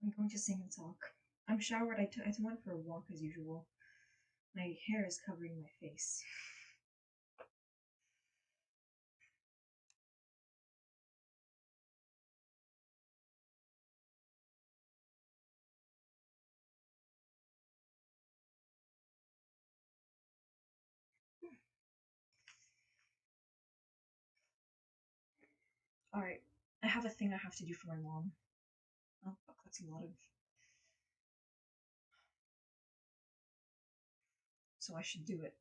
I'm going to sing and talk. I'm showered. I went for a walk as usual. My hair is covering my face. Alright, I have a thing I have to do for my mom. Oh, fuck, that's a lot of. So I should do it.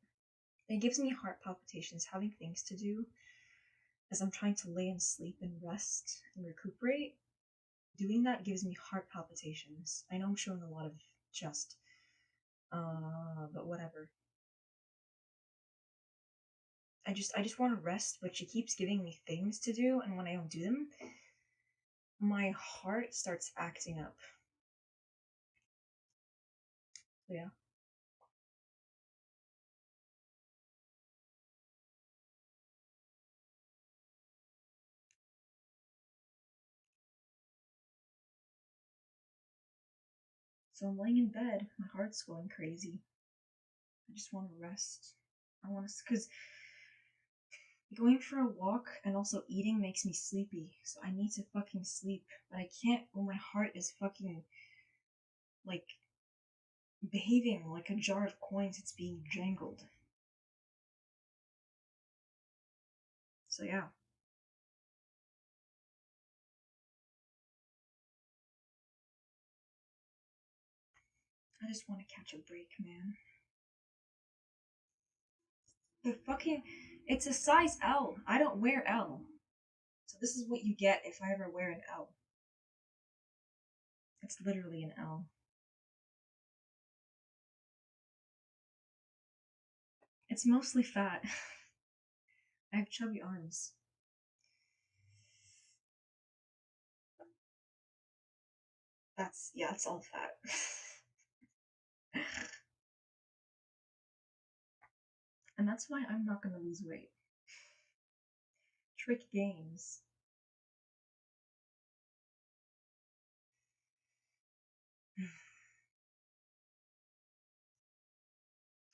It gives me heart palpitations having things to do as I'm trying to lay and sleep and rest and recuperate. Doing that gives me heart palpitations. I know I'm showing a lot of chest, but whatever. I just want to rest, but she keeps giving me things to do, and when I don't do them, my heart starts acting up. So yeah. So I'm laying in bed, my heart's going crazy. I just want to rest. I want to, because going for a walk and also eating makes me sleepy. So I need to fucking sleep, but I can't when my heart is fucking like behaving like a jar of coins. It's being jangled. So yeah. I just want to catch a break, man. The fucking. It's a size L. I don't wear L. So this is what you get if I ever wear an L. It's literally an L. It's mostly fat. I have chubby arms. Yeah, it's all fat. And that's why I'm not gonna lose weight. Trick games.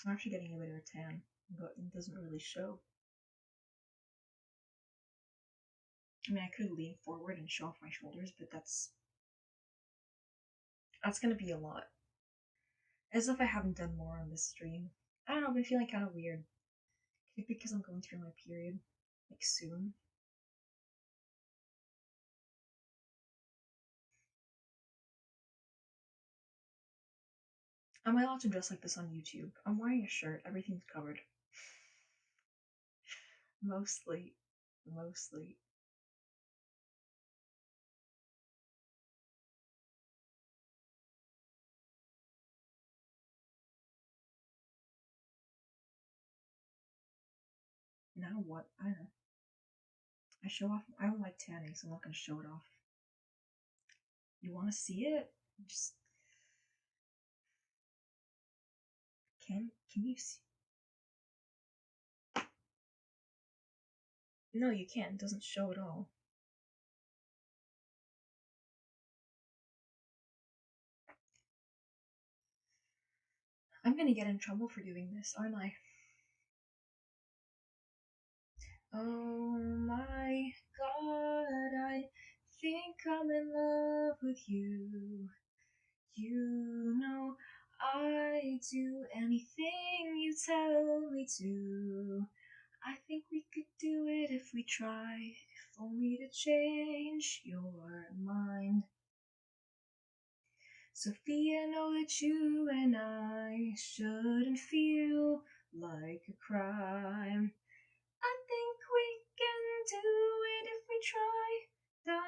I'm actually getting a bit of a tan, but it doesn't really show. I mean, I could lean forward and show off my shoulders, but that's gonna be a lot. As if I haven't done more on this stream. I don't know, I've been feeling kind of weird. Could it be because I'm going through my period, like soon? Am I allowed to dress like this on YouTube? I'm wearing a shirt, everything's covered. Mostly. Mostly. Now what? I don't know. I show off. I don't like tanning, so I'm not gonna show it off. You wanna see it? Just. Can you see? No, you can't. It doesn't show at all. I'm gonna get in trouble for doing this, aren't I? Oh my god, I think I'm in love with you. You know I'd do anything you tell me to. I think we could do it if we try, if only to change your mind. Sophia, know that you and I shouldn't feel like a crime. I think we can do it if we try. Da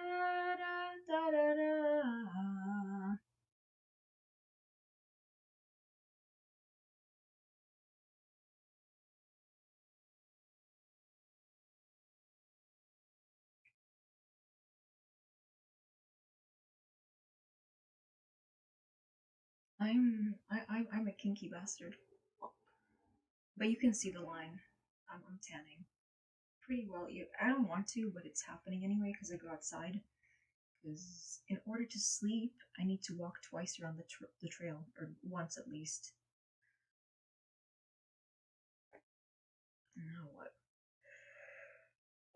da da da da. I'm a kinky bastard. But you can see the line. I'm tanning pretty well. I don't want to, but it's happening anyway because I go outside. because in order to sleep, I need to walk twice around the trail, or once at least. Now what?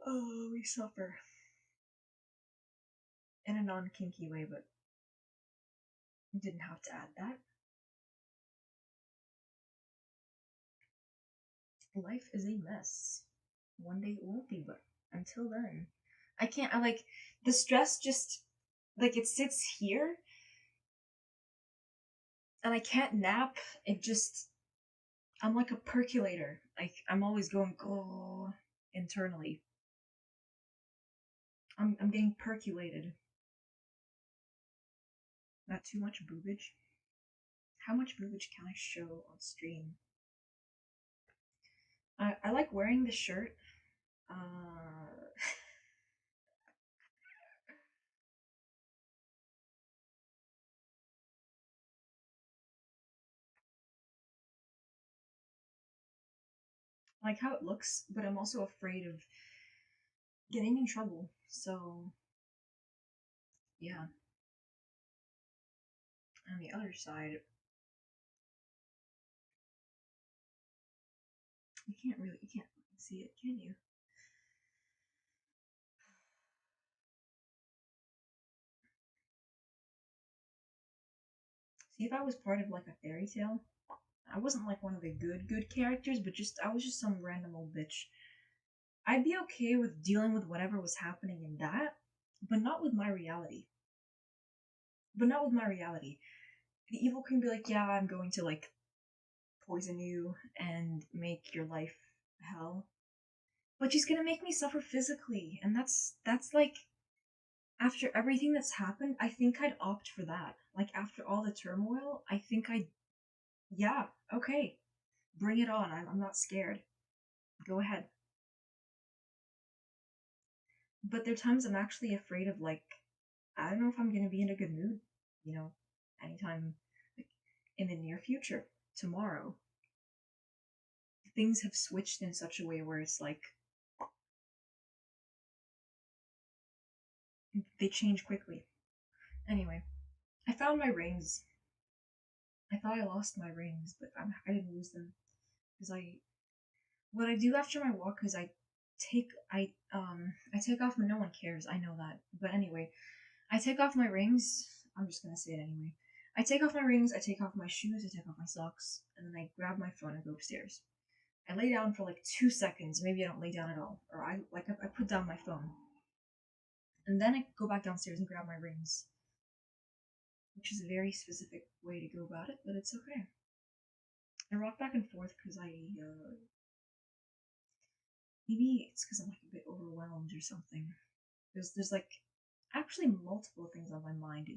Oh, we suffer. In a non kinky way, but you didn't have to add that. Life is a mess. One day it won't be, but until then, I can't. I like the stress just like it sits here, and I can't nap. It just I'm like a percolator. Like I'm always going go internally. I'm getting percolated. Not too much boobage. How much boobage can I show on stream? I like wearing the shirt. I like how it looks, but I'm also afraid of getting in trouble. So yeah. On the other side, you can't see it, can you? See, if I was part of like a fairy tale, I wasn't like one of the good characters, but just I was just some random old bitch. I'd be okay with dealing with whatever was happening in that, but not with my reality. But not with my reality. The evil queen be like, yeah, I'm going to like poison you and make your life hell. But she's gonna make me suffer physically, and that's like after everything that's happened, I think I'd opt for that. Like after all the turmoil, I think I'd yeah, okay. Bring it on. I'm not scared. Go ahead. But there are times I'm actually afraid of like I don't know if I'm gonna be in a good mood, you know, anytime like in the near future, tomorrow. Things have switched in such a way where it's like they change quickly. Anyway, I found my rings. I thought I lost my rings, but I didn't lose them because I what I do after my walk is I take off my no one cares. I know that, but anyway, I take off my rings. I'm just gonna say it anyway. I take off my rings. I take off my shoes. I take off my socks, and then I grab my phone and go upstairs. I lay down for like 2 seconds. Maybe I don't lay down at all, or I put down my phone, and then I go back downstairs and grab my rings, which is a very specific way to go about it, but it's okay. I rock back and forth because maybe it's because I'm like a bit overwhelmed or something. There's like actually multiple things on my mind,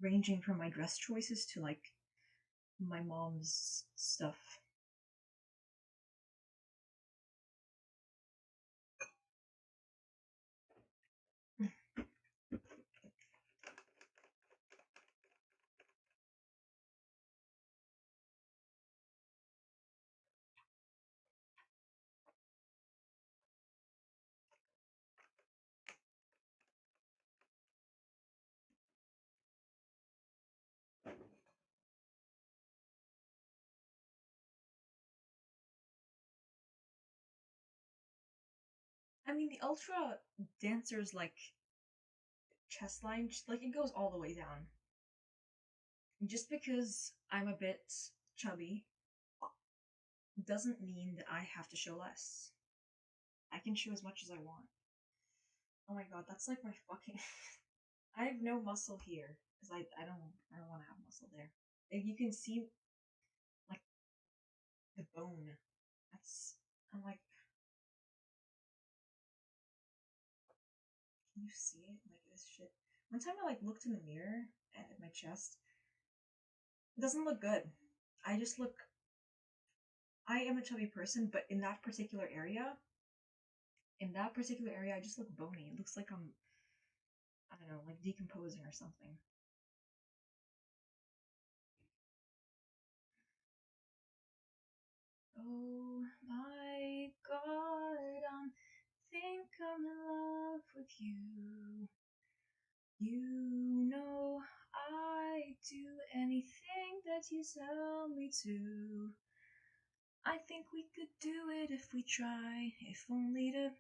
ranging from my dress choices to like my mom's stuff. I mean, the ultra dancers like chest line, like it goes all the way down. Just because I'm a bit chubby doesn't mean that I have to show less. I can show as much as I want. Oh my god, that's like my fucking. I have no muscle here because I don't want to have muscle there. Like, you can see like the bone. That's I'm like, can you see it? Like this shit. One time I like looked in the mirror at my chest. It doesn't look good. I just look. I am a chubby person, but in that particular area, I just look bony. It looks like I don't know, like decomposing or something. Oh my god, I think I'm in love with you. You know I do anything that you tell me to. I think we could do it if we try, if only to.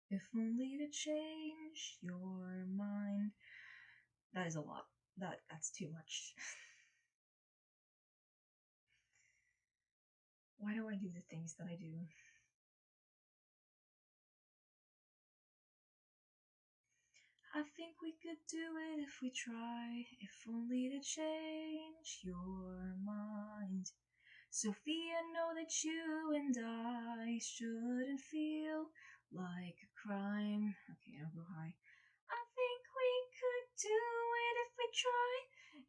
If only to change your mind. That is a lot. That's too much. Why do I do the things that I do? I think we could do it if we try, if only to change your mind. Sophia, know that you and I shouldn't feel like a crime. Okay, I'll go high. I think we could do it if we try,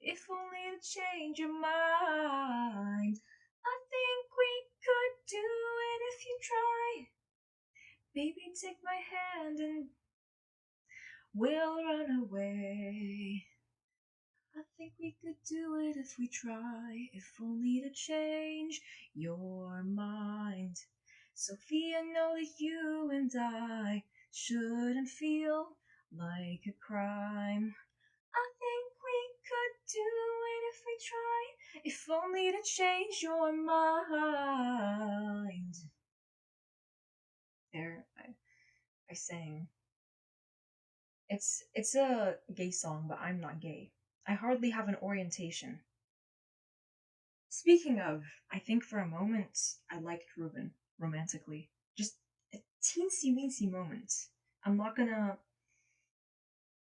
if only to change your mind. I think we could do it if you try. Baby, take my hand and we'll run away. I think we could do it if we try, if only to change your mind. Sophia, know that you and I shouldn't feel like a crime. I think we could do it if we try, if only to change your mind. There, I sang. It's a gay song, but I'm not gay. I hardly have an orientation. Speaking of, I think for a moment I liked Ruben romantically. Just a teensy weensy moment. I'm not gonna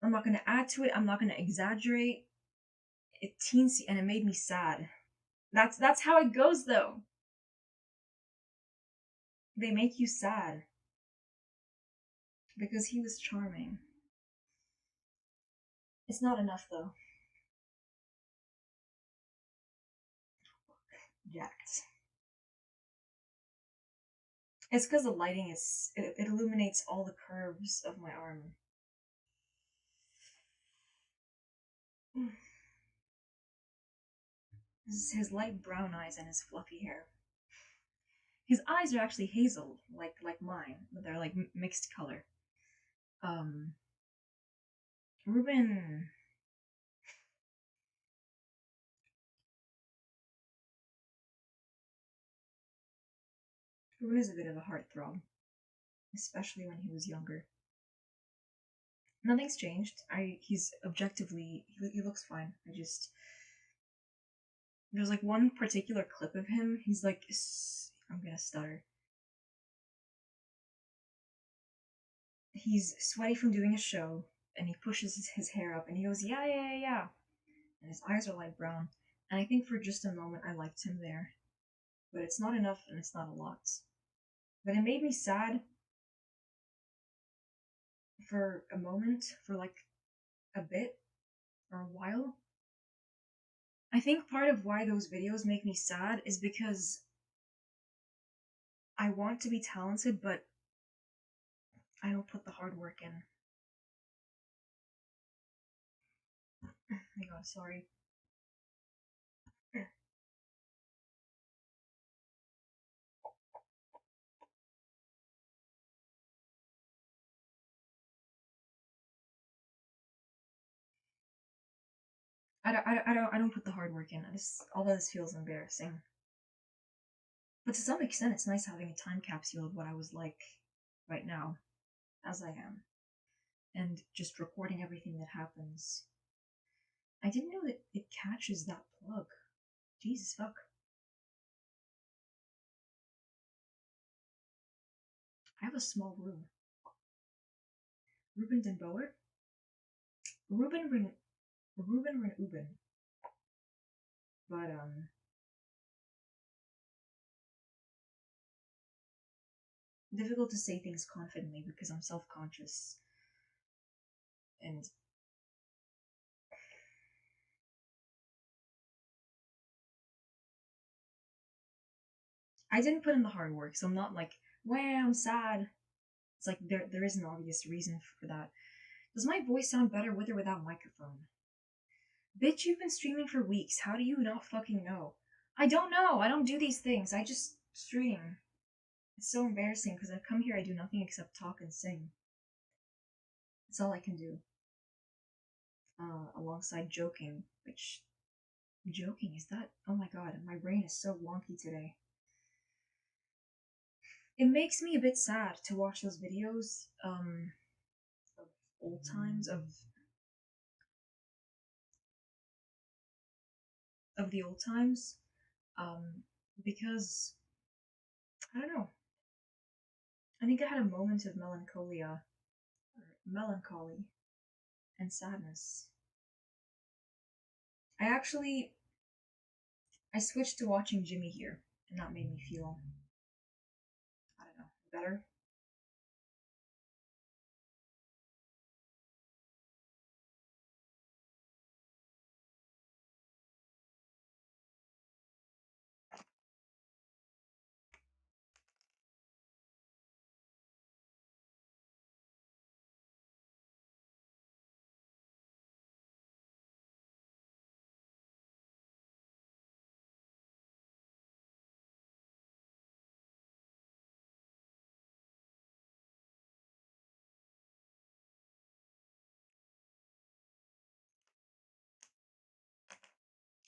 I'm not gonna add to it, I'm not gonna exaggerate. It teensy and it made me sad. That's how it goes though. They make you sad. Because he was charming. It's not enough though. Yet. It's because the lighting it illuminates all the curves of my arm. His light brown eyes and his fluffy hair. His eyes are actually hazel, like mine, but they're like mixed color. Um, Ruben. Ruben is a bit of a heartthrob, especially when he was younger. Nothing's changed. He's objectively he looks fine. I just there's like one particular clip of him. He's like I'm gonna stutter. He's sweaty from doing a show, and he pushes his hair up, and he goes, "Yeah, yeah, yeah, yeah," and his eyes are light brown. And I think for just a moment I liked him there, but it's not enough, and it's not a lot. But it made me sad for a moment, for like a bit, or a while. I think part of why those videos make me sad is because I want to be talented, but I don't put the hard work in. Oh my god, sorry. I don't put the hard work in. All of this feels embarrassing. But to some extent, it's nice having a time capsule of what I was like right now, as I am, and just recording everything that happens. I didn't know that it catches that plug. Jesus fuck. I have a small room. Ruben den Boer? Ruben Ren Ruben Ren Uben. But difficult to say things confidently because I'm self-conscious. And I didn't put in the hard work, so I'm not like, wow, I'm sad. It's like there is an obvious reason for that. Does my voice sound better with or without microphone? Bitch, you've been streaming for weeks. How do you not fucking know? I don't know. I don't do these things. I just stream. It's so embarrassing because I come here, I do nothing except talk and sing. That's all I can do. Alongside joking, which joking is that? Oh my god, my brain is so wonky today. It makes me a bit sad to watch those videos of old times of the old times um because I don't know. I think I had a moment of melancholia or melancholy and sadness. I actually I switched to watching Jimmy here, and that made me feel I don't know better.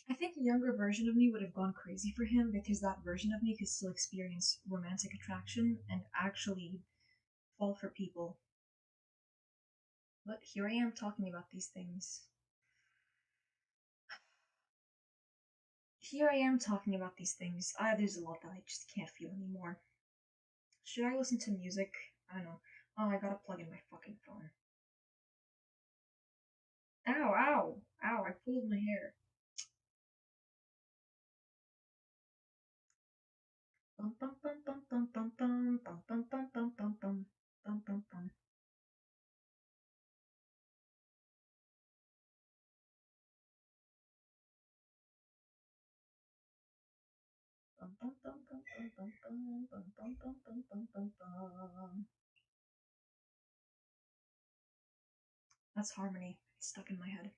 I think a younger version of me would have gone crazy for him because that version of me could still experience romantic attraction and actually fall for people. But here I am talking about these things. Here I am talking about these things. There's a lot that I just can't feel anymore. Should I listen to music? I don't know. Oh, I gotta plug in my fucking phone. Ow, ow, ow, I pulled my hair. Bum bum bum bum bum bum bum bum bum bum bum bum bum bum bum bum. That's harmony. It's stuck in my head.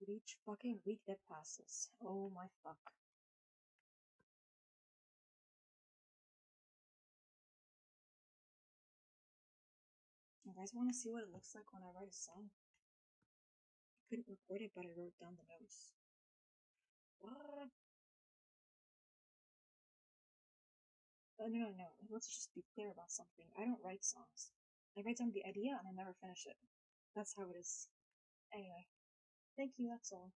With each fucking week that passes. Oh my fuck. You guys want to see what it looks like when I write a song? I couldn't record it, but I wrote down the notes. What? No. Let's just be clear about something. I don't write songs. I write down the idea and I never finish it. That's how it is. Anyway, thank you, that's all.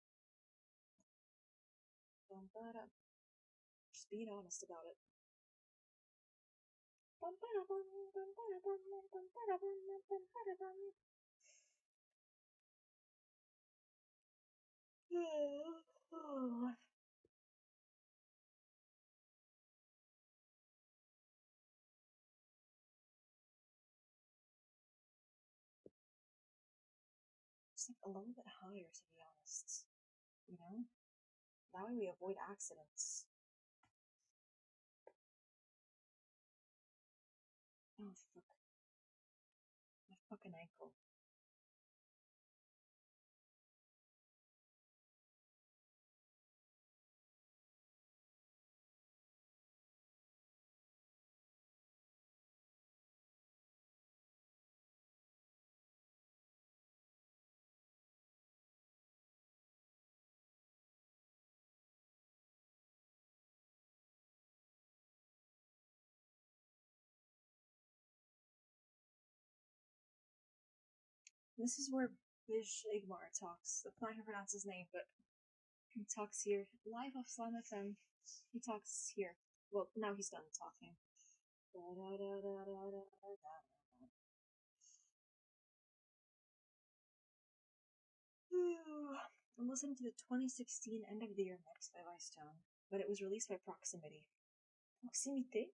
Just being honest about it. Just like a little bit higher, to be honest. You know? That way we avoid accidents. Oh, fuck. My fucking ankle. This is where Alginroarelagarh talks. I'm not gonna pronounce his name, but he talks here. Live off Slam FM. He talks here. Well, now he's done talking. I'm listening to the 2016 End of the Year mix by Vicetone, but it was released by Proximity. Proximité?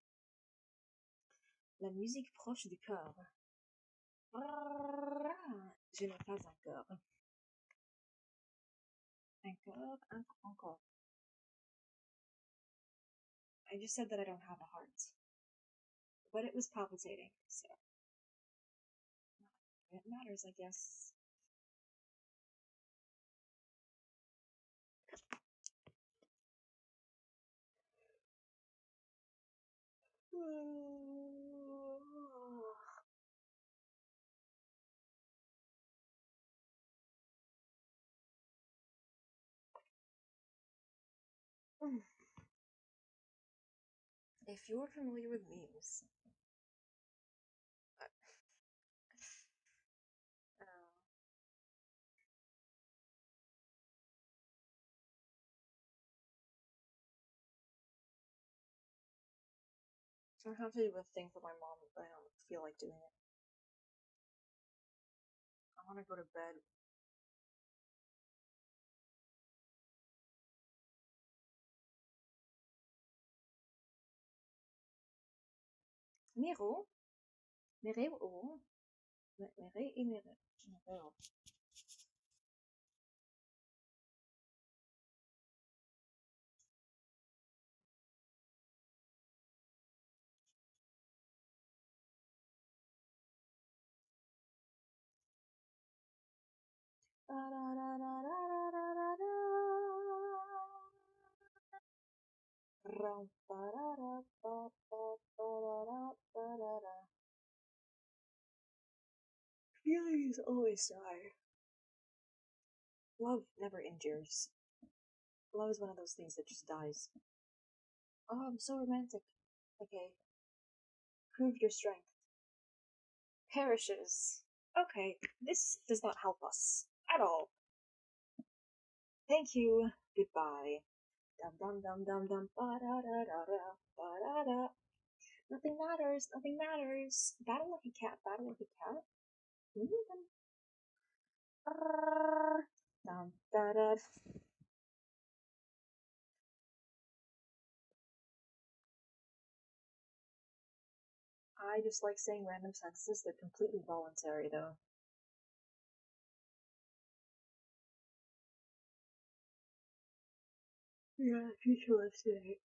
La musique proche du corps. Je n'ai pas encore. Encore. I just said that I don't have a heart. But it was palpitating, so. It matters, I guess. If you're familiar with memes, I have to do a thing for my mom, but I don't feel like doing it. I want to go to bed. Miro? Mire ou? Mire et mire. Mire. Feelings always die. Love never endures. Love is one of those things that just dies. Oh, I'm so romantic. Okay. Prove your strength. Perishes. Okay, this does not help us at all. Thank you. Goodbye. Dum dum dum dum dum ba da da da da ba da da. Nothing matters. Nothing matters. Battle like a cat. Battle like a cat. Dum da da. I just like saying random sentences. They're completely voluntary, though. Yeah, future lives today.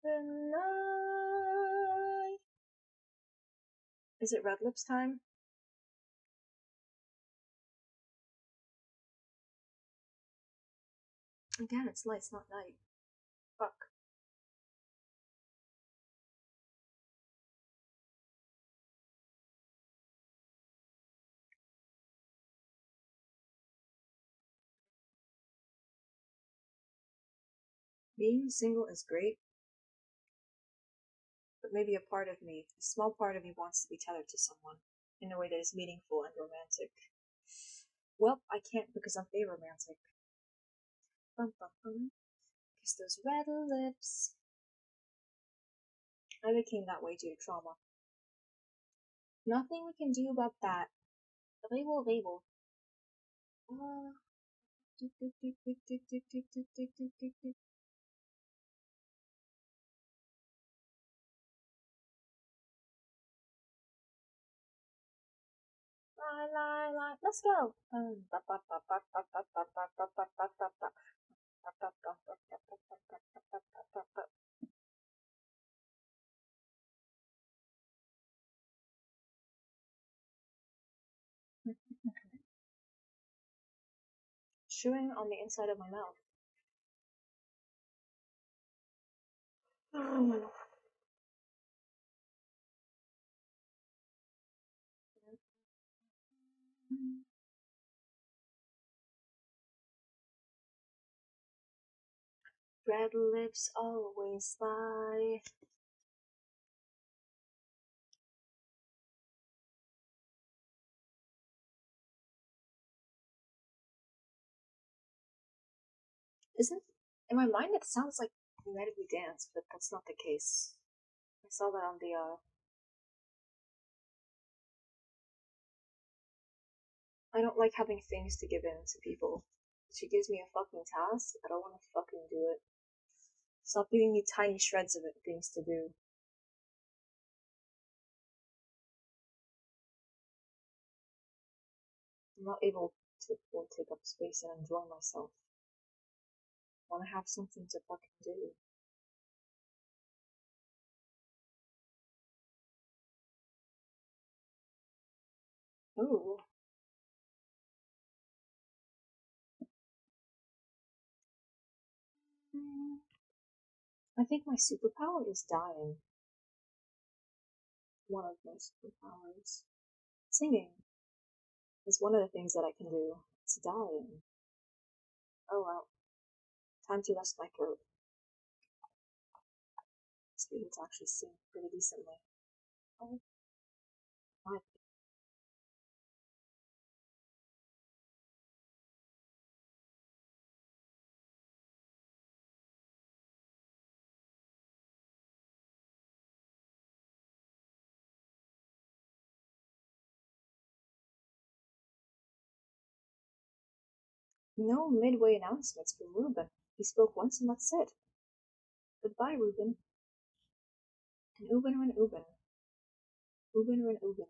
the night. Is it Red Lips time? Again, it's light, it's not night. Fuck. Being single is great, but maybe a part of me, a small part of me, wants to be tethered to someone in a way that is meaningful and romantic. Well, I can't because I'm aromantic. Bum bum bum. Kiss those red lips. I became that way due to trauma. Nothing we can do about that. Label. Uh, lie. Let's go. Chewing on the inside of my mouth. Red lips always lie. Isn't in my mind it sounds like United We Dance, but that's not the case. I saw that on the I don't like having things to give in to people. If she gives me a fucking task, I don't wanna fucking do it. Stop giving me tiny shreds of it, things to do. I'm not able to take up space and enjoy myself. I wanna have something to fucking do. Ooh. I think my superpower is dying. One of my superpowers. Singing is one of the things that I can do. It's dying. Oh well. Time to rest my throat. It's able to actually sing pretty decently. Oh my. No midway announcements from Ruben. He spoke once and that's it. Goodbye, Ruben. And Uben ren Uben. Uben ren Uben.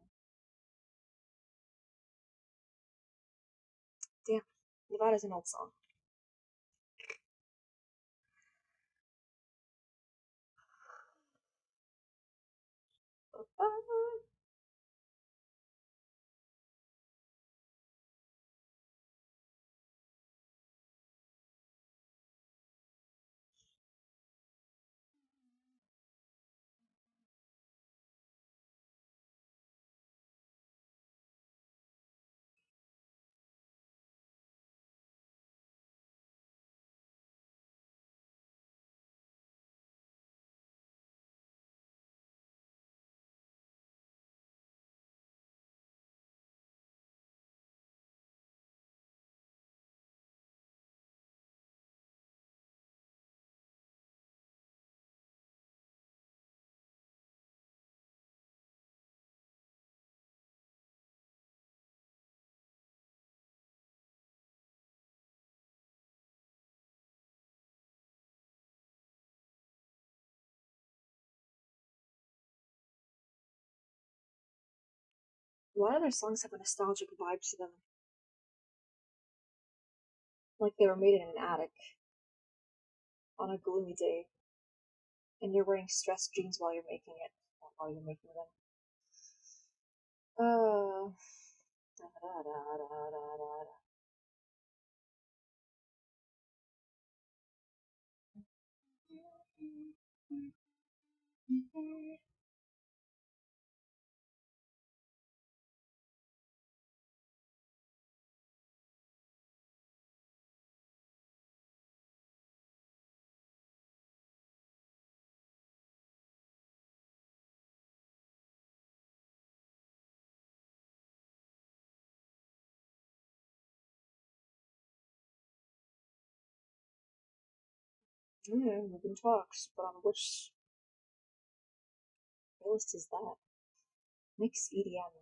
Damn. Nevada's an old song. A lot of their songs have a nostalgic vibe to them. Like they were made in an attic on a gloomy day And you're wearing stress jeans while you're making it, or while you're making them. Uh, da, da, da, da, da, da. Yeah, we can talks, but on which playlist is that? Mix EDM.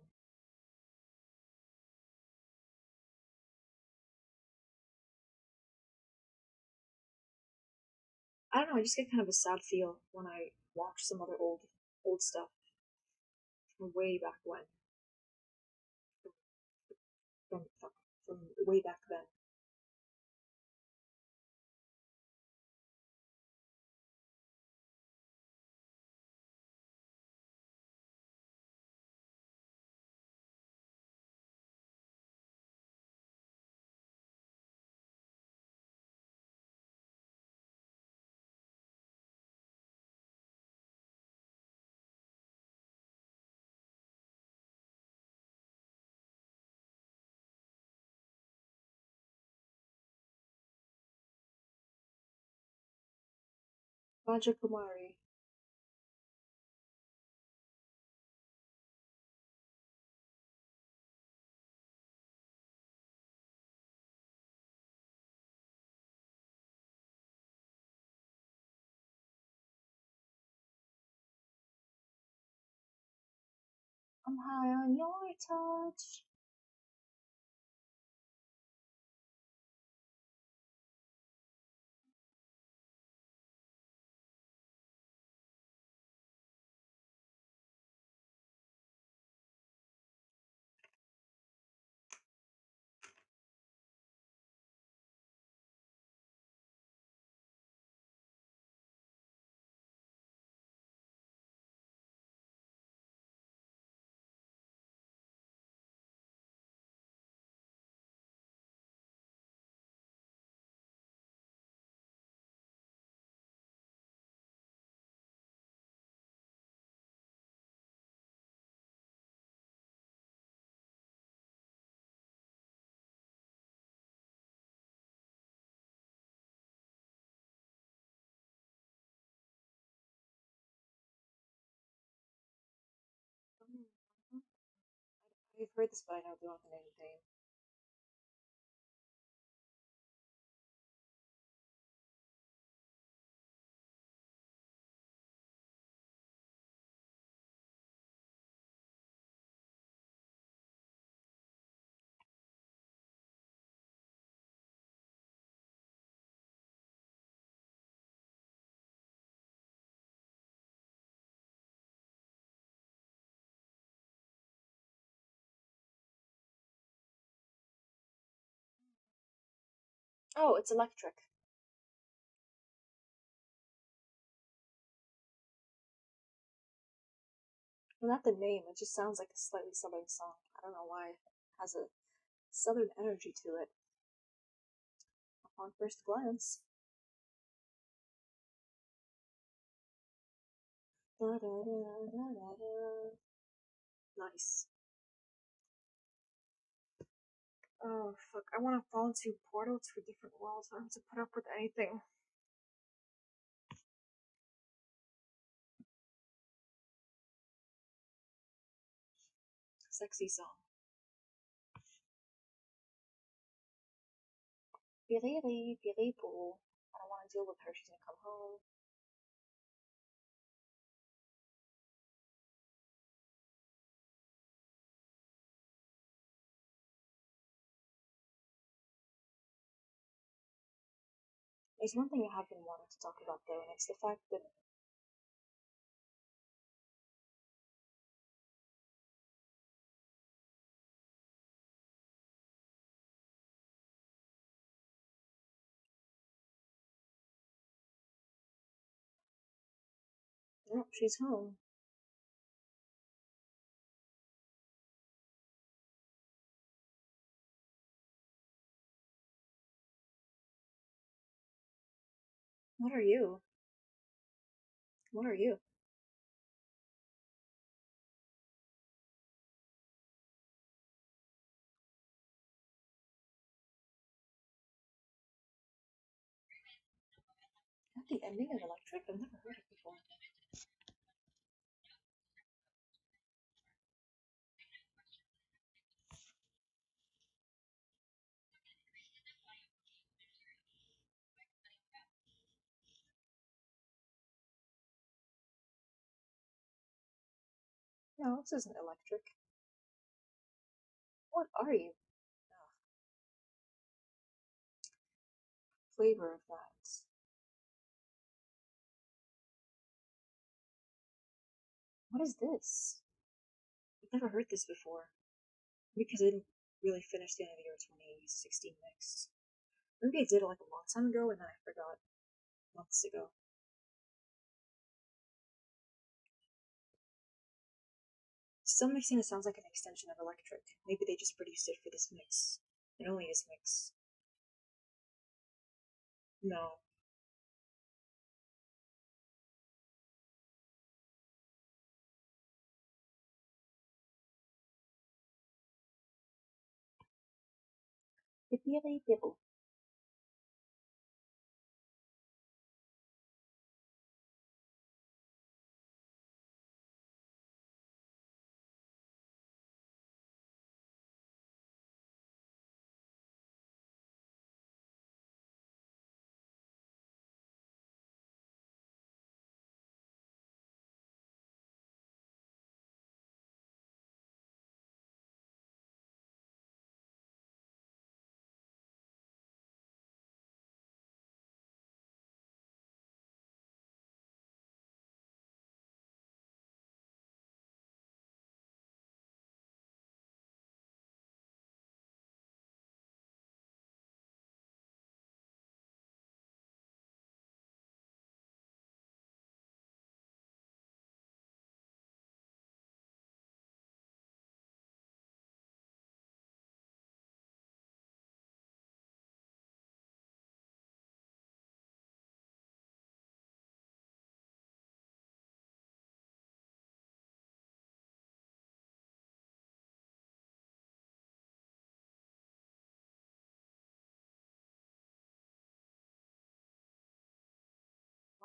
I don't know, I just get kind of a sad feel when I watch some other old stuff from way back when. From, from way back then. Raja Kumari. I'm high on your touch. I've heard this, but I don't know the name. Oh, it's electric. Well, not the name, it just sounds like a slightly southern song. I don't know why. It has a southern energy to it upon first glance. Da, da, da, da, da, da. Nice. Oh, fuck. I want to fall into portals for different worlds. I don't have to put up with anything. Sexy song. Piriri, piripo. I don't want to deal with her. She's gonna come home. There's one thing I have been wanting to talk about though, and it's the fact that Oh, she's home. What are you? What are you? At the ending of Electric? I've never heard it before. No, this isn't Electric. What are you? Oh, flavor of that. What is this? I've never heard this before. Because I didn't really finish the end of the year 2016 mix. Maybe I did it like a long time ago and then I forgot months ago. Some mixing it sounds like an extension of Electric. Maybe they just produced it for this mix. And only this mix. No. Bippity dibble.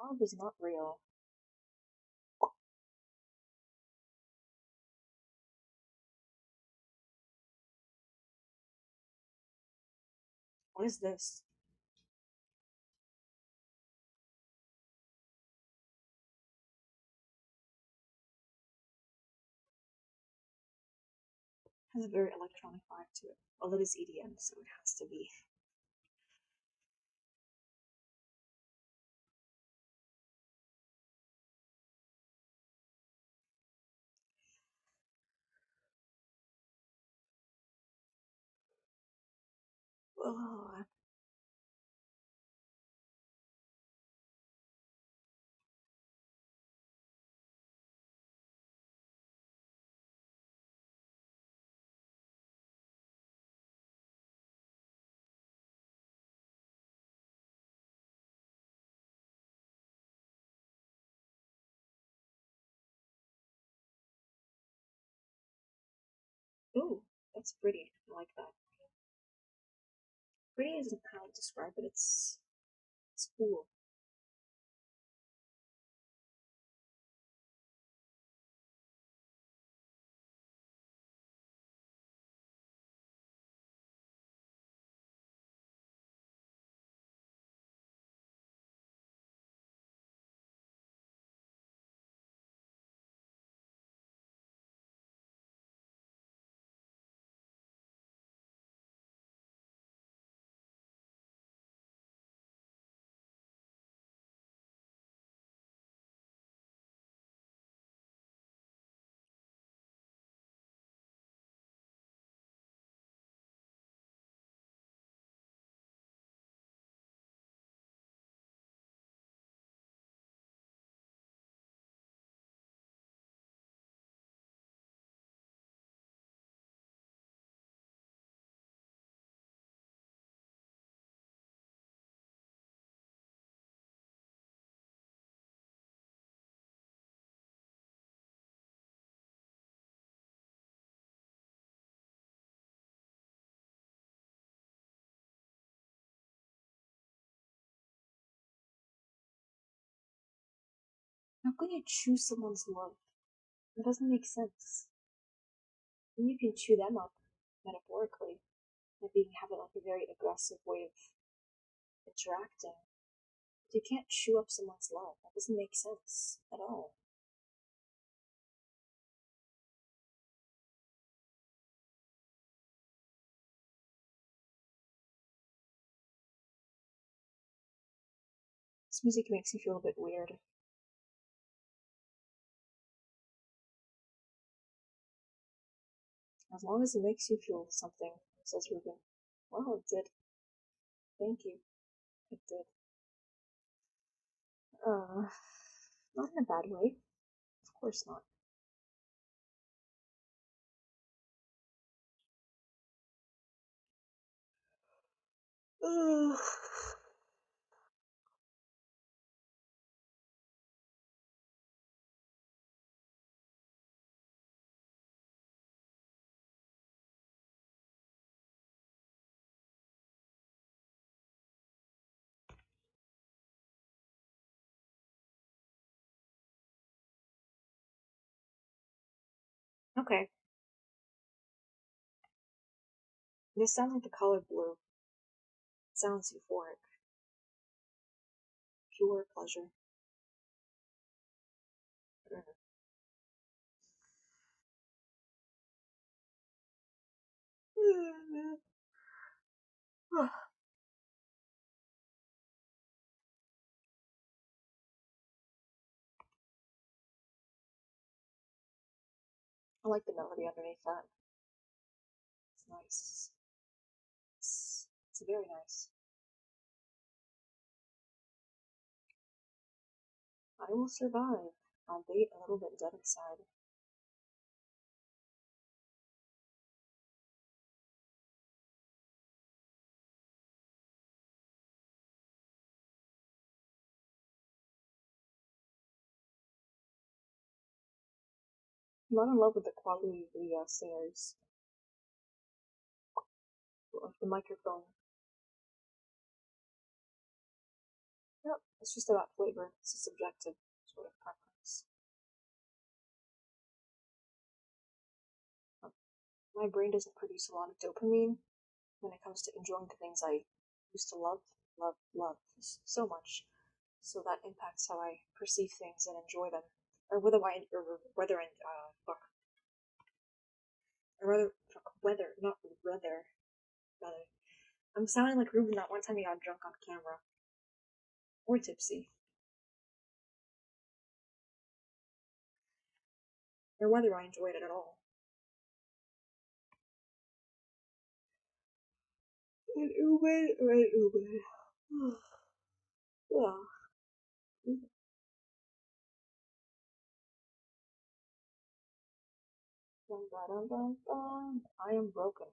Love is not real. What is this? It has a very electronic vibe to it. Well, it is EDM, so it has to be. Oh, ooh, that's pretty. I like that. Pretty isn't how to describe it. It's cool. How can you chew someone's love? That doesn't make sense. And you can chew them up, metaphorically, by being having like a very aggressive way of interacting. But you can't chew up someone's love. That doesn't make sense at all. This music makes me feel a bit weird. As long as it makes you feel something, says Ruben. Well, it did. Thank you. It did. Uh, Not in a bad way. Of course not. Ugh. Okay. This sounds like the color blue. It sounds euphoric. Pure pleasure. I like the melody underneath that. It's nice. It's very nice. I will survive, albeit a little bit dead inside. I'm not in love with the quality of the singers, of the microphone. Yep, it's just about flavor. It's a subjective sort of preference. My brain doesn't produce a lot of dopamine when it comes to enjoying the things I used to love so much. So that impacts how I perceive things and enjoy them, or whether I, or whether I, fuck, or rather, fuck, whether, not whether, rather. I'm sounding like Ruben that one time he got drunk on camera, or tipsy, or whether I enjoyed it at all. An Uber, or an Uber. Yeah. Dun, dun, dun, dun. I am broken.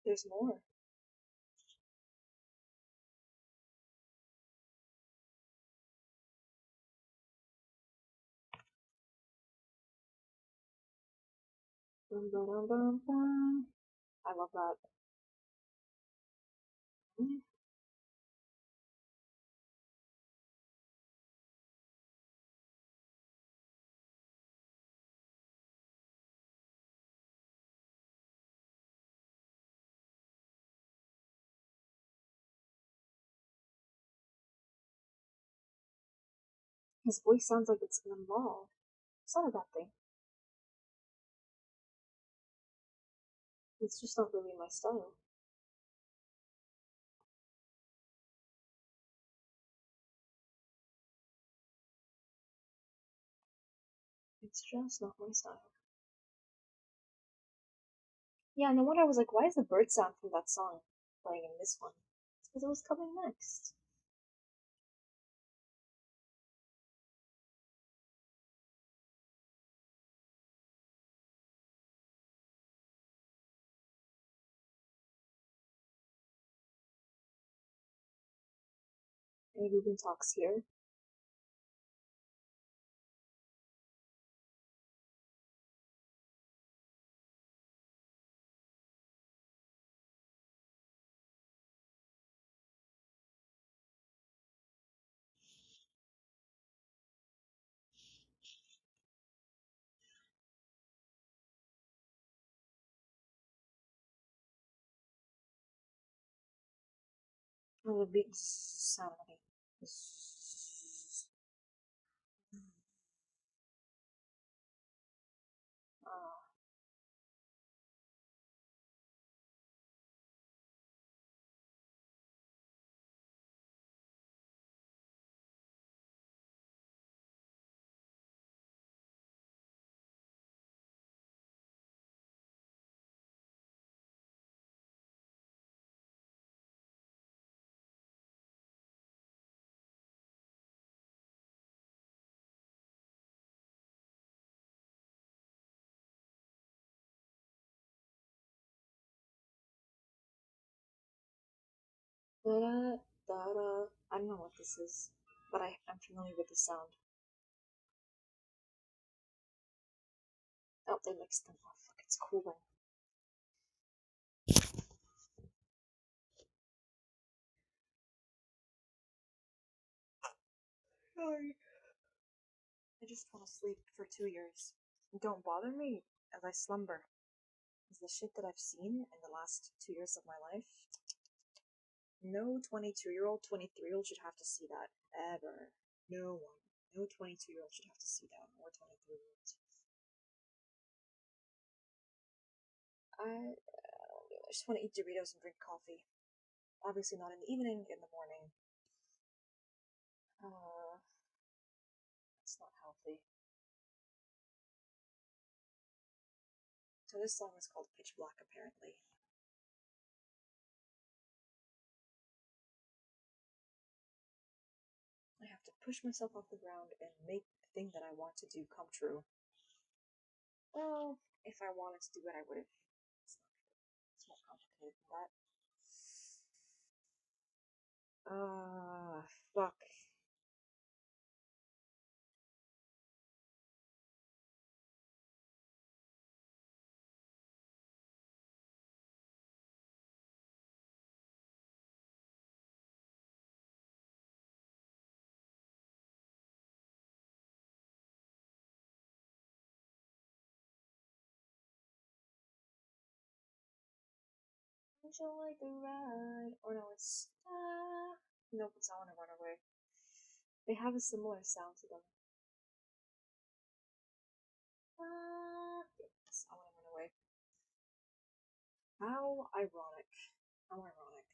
There's more. Dun, dun, dun, dun, dun. I love that. His voice sounds like it's gonna fall. It's not a bad thing. It's just not really my style. It's just not my style. Yeah, no wonder I was like, why is the bird sound from that song playing in this one? It's because it was coming next. Ruben Talks here. Oh, the big sound of it. Uh, da da da. I don't know what this is, but I'm familiar with the sound. Oh, they mixed them. Oh, fuck, it's cooling. Sorry. I just want to sleep for 2 years. Don't bother me as I slumber. Is the shit that I've seen in the last 2 years of my life. No 22-year-old, 23-year-old should have to see that. Ever. No one. No 22-year-old should have to see that, or 23-year-olds. I just want to eat Doritos and drink coffee. Obviously not in the evening, in the morning. It's not healthy. So this song is called Pitch Black, apparently. I have to push myself off the ground and make the thing that I want to do come true. Well, if I wanted to do it, I would have. It's not true. It's more complicated than that. Fuck. Would you like a ride? Or no, it's nope, it's I Wanna Run Away. They have a similar sound to them. Yes, I Wanna Run Away. How ironic. How ironic.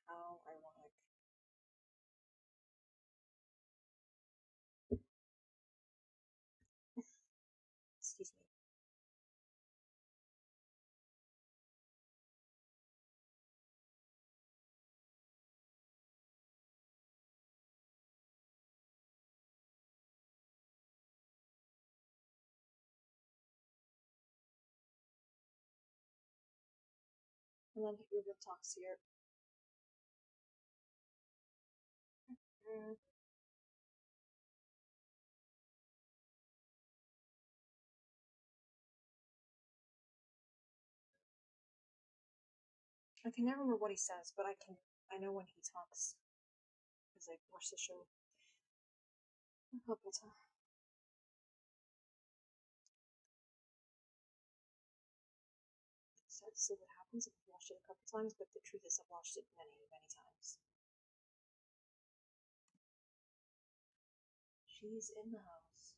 How ironic. Excuse me. And then Ruben Talks here. Mm. I can never remember what he says, but I know when he talks because I watched the show a couple times. So to see what happens if I've watched it a couple times, but the truth is I've watched it many, many times. She's in the house.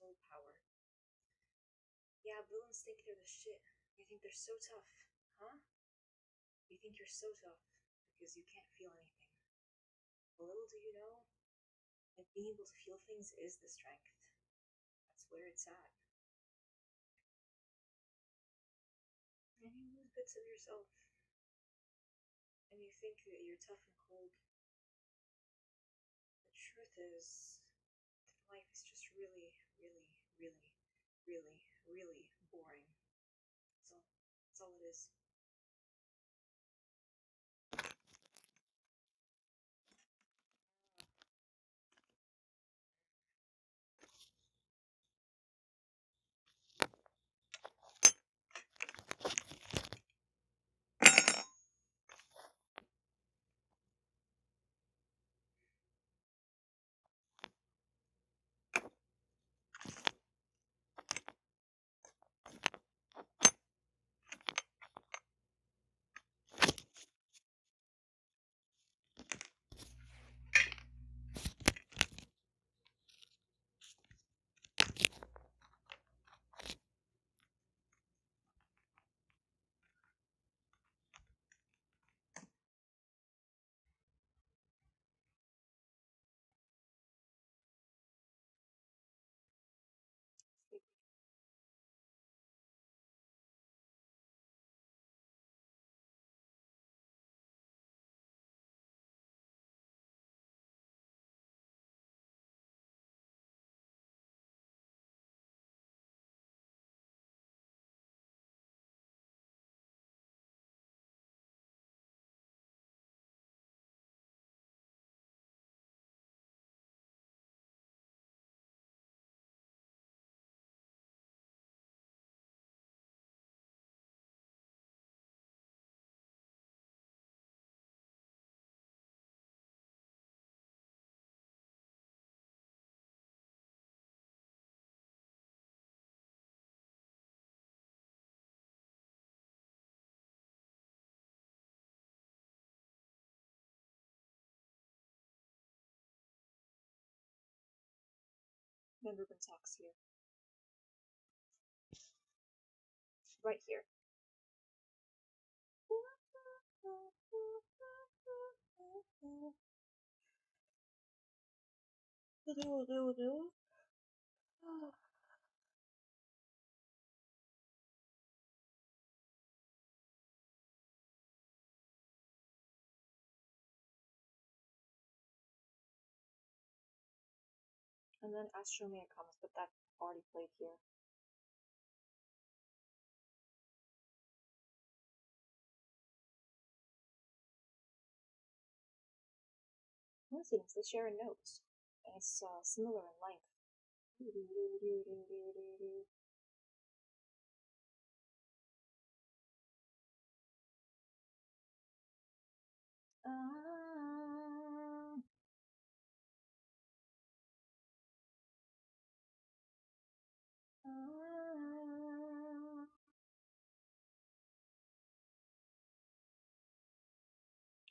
willpower. Yeah, villains think they're the shit. They think they're so tough. Huh? You think you're so tough because you can't feel anything. But little do you know that being able to feel things is the strength. That's where it's at. And you lose bits of yourself. And you think that you're tough and cold. The truth is that life is just really, really, really, really, really boring. That's all it is. Then Ruben talks here. Right here. And then Astromere comes, but that already played here. Coincidence, they share a note, and it's similar in length.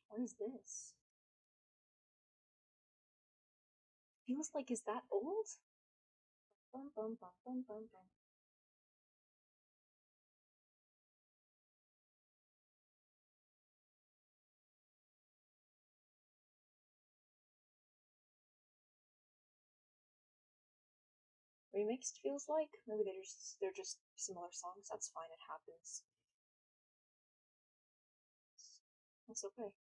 What is this? Feels like, is that old? Bum, bum, bum, bum, bum, bum. Remixed feels like. Maybe they're just similar songs. That's fine, it happens. That's okay.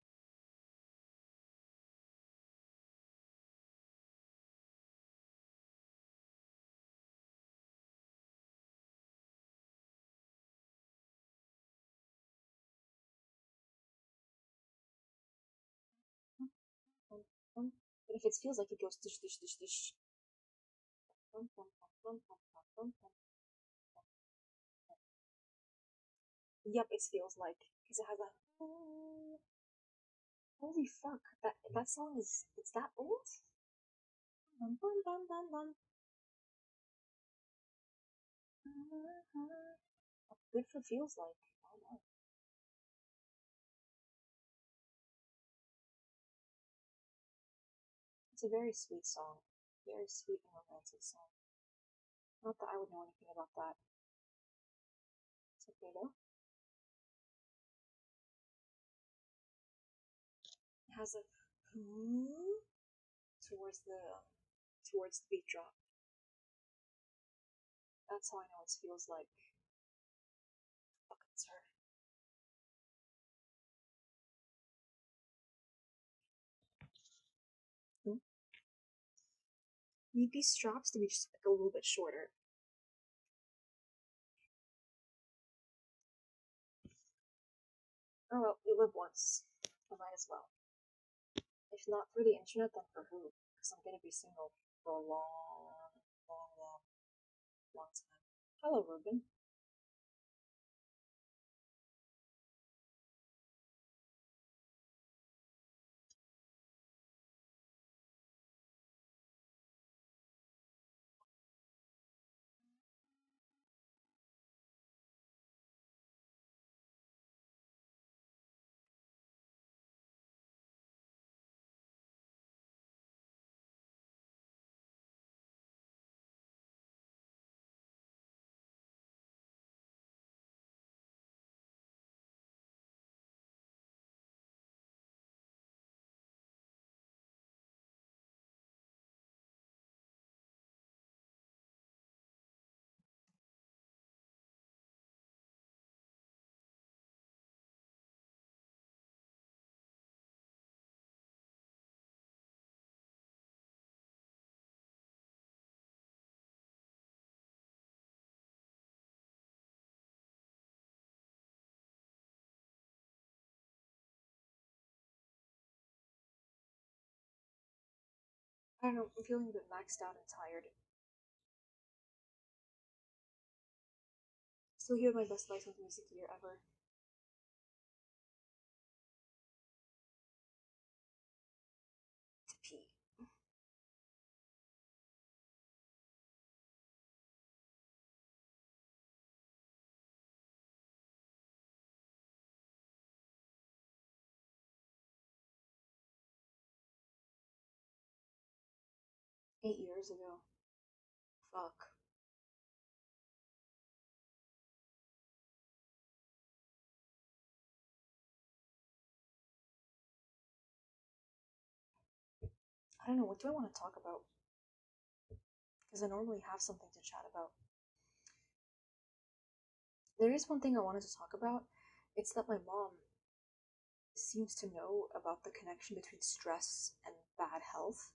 But if it feels like it goes dish dish dish dish. Yep, it feels like, because it has a. Holy fuck! That song it's that old. Bum, bum, bum, bum, bum. Good for feels like. I don't know. It's a very sweet song. Very sweet and romantic song. Not that I would know anything about that. It's okay though. It has a poo towards the beat drop. That's how I know it feels like. Fuck, it's her. Need these straps to be just like a little bit shorter. Oh well, we live once. I might as well. If not for the internet, then for who? Because I'm gonna be single for a long time. Hello, Ruben. I don't know, I'm feeling a bit maxed out and tired. Still hear my best license music year ever. To pee. 8 years ago. Fuck. I don't know, what do I want to talk about? Because I normally have something to chat about. There is one thing I wanted to talk about. It's that my mom seems to know about the connection between stress and bad health,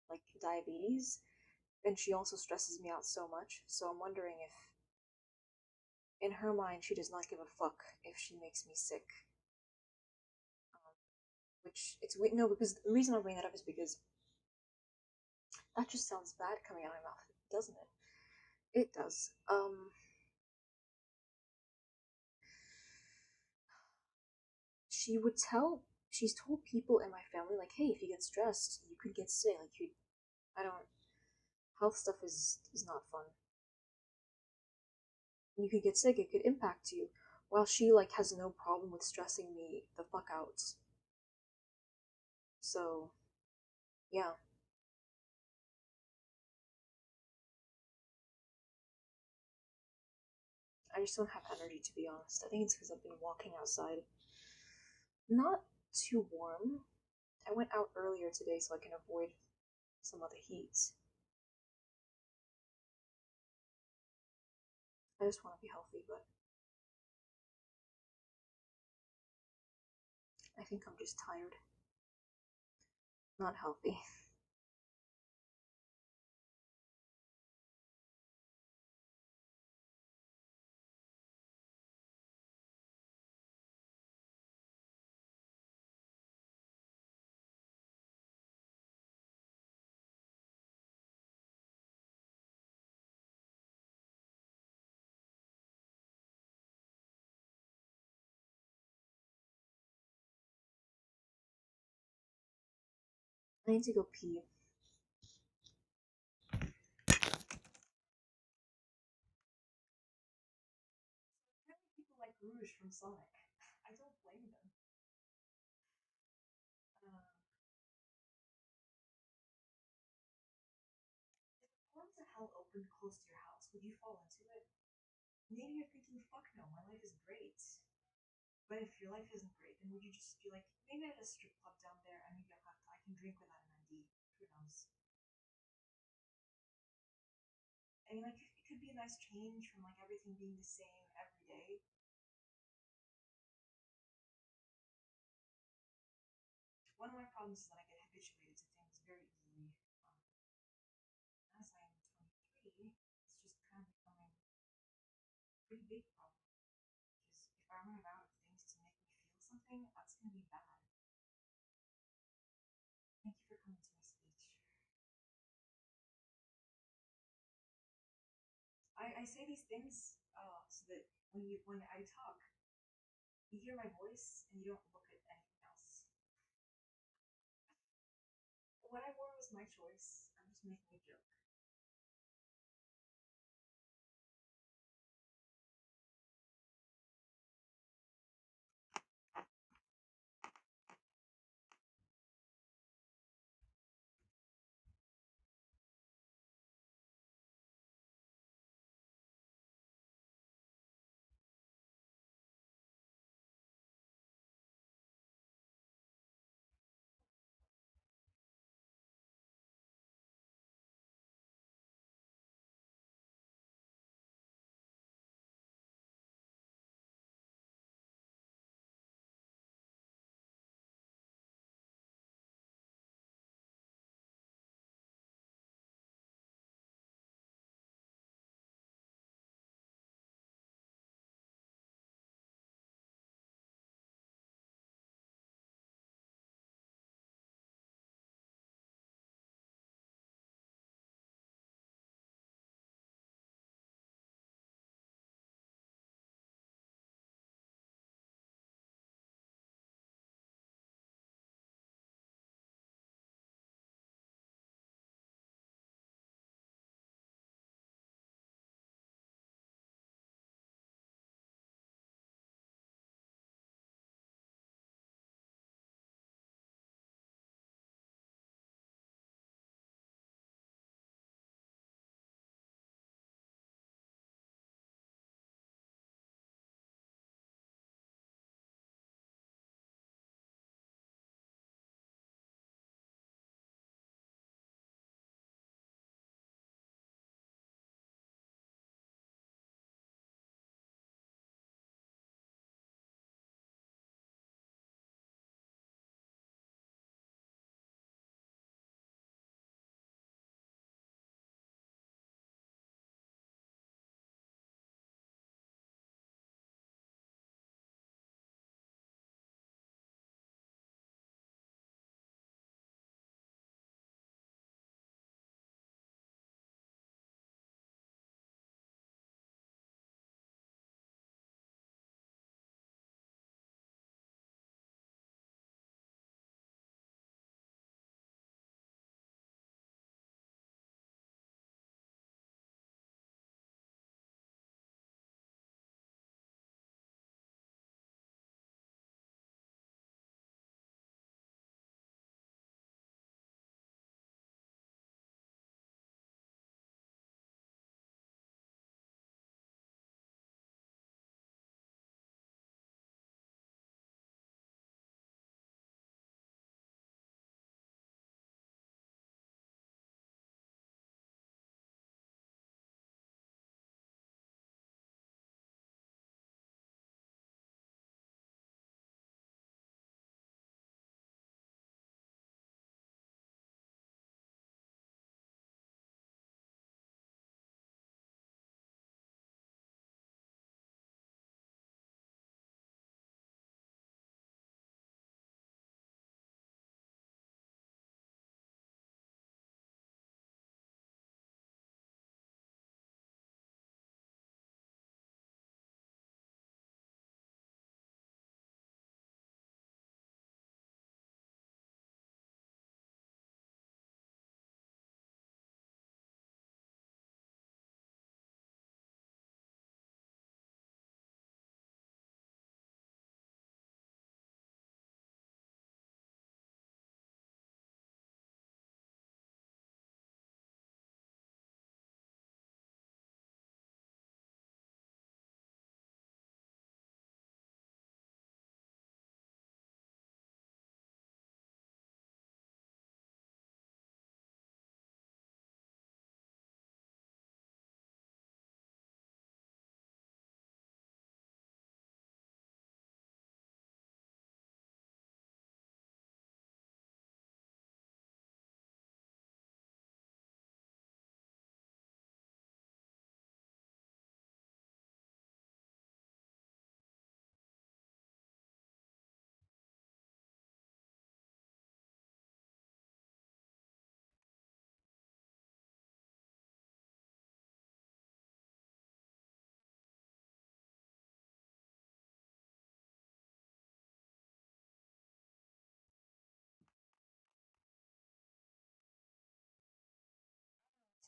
like diabetes, and she also stresses me out so much. So I'm wondering if, in her mind, she does not give a fuck if she makes me sick. Um, which it's weird. No, because the reason I bring that up is because that just sounds bad coming out of my mouth, doesn't it? It does. She would tell. She's told people in my family, like, hey, if you get stressed, you could get sick. Like, you, I don't. Health stuff is not fun. You could get sick. It could impact you. While she like has no problem with stressing me the fuck out. So yeah, I just don't have energy to be honest. I think it's because I've been walking outside. Not too warm. I went out earlier today so I can avoid some of the heat. I just want to be healthy, but I think I'm just tired. Not healthy. I need to go pee. Apparently people like Rouge from Sonic. I don't blame them. If the portal to hell opened close to your house, thoughts, would you fall into it? Maybe you're thinking, fuck no, my life is great. But if your life isn't great, then would you just be like, maybe I have a strip club down there, and maybe I can drink without an ID. Who knows? I mean, like, it could be a nice change from like everything being the same every day. One of my problems is that I get habituated to things very easily. Um, as I am 23, it's just kind of becoming a pretty big problem. Because if I run out of things to make me feel something, that's going to be bad. Thank you for coming to my speech. I say these things so that when I talk, you hear my voice and you don't look at anything else. What I wore was my choice. I'm just making a joke.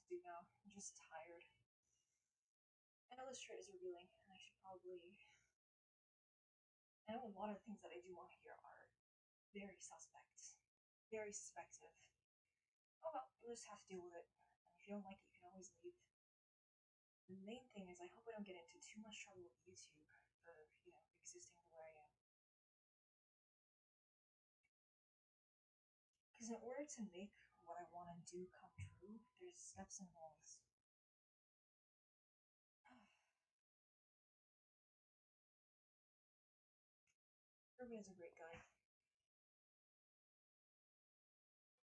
do now. I'm just tired. I know this shirt is revealing, and I should probably. I know a lot of things that I do want to hear are very suspect, very suspective. Oh well, you'll just have to deal with it. And if you don't like it, you can always leave. The main thing is, I hope I don't get into too much trouble with YouTube for, existing the way I am. Because in order to make what I want to do come true, there's steps involved. Kirby is a great guy.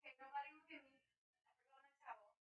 Okay, nobody look at me. I forgot my towel.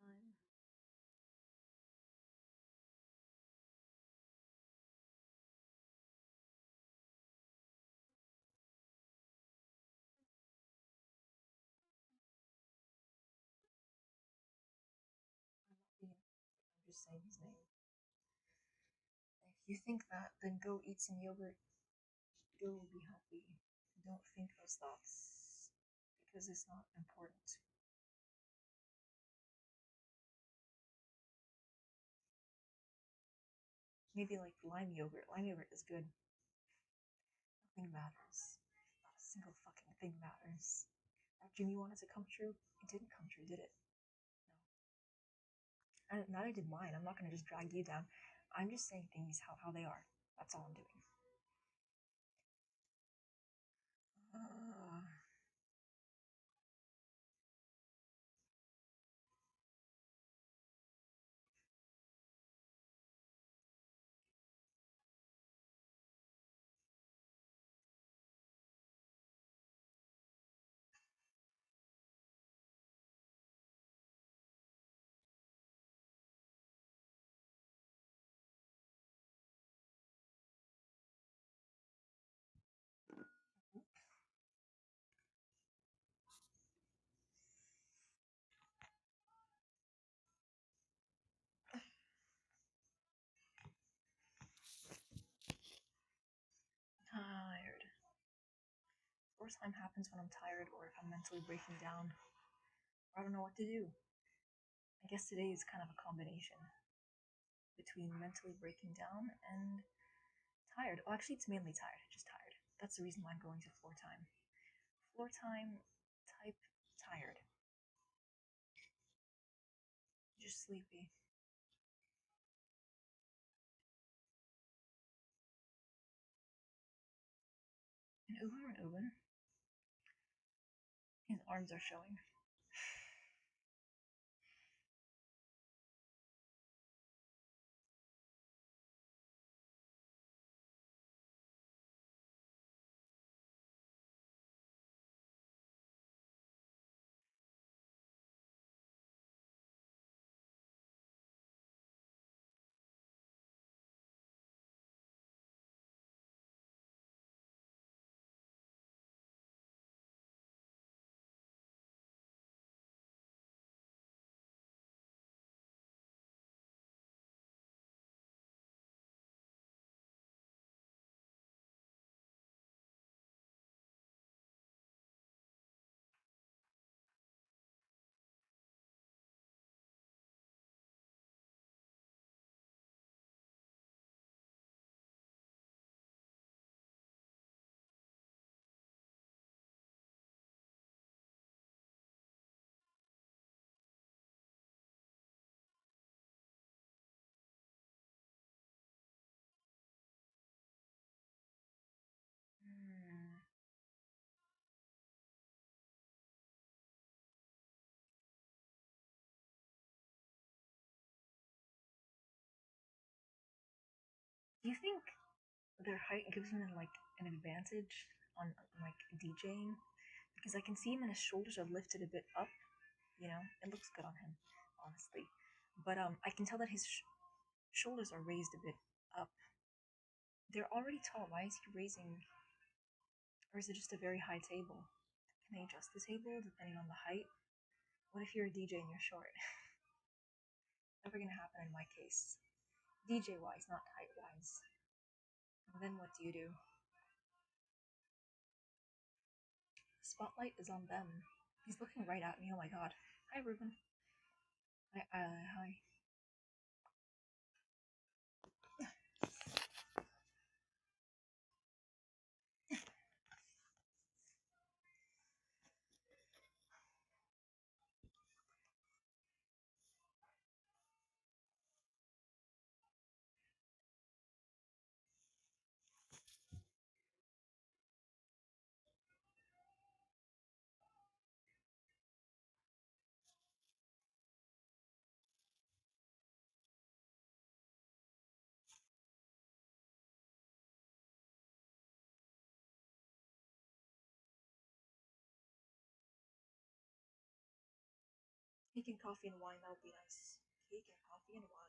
Time. I'm not being. I'm just saying his name. If you think that, then go eat some yogurt. Go be healthy. Don't think those thoughts because it's not important. Maybe like lime yogurt. Lime yogurt is good. Nothing matters. Not a single fucking thing matters. That dream you wanted to come true, it didn't come true, did it? No. And I did mine. I'm not gonna just drag you down. I'm just saying things how they are. That's all I'm doing. Uh, floor time happens when I'm tired or if I'm mentally breaking down. I don't know what to do. I guess today is kind of a combination between mentally breaking down and tired. Oh, actually, it's mainly tired, just tired. That's the reason why I'm going to floor time. Floor time type tired. Just sleepy. And Uber, his arms are showing. Hmm. Do you think their height gives him like an advantage on like DJing? Because I can see him and his shoulders are lifted a bit up. It looks good on him, honestly. But I can tell that his shoulders are raised a bit up. They're already tall. Why is he raising? Or is it just a very high table? Can they adjust the table depending on the height? What if you're a DJ and you're short? Never gonna happen in my case. DJ wise, not height wise. And then what do you do? Spotlight is on them. He's looking right at me. Oh my god. Hi, Ruben. Hi. Cake and coffee and wine. That would be nice. Cake and coffee and wine.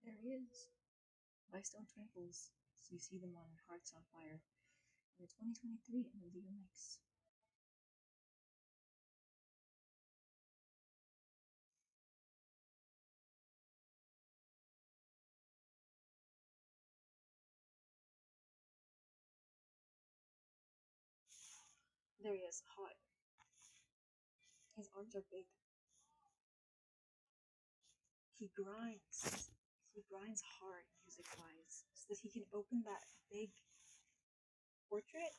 There he is. By Stone Twinkles. So you see them on Hearts on Fire. In the 2023 MLD mix. There he is, hot. His arms are big. He grinds. He grinds hard music wise so that he can open that big portrait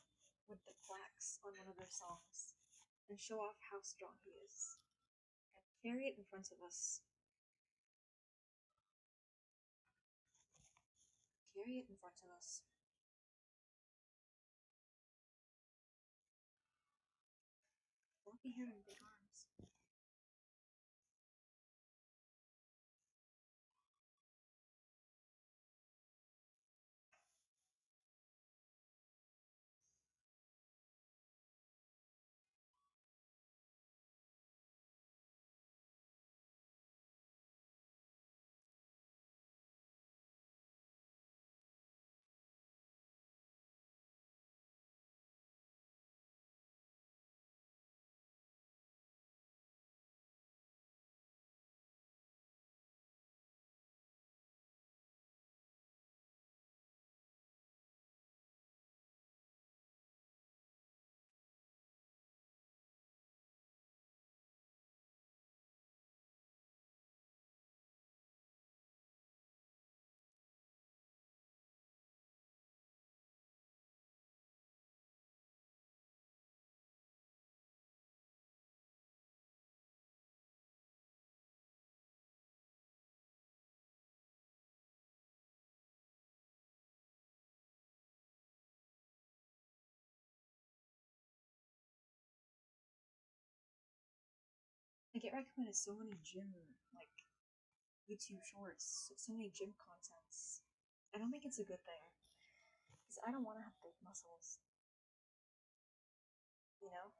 with the plaques on one of their songs and show off how strong he is. And carry it in front of us. Carry it in front of us. Floppy hair and big arms. I get recommended so many gym, like, YouTube shorts, so many gym contents. I don't think it's a good thing. Because I don't want to have big muscles. You know?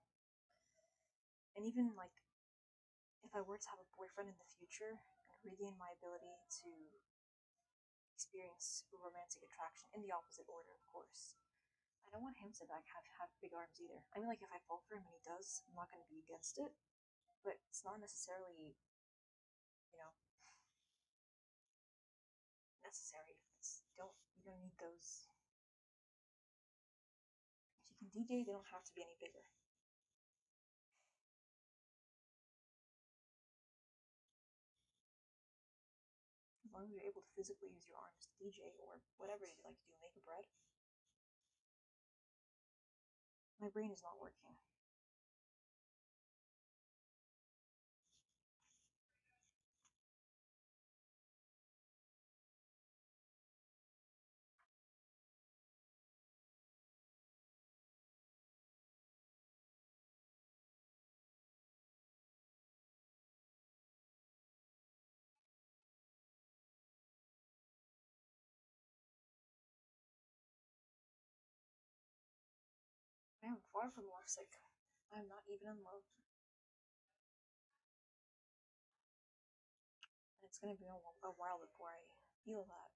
And even, like, if I were to have a boyfriend in the future and regain my ability to experience romantic attraction in the opposite order, of course, I don't want him to like have big arms either. I mean, like if I fall for him and he does, I'm not going to be against it, but it's not necessarily, you know, necessary. You don't need those. If you can DJ, they don't have to be any bigger. As long as you're able to physically use your arms to DJ or whatever you like to do, make a bread. My brain is not working. I am far from lovesick. I am not even in love. And it's going to be a while before I feel that.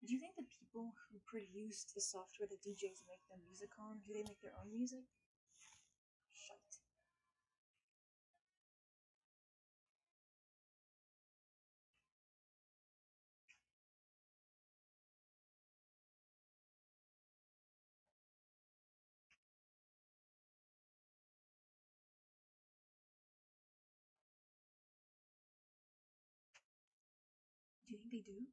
Do you think the people who produce the software that DJs make their music on, do they make their own music? Shite. Do you think they do?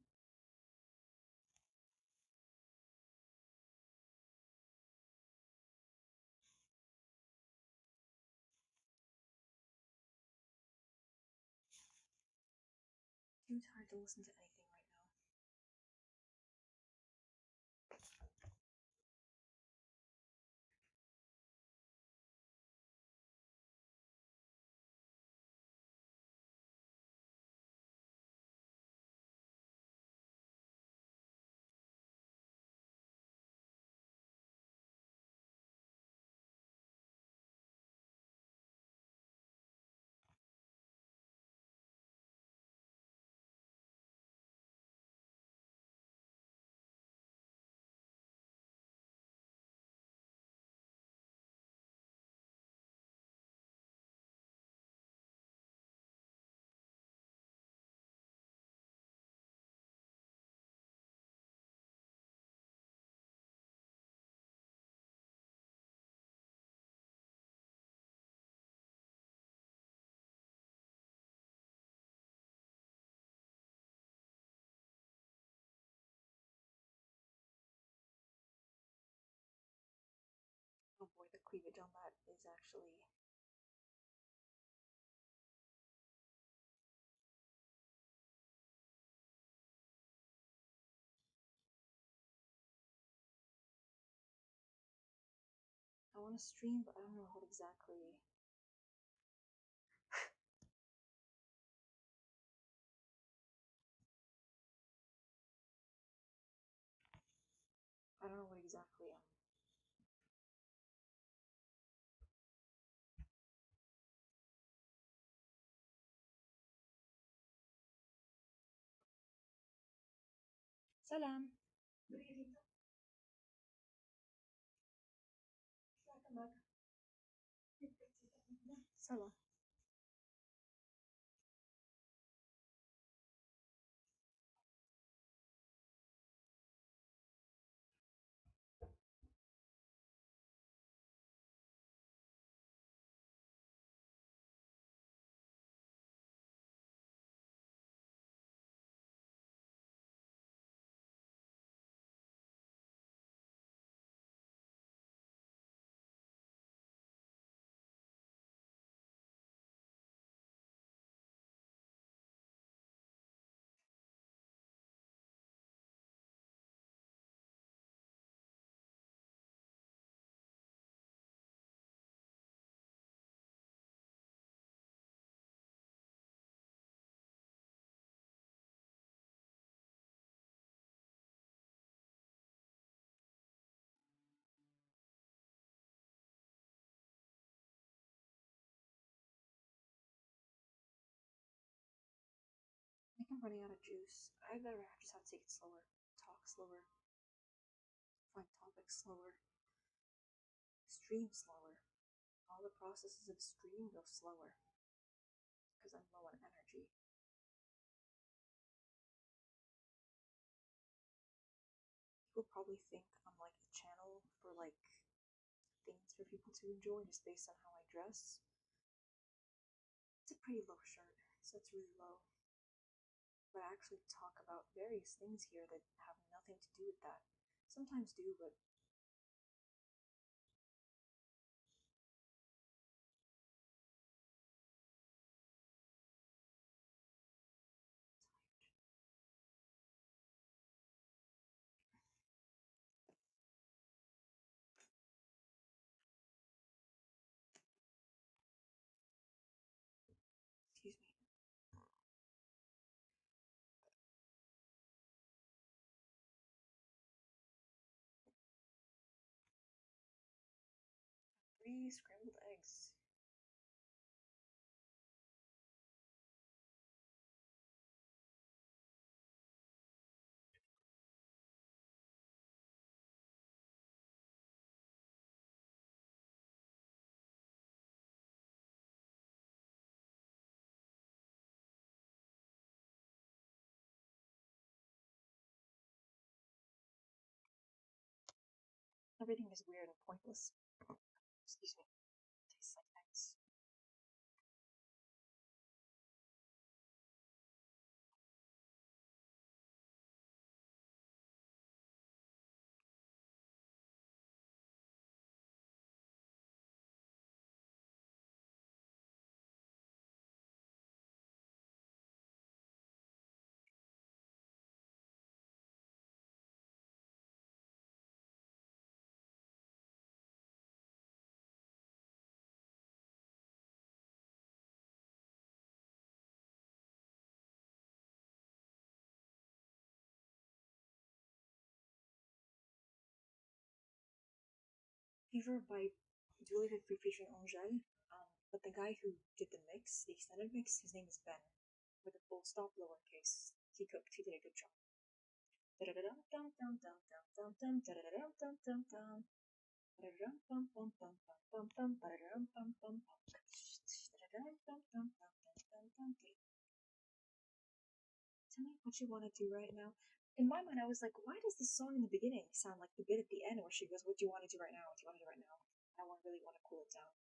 too tired to listen to anything right now. Oh boy, the cleavage on that is actually. I want to stream, but I don't know what exactly. I don't know what exactly. Salam. Salam. I think I'm running out of juice. I better just have to take it slower, talk slower, find topics slower, stream slower. All the processes of stream go slower because I'm low on energy. People probably think I'm like a channel for like things for people to enjoy just based on how I dress. It's a pretty low shirt, so it's really low. But I actually talk about various things here that have nothing to do with that. Sometimes do, but excuse me. Three scrambled eggs. Everything is weird and pointless. Excuse me. Tastes like eggs. Fever by Julie featuring Angel. But the guy who did the mix, the extended mix, his name is Ben, with a full stop lowercase. He did a good job. Tell me what you want to do right now. In my mind, I was like, why does this song in the beginning sound like the bit at the end where she goes, "What do you want to do right now? What do you want to do right now?" I really want to cool it down.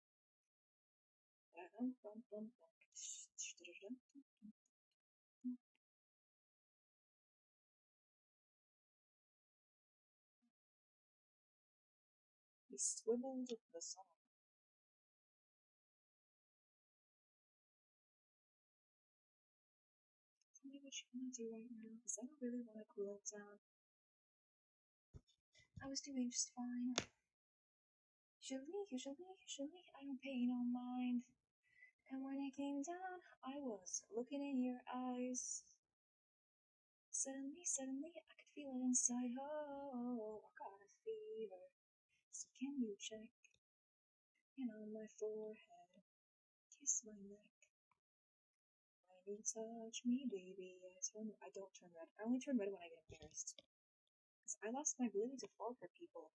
He swiveled the song. Tell me what you want to do right now, because I don't really want to cool it down. I was doing just fine. Usually, I don't pay no mind. And when it came down, I was looking in your eyes. Suddenly, I could feel it inside. Oh, I got a fever. So can you check in on my forehead? Kiss my neck. When you touch me, baby, I don't turn red. I only turn red when I get embarrassed. Because I lost my ability to fall for people.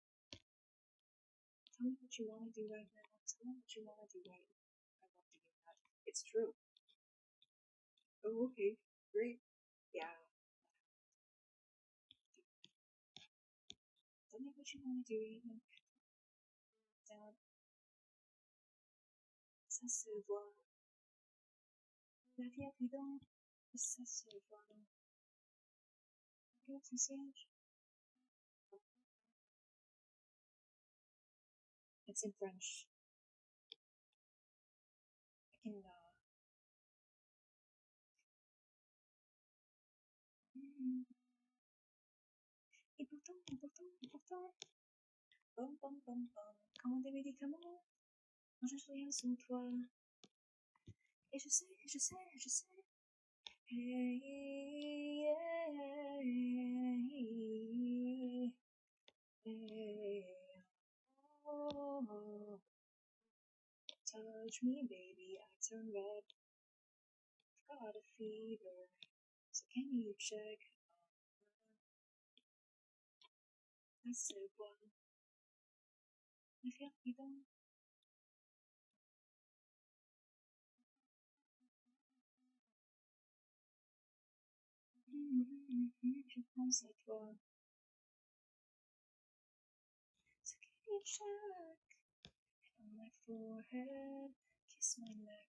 Tell me what you want to do right now. Tell me what you want to do right now. I love to hear that. It's true. Oh, okay. Great. Yeah. Tell me what you want to do right now. Down. Ça se voit. La vie est bidon. Ça se voit. Regarde ton siège. It's in French. I can, Et pourtant, comment des médicaments, quand je suis sous toi. Et je sais. Hey, hey, oh, touch me, baby, I turn red. I've got a fever, so can you check? I said, well, I feel bidon. Je pense à toi. So can you check on my forehead? Kiss my neck.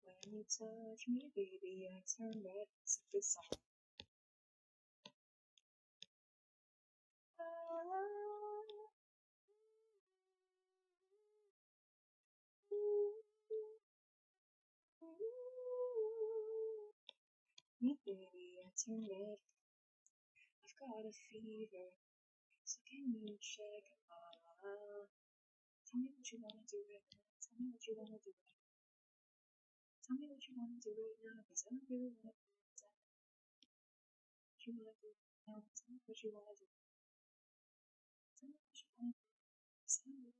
When you touch me, baby, I turn red. It's a good song. Me, baby, I turn red. I've got a fever, so can you check? Tell me what you wanna do right now. Tell me what you wanna do right now. Tell me what you wanna do right now, because I don't really wanna do it. What you wanna do right now? Tell me what you wanna do. Tell me what you wanna do, because I don't really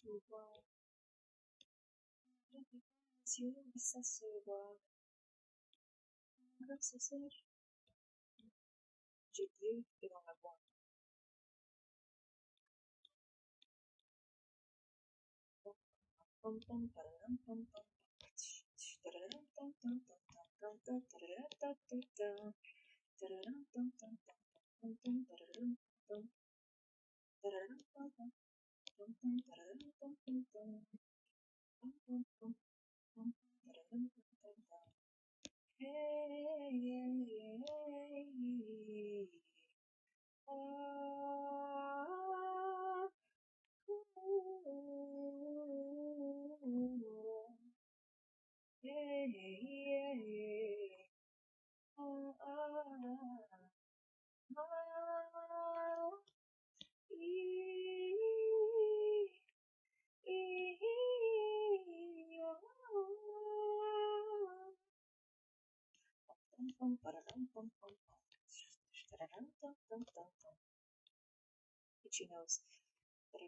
want to voir. Yeux, ça se voit. Comme c'est sage. J'ai Dieu est dans la voix. Pom pom pom pom pom. Itchy nose. I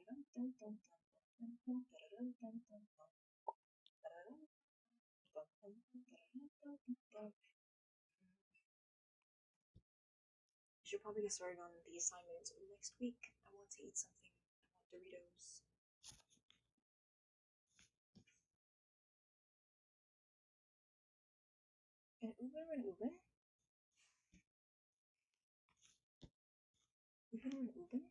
should probably get started on the assignment next week. I want to eat something. I want Doritos. An Uber and Uber? Uber and Uber?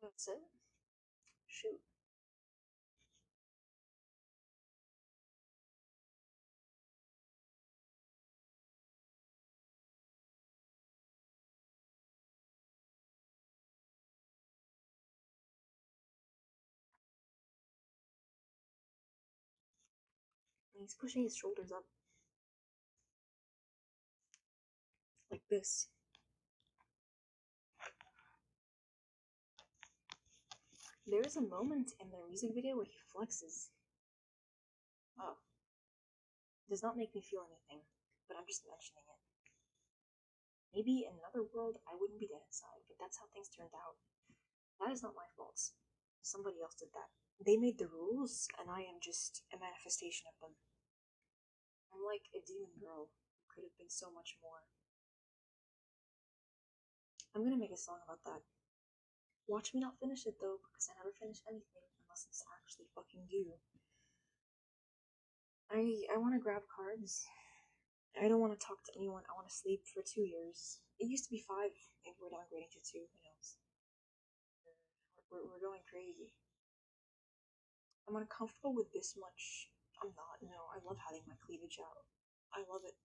That's it? Shoot. And he's pushing his shoulders up. Like this. There is a moment in the music video where he flexes. Oh. It does not make me feel anything, but I'm just mentioning it. Maybe in another world I wouldn't be dead inside, but that's how things turned out. That is not my fault. Somebody else did that. They made the rules, and I am just a manifestation of them. I'm like a demon girl who could have been so much more. I'm gonna make a song about that. Watch me not finish it though, because I never finish anything unless it's actually fucking due. I want to grab cards. I don't want to talk to anyone. I want to sleep for 2 years. It used to be 5, and we're downgrading to 2. Who knows? We're going crazy. I'm uncomfortable with this much. I'm not. No, I love having my cleavage out. I love it.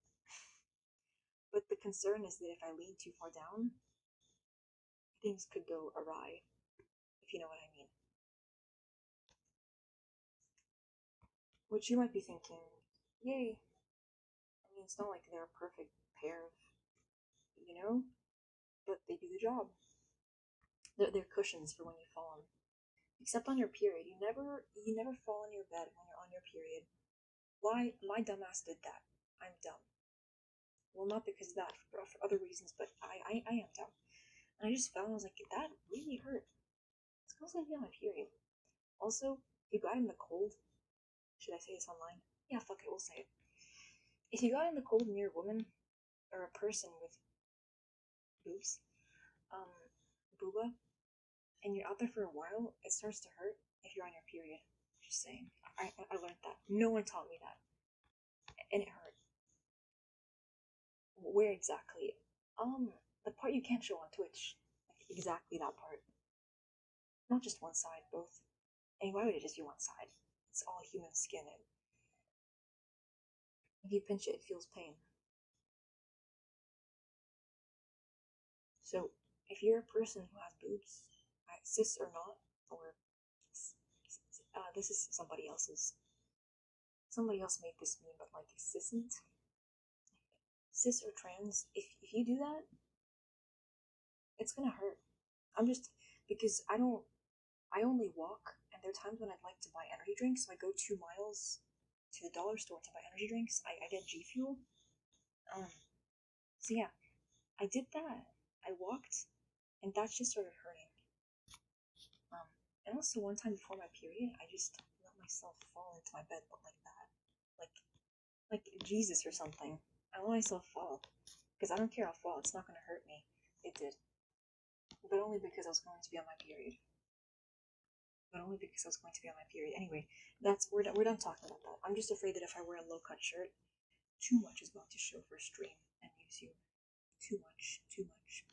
But the concern is that if I lean too far down, things could go awry, if you know what I mean. Which you might be thinking, yay. I mean, it's not like they're a perfect pair of, you know, but they do the job. They're cushions for when you fall on. Except on your period. You never fall on your bed when you're on your period. Why? My dumbass did that. I'm dumb. Well, not because of that, for other reasons, but I am dumb. And I just fell and I was like, that really hurt. It's because I be on my period. Also, if you got in the cold, should I say this online? Yeah, fuck it, we'll say it. If you got in the cold near a woman or a person with boobs, um, booba, and you're out there for a while, it starts to hurt if you're on your period. Just saying. I learned that. No one taught me that. And it hurt. Where exactly? The part you can't show on Twitch. Like, exactly that part. Not just one side, both. And why would it just be one side? It's all human skin. And if you pinch it, it feels pain. So, if you're a person who has boobs, cis or not, or this is somebody else's. Somebody else made this meme, but like cisn't, cis or trans. If you do that, it's gonna hurt. I'm just because I don't. I only walk, and there are times when I'd like to buy energy drinks, so I go 2 miles to the dollar store to buy energy drinks. I get G Fuel. Um, so yeah, I did that. I walked, and that just started hurting. Um, And also, one time before my period, I just let myself fall into my bed, but like that, like like Jesus or something. I let myself fall because I don't care how I fall; it's not gonna hurt me. It did, but only because I was going to be on my period. But only because I was going to be on my period. Anyway, that's we're done talking about that. I'm just afraid that if I wear a low cut shirt, too much is going to show for stream and use you. Too much, too much.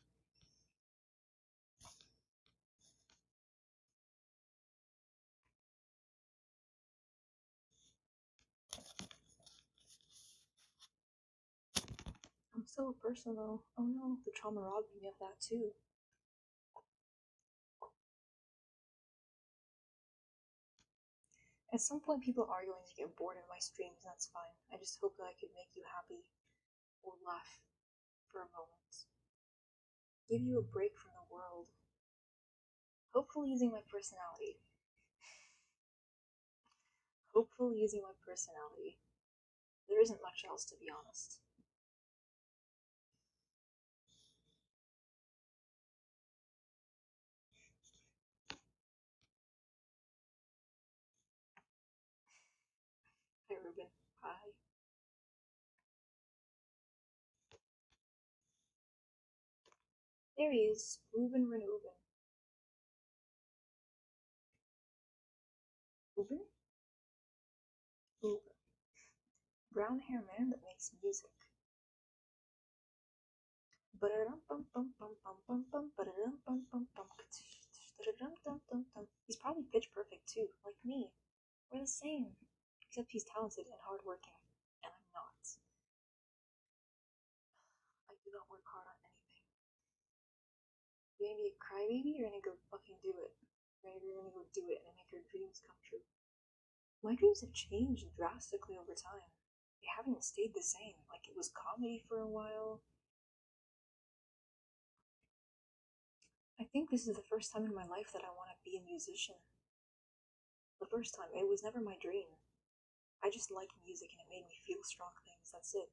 I'm so personal. Oh no, the trauma robbed me of that too. At some point, people are going to get bored of my streams, and that's fine. I just hope that I could make you happy or laugh for a moment. Give you a break from the world. Hopefully, using my personality. Hopefully, using my personality. There isn't much else, to be honest. Hi, Ruben. Hi. There he is. Ruben Renuben. Ruben? Ruben. Brown hair man that makes music. He's probably pitch perfect too, like me. We're the same. Except he's talented and hardworking, and I'm not. I do not work hard on anything. You're gonna be a crybaby, you're gonna go fucking do it. You're gonna go do it and make your dreams come true. My dreams have changed drastically over time. They haven't stayed the same. Like, it was comedy for a while. I think this is the first time in my life that I want to be a musician. The first time. It was never my dream. I just like music and it made me feel strong things. That's it.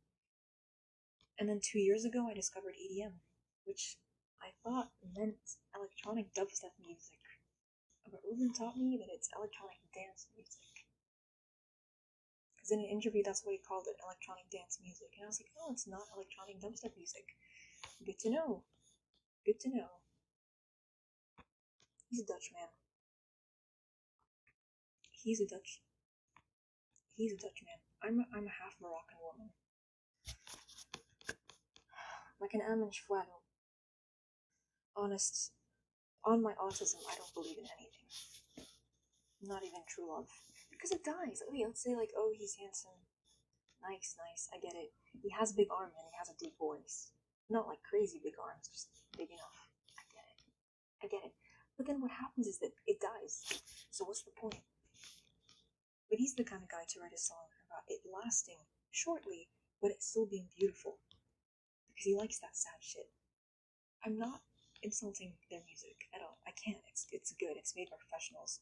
And then 2 years ago, I discovered EDM, which I thought meant electronic dubstep music. But Ruben taught me that it's electronic dance music. Because in an interview, that's what he called it, electronic dance music. And I was like, oh, it's not electronic dubstep music. Good to know. Good to know. He's a Dutch man. He's a Dutch. He's a Dutch man. I'm a half Moroccan woman. Like an Amish flannel. Honest. On my autism, I don't believe in anything. Not even true love. Because it dies. Okay, let's say, like, oh, he's handsome. Nice, nice. I get it. He has a big arm and he has a deep voice. Not like crazy big arms, just big enough. I get it. I get it. But then what happens is that it dies. So what's the point? But he's the kind of guy to write a song about it lasting shortly, but it still being beautiful. Because he likes that sad shit. I'm not insulting their music at all. I can't. It's good. It's made by professionals.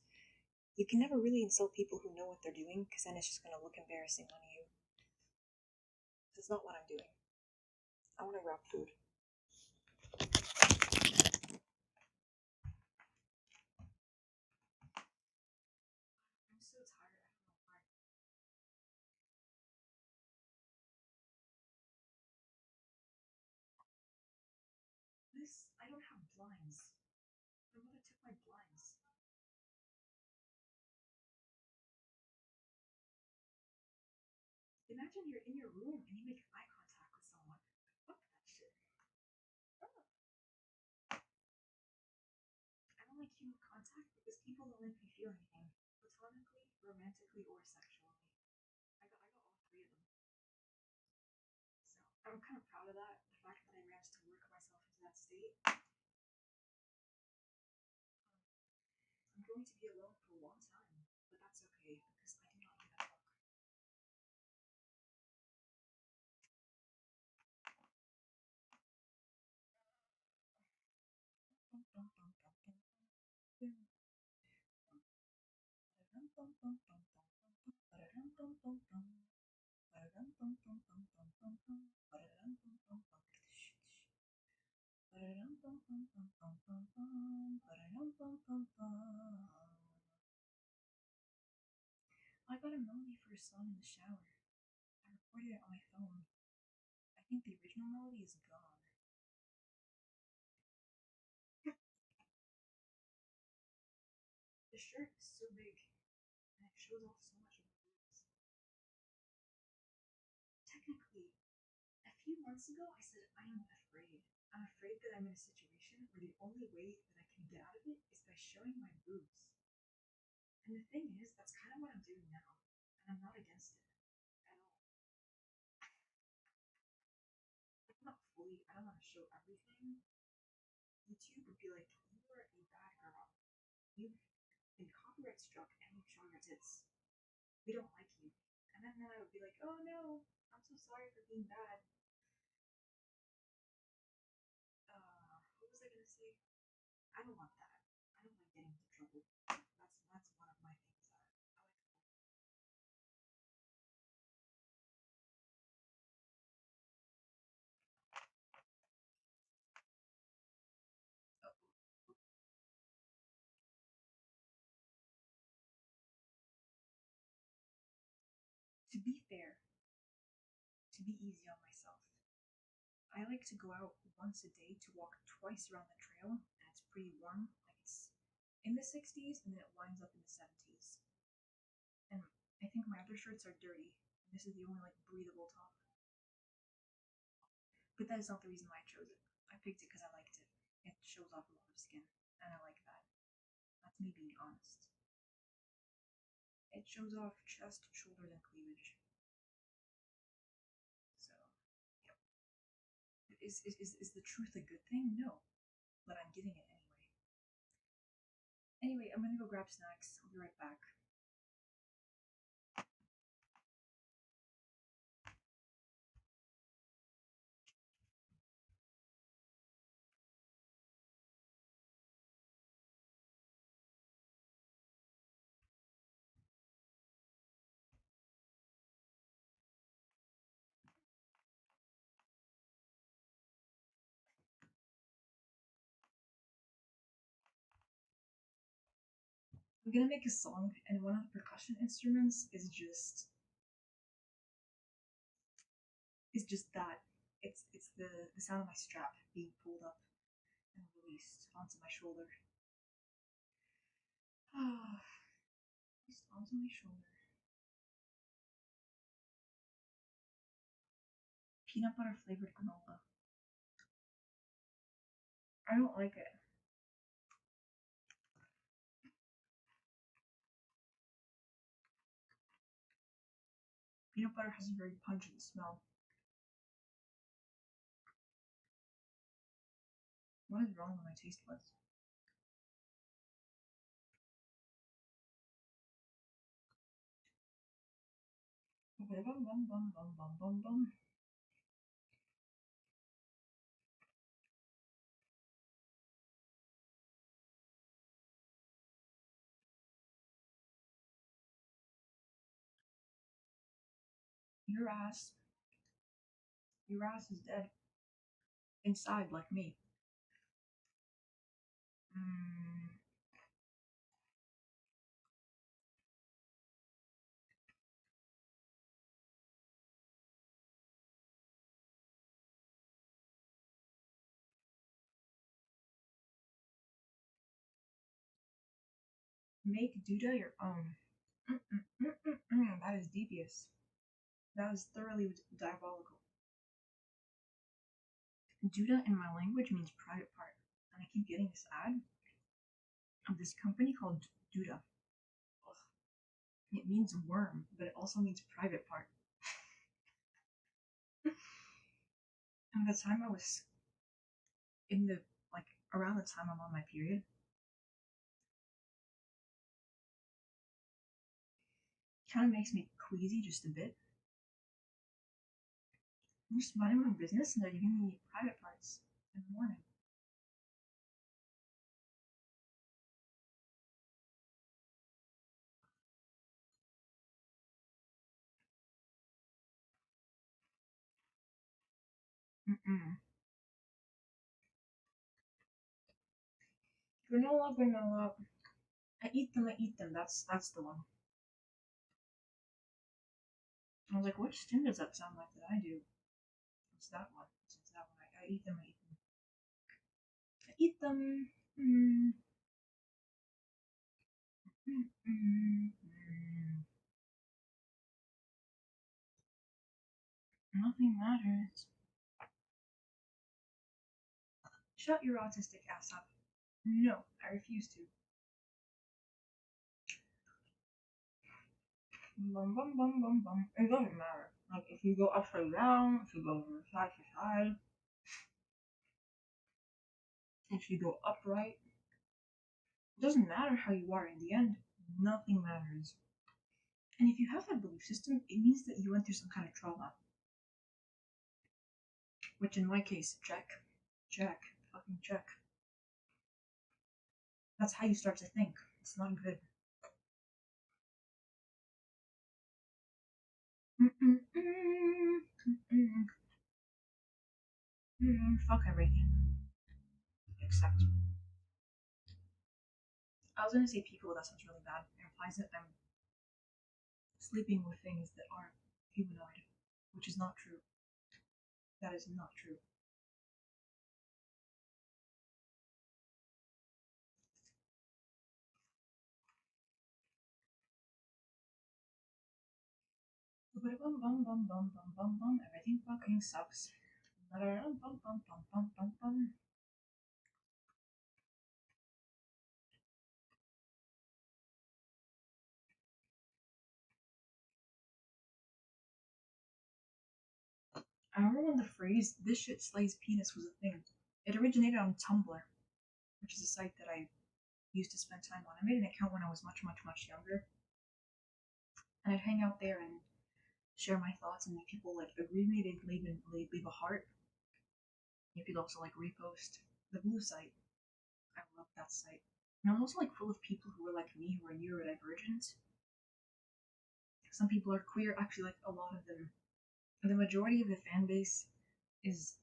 You can never really insult people who know what they're doing, because then it's just gonna look embarrassing on you. That's not what I'm doing. I want to grab food. I'm so tired. I don't know why. This. I don't have blinds. My mother took my blinds. Imagine you're in your room and you make eye contact with someone. Fuck that shit. I don't like human contact because people don't make me feel anything. Platonically, romantically, or sexually. I got all three of them. So I'm kind of proud of that. The fact that I managed to work myself into that state. I'm going to be alone for a long time, but that's okay because I do not give a fuck. got a melody for a song in the shower. I recorded it on my phone. I think the original melody is gone. The shirt is so big, and it shows off so much of the boobs. Technically, a few months ago, I said I am afraid. I'm afraid that I'm in a situation where the only way that I can get out of it is by showing my boobs. And the thing is, that's kind of what I'm doing now, and I'm not against it at all. Like, not fully, I don't want to show everything. YouTube would be like, you are a bad girl. You've been copyright struck and you've shown your tits. We don't like you. And then I would be like, oh no, I'm so sorry for being bad. What was I gonna say? I don't want that. I don't like getting into trouble. That's one of my things that I like. Oh, to be fair, to be easy on myself, I like to go out once a day to walk twice around the trail, and it's pretty warm. Like it's in the 60s, and then it winds up in the 70s. And I think my other shirts are dirty. And this is the only like breathable top. But that is not the reason why I chose it. I picked it because I liked it. It shows off a lot of skin, and I like that. That's me being honest. It shows off chest, shoulders, and cleavage. So, yep. Is the truth a good thing? No, but I'm getting it anyway. Anyway, I'm gonna go grab snacks. I'll be right back. I'm gonna make a song, and one of the percussion instruments is just that. It's the sound of my strap being pulled up and released onto my shoulder. Ah, released onto my shoulder. Peanut butter flavored granola. I don't like it. Peanut butter has a very pungent smell. What is wrong with my taste buds? Bum, bum, bum, bum, bum, bum, bum. Your ass, your ass is dead. Inside, like me. Mm, make Duda your own. That is devious. That is thoroughly diabolical. Duda in my language means private part, and I keep getting this ad of this company called Duda. Ugh. It means worm, but it also means private part. And the time I was in the like around the time I'm on my period, kind of makes me queasy just a bit. I'm just minding my own business, and they're giving me private parts in the morning. Mm-mm. Granola, granola. I eat them. That's the one. I was like, which stim does that sound like that I do? It's that one. It's that one. I eat them. I eat them. I eat them. Mm, mm. Nothing matters. Shut your autistic ass up. No, I refuse to. Bum bum bum bum bum. It doesn't matter. Like if you go upside down, if you go side to side, if you go upright, it doesn't matter how you are in the end. Nothing matters. And if you have that belief system, it means that you went through some kind of trauma. Which in my case, check. Check. Fucking check. That's how you start to think. It's not good. Fuck everything. Except. I was gonna say people, that sounds really bad. It implies that I'm sleeping with things that aren't humanoid, which is not true. That is not true. Bum bum bum bum bum bum bum. Everything fucking sucks. Bum bum bum bum bum bum bum. I remember when the phrase "this shit slays penis" was a thing. It originated on Tumblr, which is a site that I used to spend time on. I made an account when I was much, much, much younger, and I'd hang out there and share my thoughts. And if people like agreed with me, they'd leave a heart. You could also like repost the blue site. I love that site. And I'm also like full of people who are like me, who are neurodivergent. Some people are queer. Actually, like a lot of them. The majority of the fan base is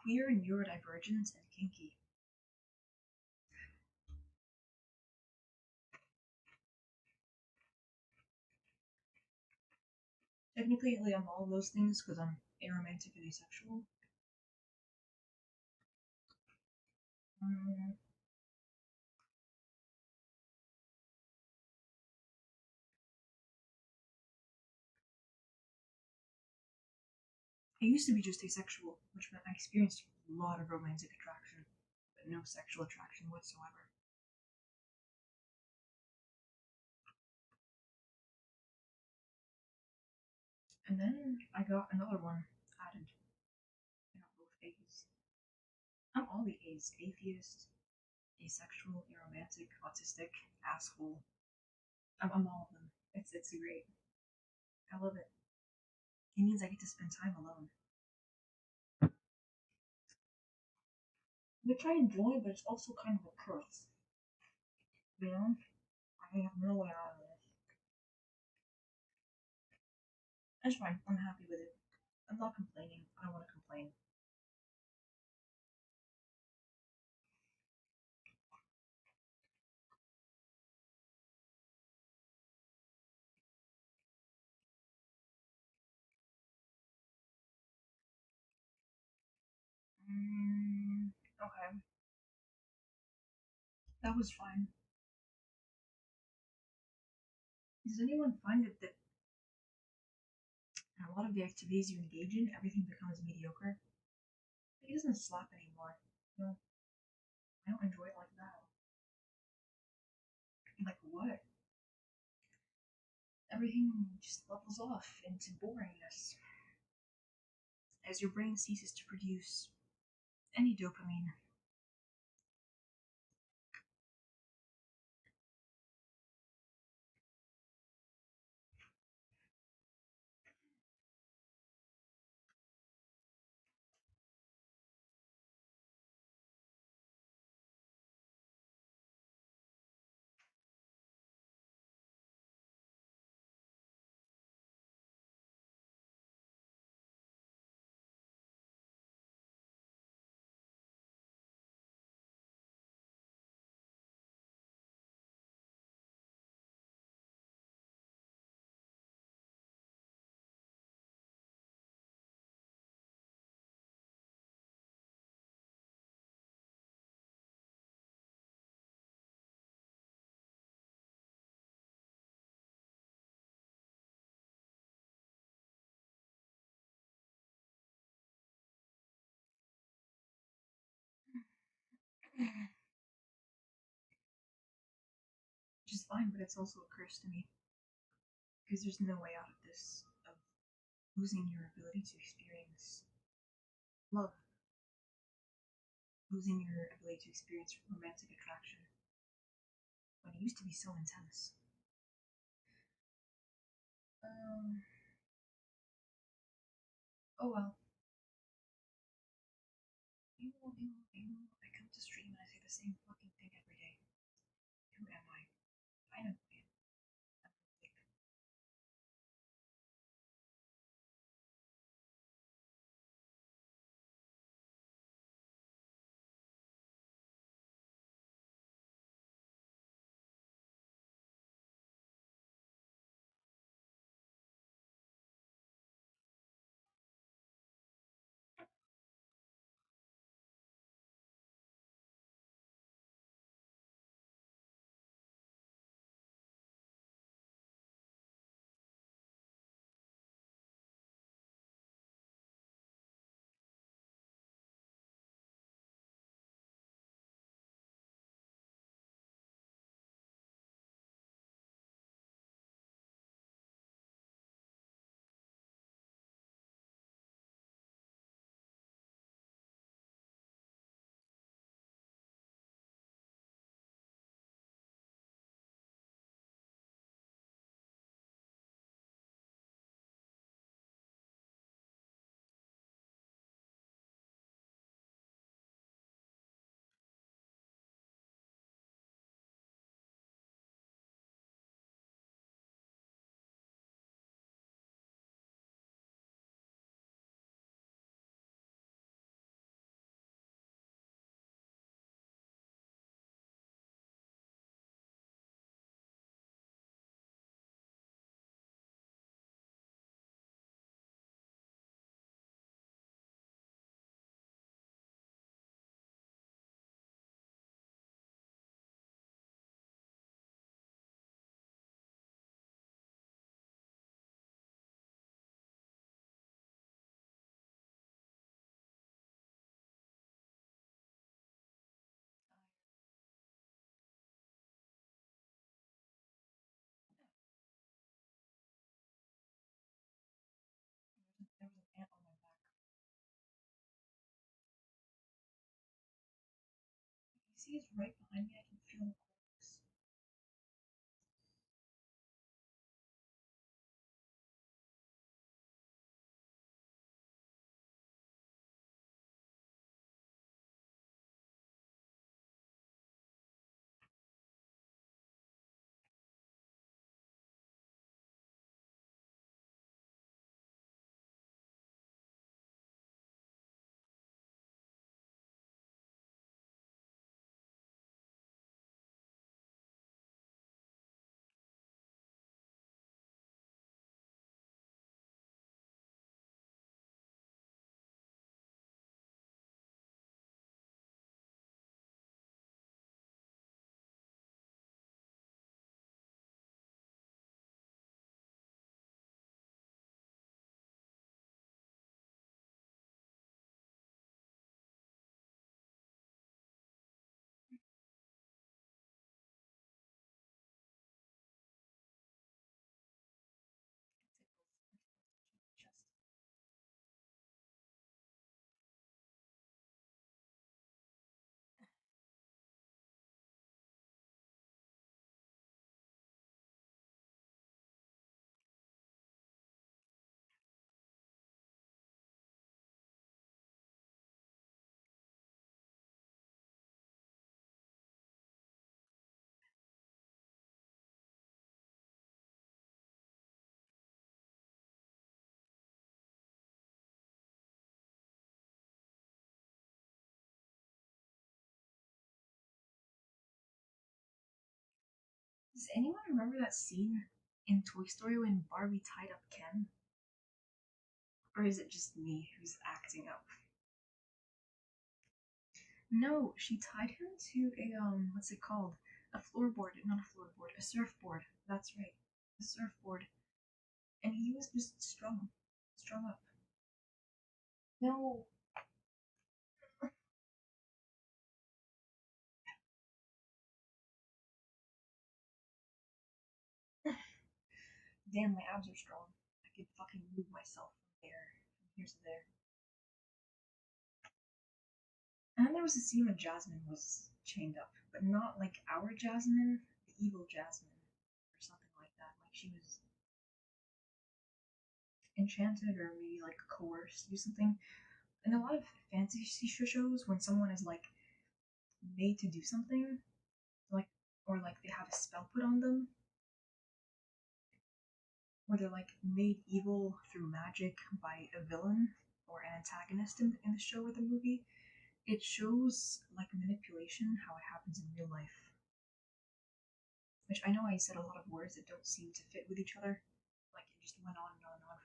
queer, neurodivergent, and kinky. Technically, I'm all of those things because I'm aromantic and asexual. Um, I used to be just asexual, which meant I experienced a lot of romantic attraction, but no sexual attraction whatsoever. And then I got another one added. I got both A's. I'm all the A's: atheist, asexual, aromantic, autistic, asshole. I'm all of them. It's great. I love it. It means I get to spend time alone, which I enjoy, but it's also kind of a curse. You know, I have no way out of this. It's fine. I'm happy with it. I'm not complaining. I don't want to complain. Okay, that was fine. Does anyone find it that in a lot of the activities you engage in, everything becomes mediocre? Like, it doesn't slap anymore. No, I don't enjoy it like that. Like what? Everything just levels off into boringness as your brain ceases to produce any dopamine. which is fine, but it's also a curse to me because there's no way out of this, of losing your ability to experience love, losing your ability to experience romantic attraction when it used to be so intense. Um, oh well. I come to stream and I say the same fucking thing every day. Who am I? I know who I am. I'm like, there was an ant on my back. You see, it's right behind me. I can feel the corpse. It tickles. It tickles the chest. Does anyone remember that scene in Toy Story when Barbie tied up Ken? Or is it just me who's acting up? No, she tied him to a what's it called? A floorboard, not a floorboard, a surfboard. That's right, a surfboard. And he was just strung up. No, Damn, my abs are strong. I could fucking move myself from here to there. And then there was a scene when Jasmine was chained up, but not like our Jasmine, the evil Jasmine, or something like that. Like she was enchanted or maybe like coerced to do something. In a lot of fantasy shows, when someone is like made to do something, like or like they have a spell put on them, or they're like made evil through magic by a villain or an antagonist in the show or the movie, it shows like manipulation, how it happens in real life. Which I know I said a lot of words that don't seem to fit with each other. Like it just went on and on and on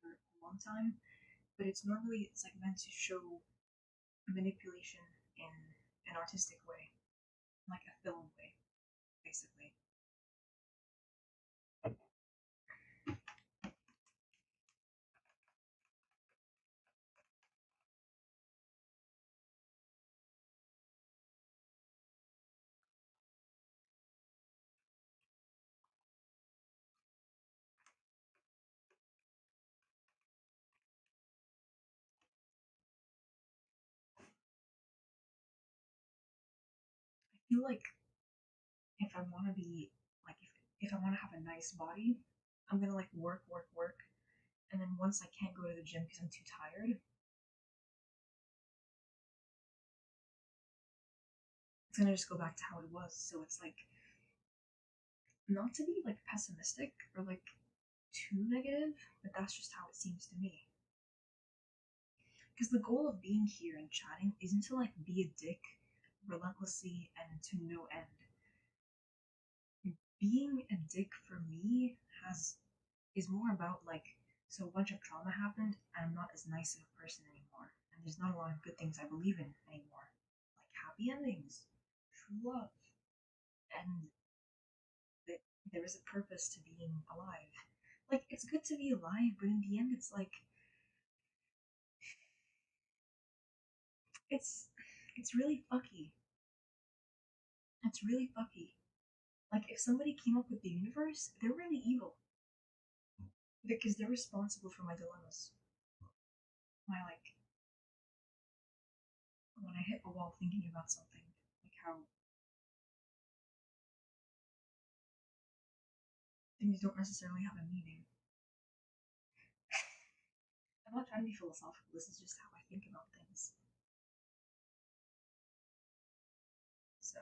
for a long time. But it's like meant to show manipulation in an artistic way, like a film way, basically. I feel like if I want to be like if I want to have a nice body, I'm gonna like work, and then once I can't go to the gym because I'm too tired, it's gonna just go back to how it was. So it's like not to be like pessimistic or like too negative, but that's just how it seems to me. Because the goal of being here and chatting isn't to like be a dick relentlessly and to no end. Being a dick for me has is more about like so a bunch of trauma happened and I'm not as nice of a person anymore. And there's not a lot of good things I believe in anymore. Like happy endings, true love, and that there is a purpose to being alive. Like it's good to be alive, but in the end it's like it's it's really fucky. It's really fucky. Like if somebody came up with the universe, they're really evil because they're responsible for my dilemmas. My like when I hit a wall thinking about something, like how things don't necessarily have a meaning. I'm not trying to be philosophical. This is just how I think about things. So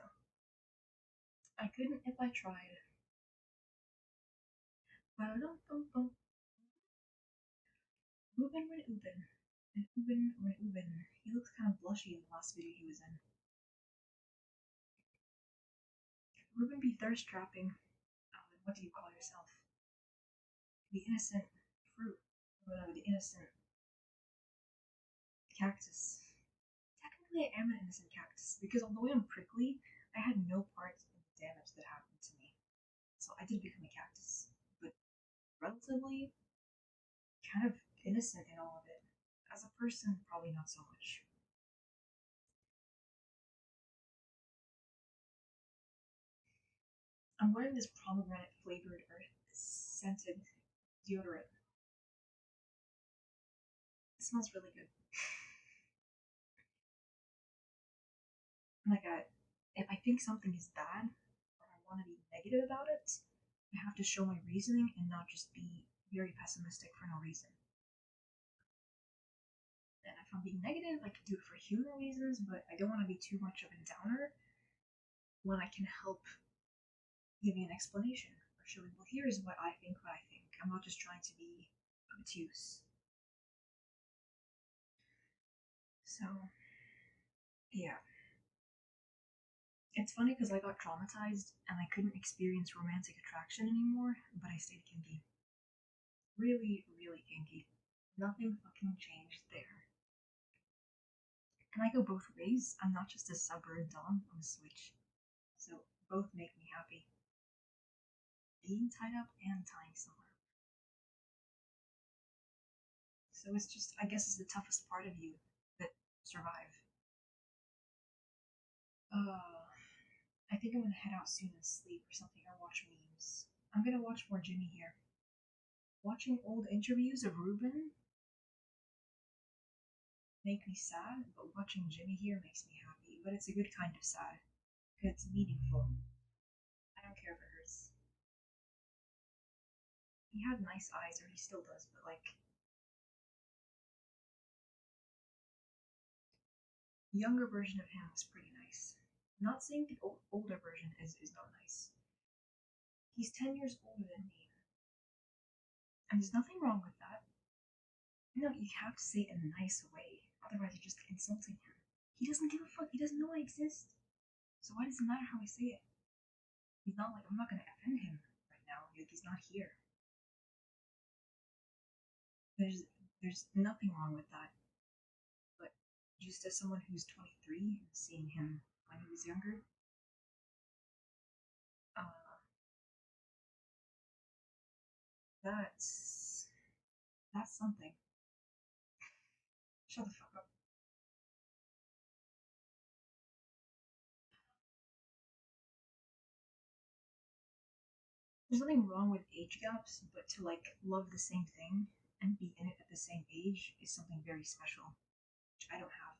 I couldn't if I tried. Ba-dum-bum-bum. Ruben red Uben. And Uben red Uben. He looks kind of blushy in the last video he was in. Ruben be thirst trapping. What do you call yourself? The innocent fruit. Or whatever, the innocent cactus. Technically, I am an innocent cactus because although I'm prickly, I had no part in the damage that happened to me. So I did become a cactus, but relatively kind of innocent in all of it. As a person, probably not so much. I'm wearing this pomegranate flavored earth scented deodorant. It smells really good. Like if I think something is bad or I want to be negative about it, I have to show my reasoning and not just be very pessimistic for no reason. And if I'm being negative, I can do it for humor reasons, but I don't want to be too much of a downer when I can help giving an explanation or showing, well, here's what I think, what I think. I'm not just trying to be obtuse. So, yeah. It's funny because I got traumatized and I couldn't experience romantic attraction anymore, but I stayed kinky. Really, really kinky. Nothing fucking changed there. And I go both ways. I'm not just a sub or a dom, I'm a switch. So both make me happy. Being tied up and tying someone up. So it's just, I guess, it's the toughest part of you that survive. I think I'm gonna head out soon and sleep or something or watch memes. I'm gonna watch more Jimmy here. Watching old interviews of Ruben make me sad, but watching Jimmy here makes me happy. But it's a good kind of sad. It's meaningful. I don't care if it hurts. He had nice eyes, or he still does, but like the younger version of him was pretty nice. I'm not saying the older version is not nice. He's 10 years older than me, and there's nothing wrong with that. No, you have to say it in a nice way, otherwise you're just insulting him. He doesn't give a fuck. He doesn't know I exist. So why does it matter how I say it? He's not like I'm not gonna offend him right now. Like he's not here. There's there's nothing wrong with that. But just as someone who's 23 and seeing him when he was younger, uh, that's that's something. Shut the fuck up. There's nothing wrong with age gaps, but to like love the same thing and be in it at the same age is something very special, which I don't have.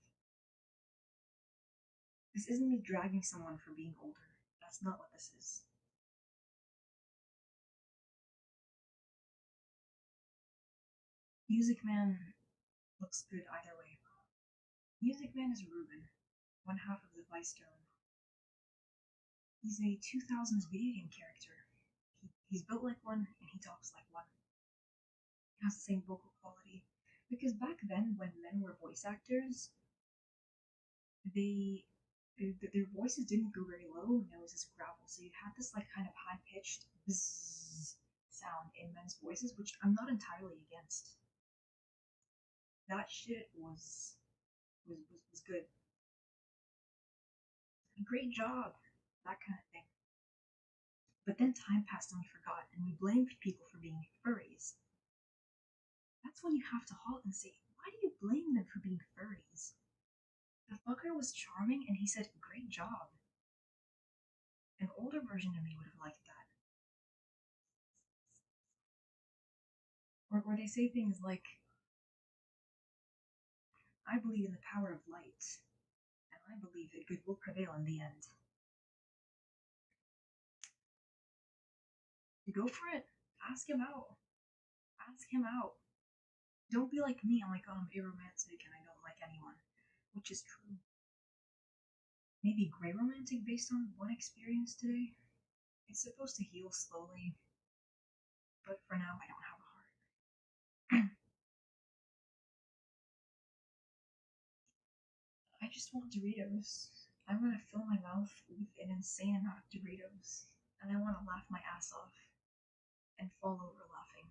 This isn't me dragging someone for being older. That's not what this is. Music Man looks good either way. Music Man is Ruben, one half of the Vice Stone. He's a 2000s video game character. He's built like one and he talks like one. He has the same vocal quality. Because back then, when men were voice actors, they their voices didn't go very low and there was this gravel, so you had this like kind of high pitched bzzz sound in men's voices, which I'm not entirely against. That shit was good. Great job, that kind of thing. But then time passed and we forgot, and we blamed people for being furries. That's when you have to halt and say, why do you blame them for being furries? The fucker was charming and he said, great job. An older version of me would have liked that. Or they say things like, I believe in the power of light, and I believe that good will prevail in the end. Go for it. Ask him out. Ask him out. Don't be like me. I'm like, oh, I'm aromantic and I don't like anyone, which is true. Maybe gray romantic based on one experience today. It's supposed to heal slowly, but for now, I don't have a heart. I just want Doritos. I want to fill my mouth with an insane amount of Doritos, and I want to laugh my ass off and fall over laughing.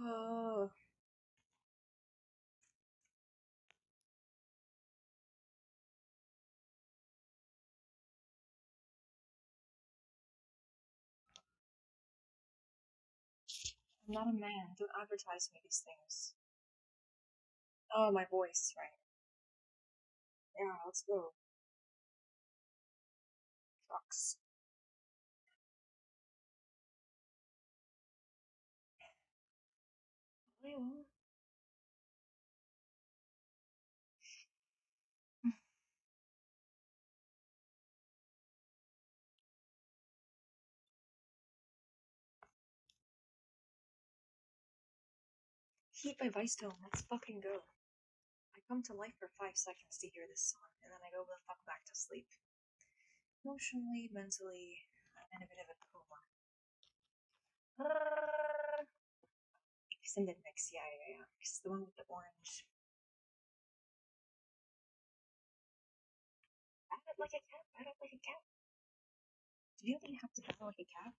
Oh, I'm not a man. Don't advertise me these things. Oh, my voice, right? Yeah, let's go. Trucks. Well, Heat by Vice Dome. Let's fucking go. I come to life for 5 seconds to hear this song, and then I go the fuck back to sleep. Emotionally, mentally, I'm in a bit of a coma. Extended mix, yeah. It's the one with the orange. Bat it like a cat, bat it like a cat. Do you really have to battle like a cat?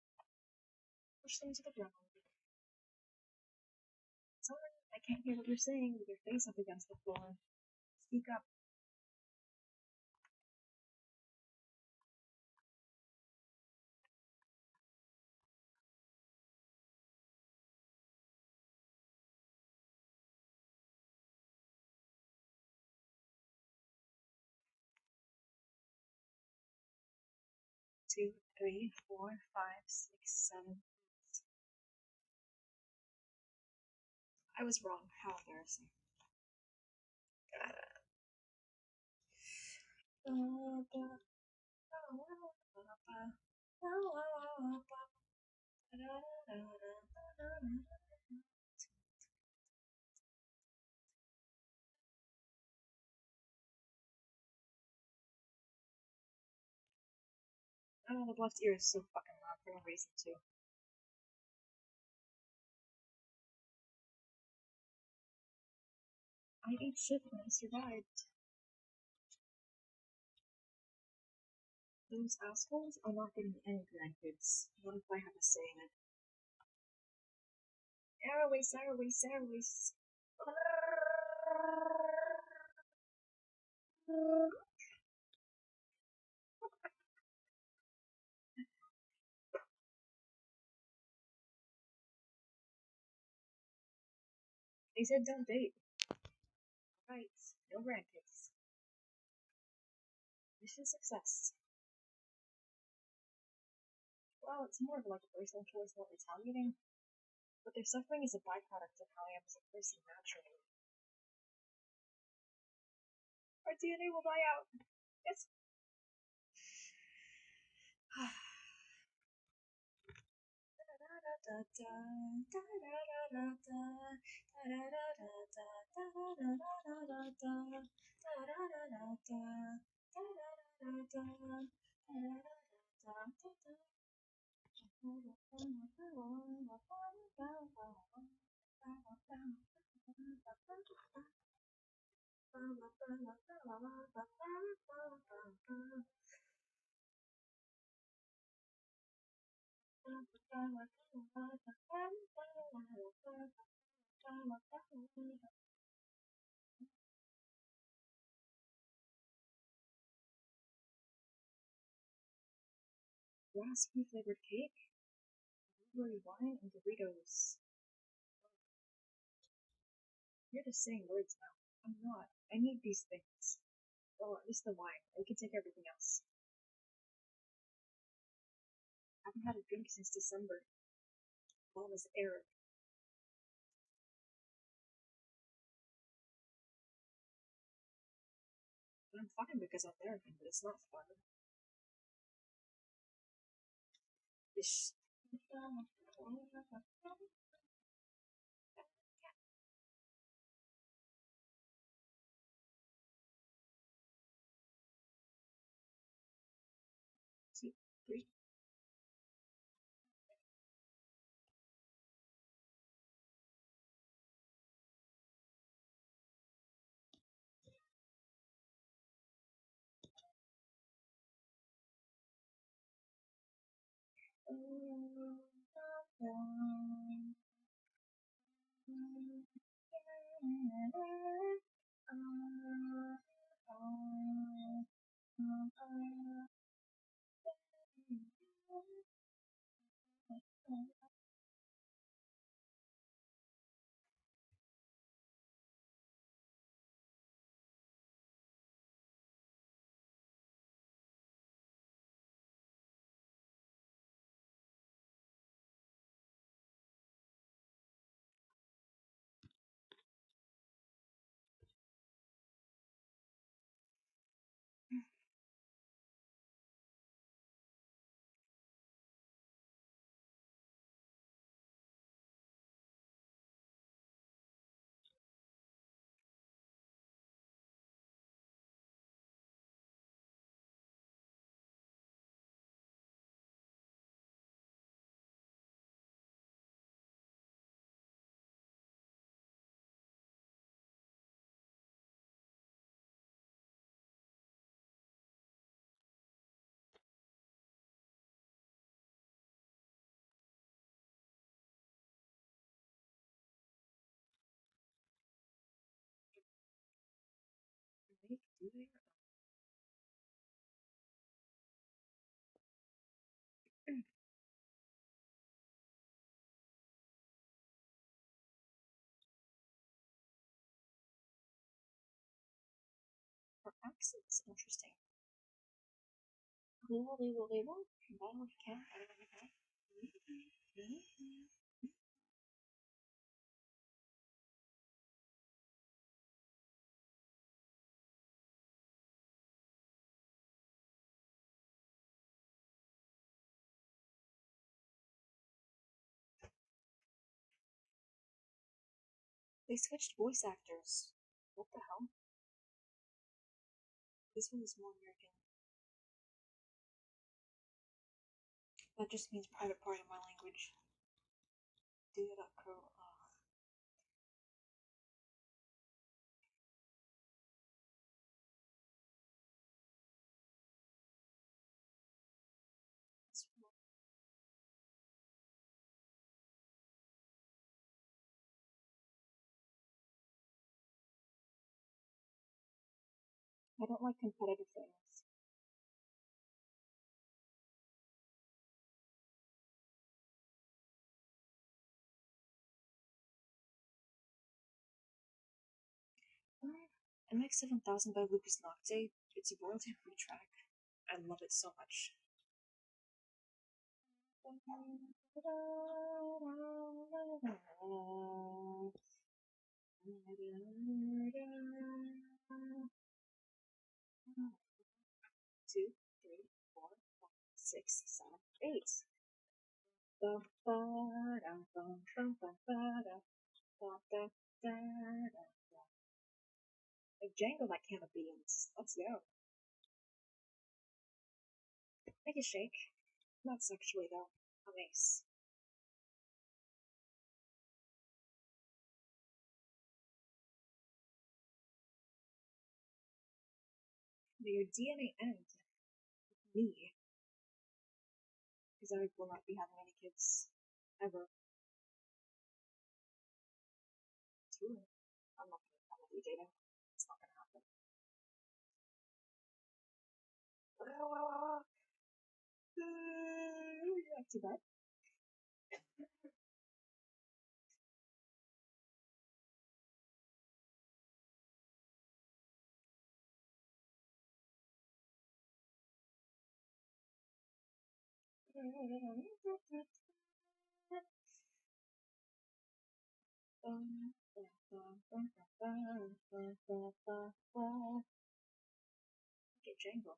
Push them to the ground. Sorry, I can't hear what you're saying with your face up against the floor. Speak up. 2, 3, 4, 5, 6, 7. I was wrong. How embarrassing. Oh, the left ear is so fucking loud for no reason, too. I ate shit and I survived. Those assholes are not getting any grandkids. What if I have a say in it? Airways, airways, airways. They said don't date. Right, no grandkids. Mission success. Well, it's more of like a personal choice, not retaliating. But their suffering is a byproduct of how I am as a person naturally. Our DNA will die out. Yes. Raspberry flavored cake, blueberry wine, and Doritos. You're just saying words now. I'm not. I need these things. Well, at least the wine. I can take everything else. I haven't had a drink since December. Mom is Arab. I'm fine because I'm American, but it's not fun. Ish. 2, 3. Do they? Her accent's interesting. They switched voice actors. What the hell? This one is more American. That just means private part in my language. Dude.co. I don't like competitive things. MX7000 by Lucas Nocte. It's a royalty-free track. I love it so much. Two, three, four, five, 6, 7, 8. I jangle that can of beans. Let's go. Make it shake. Not sexually though. I'm ace. May your DNA end with me. Because I will not be having any kids. Ever. True. I'm not gonna be dating. It's not gonna happen. Back to bed. Get jangle.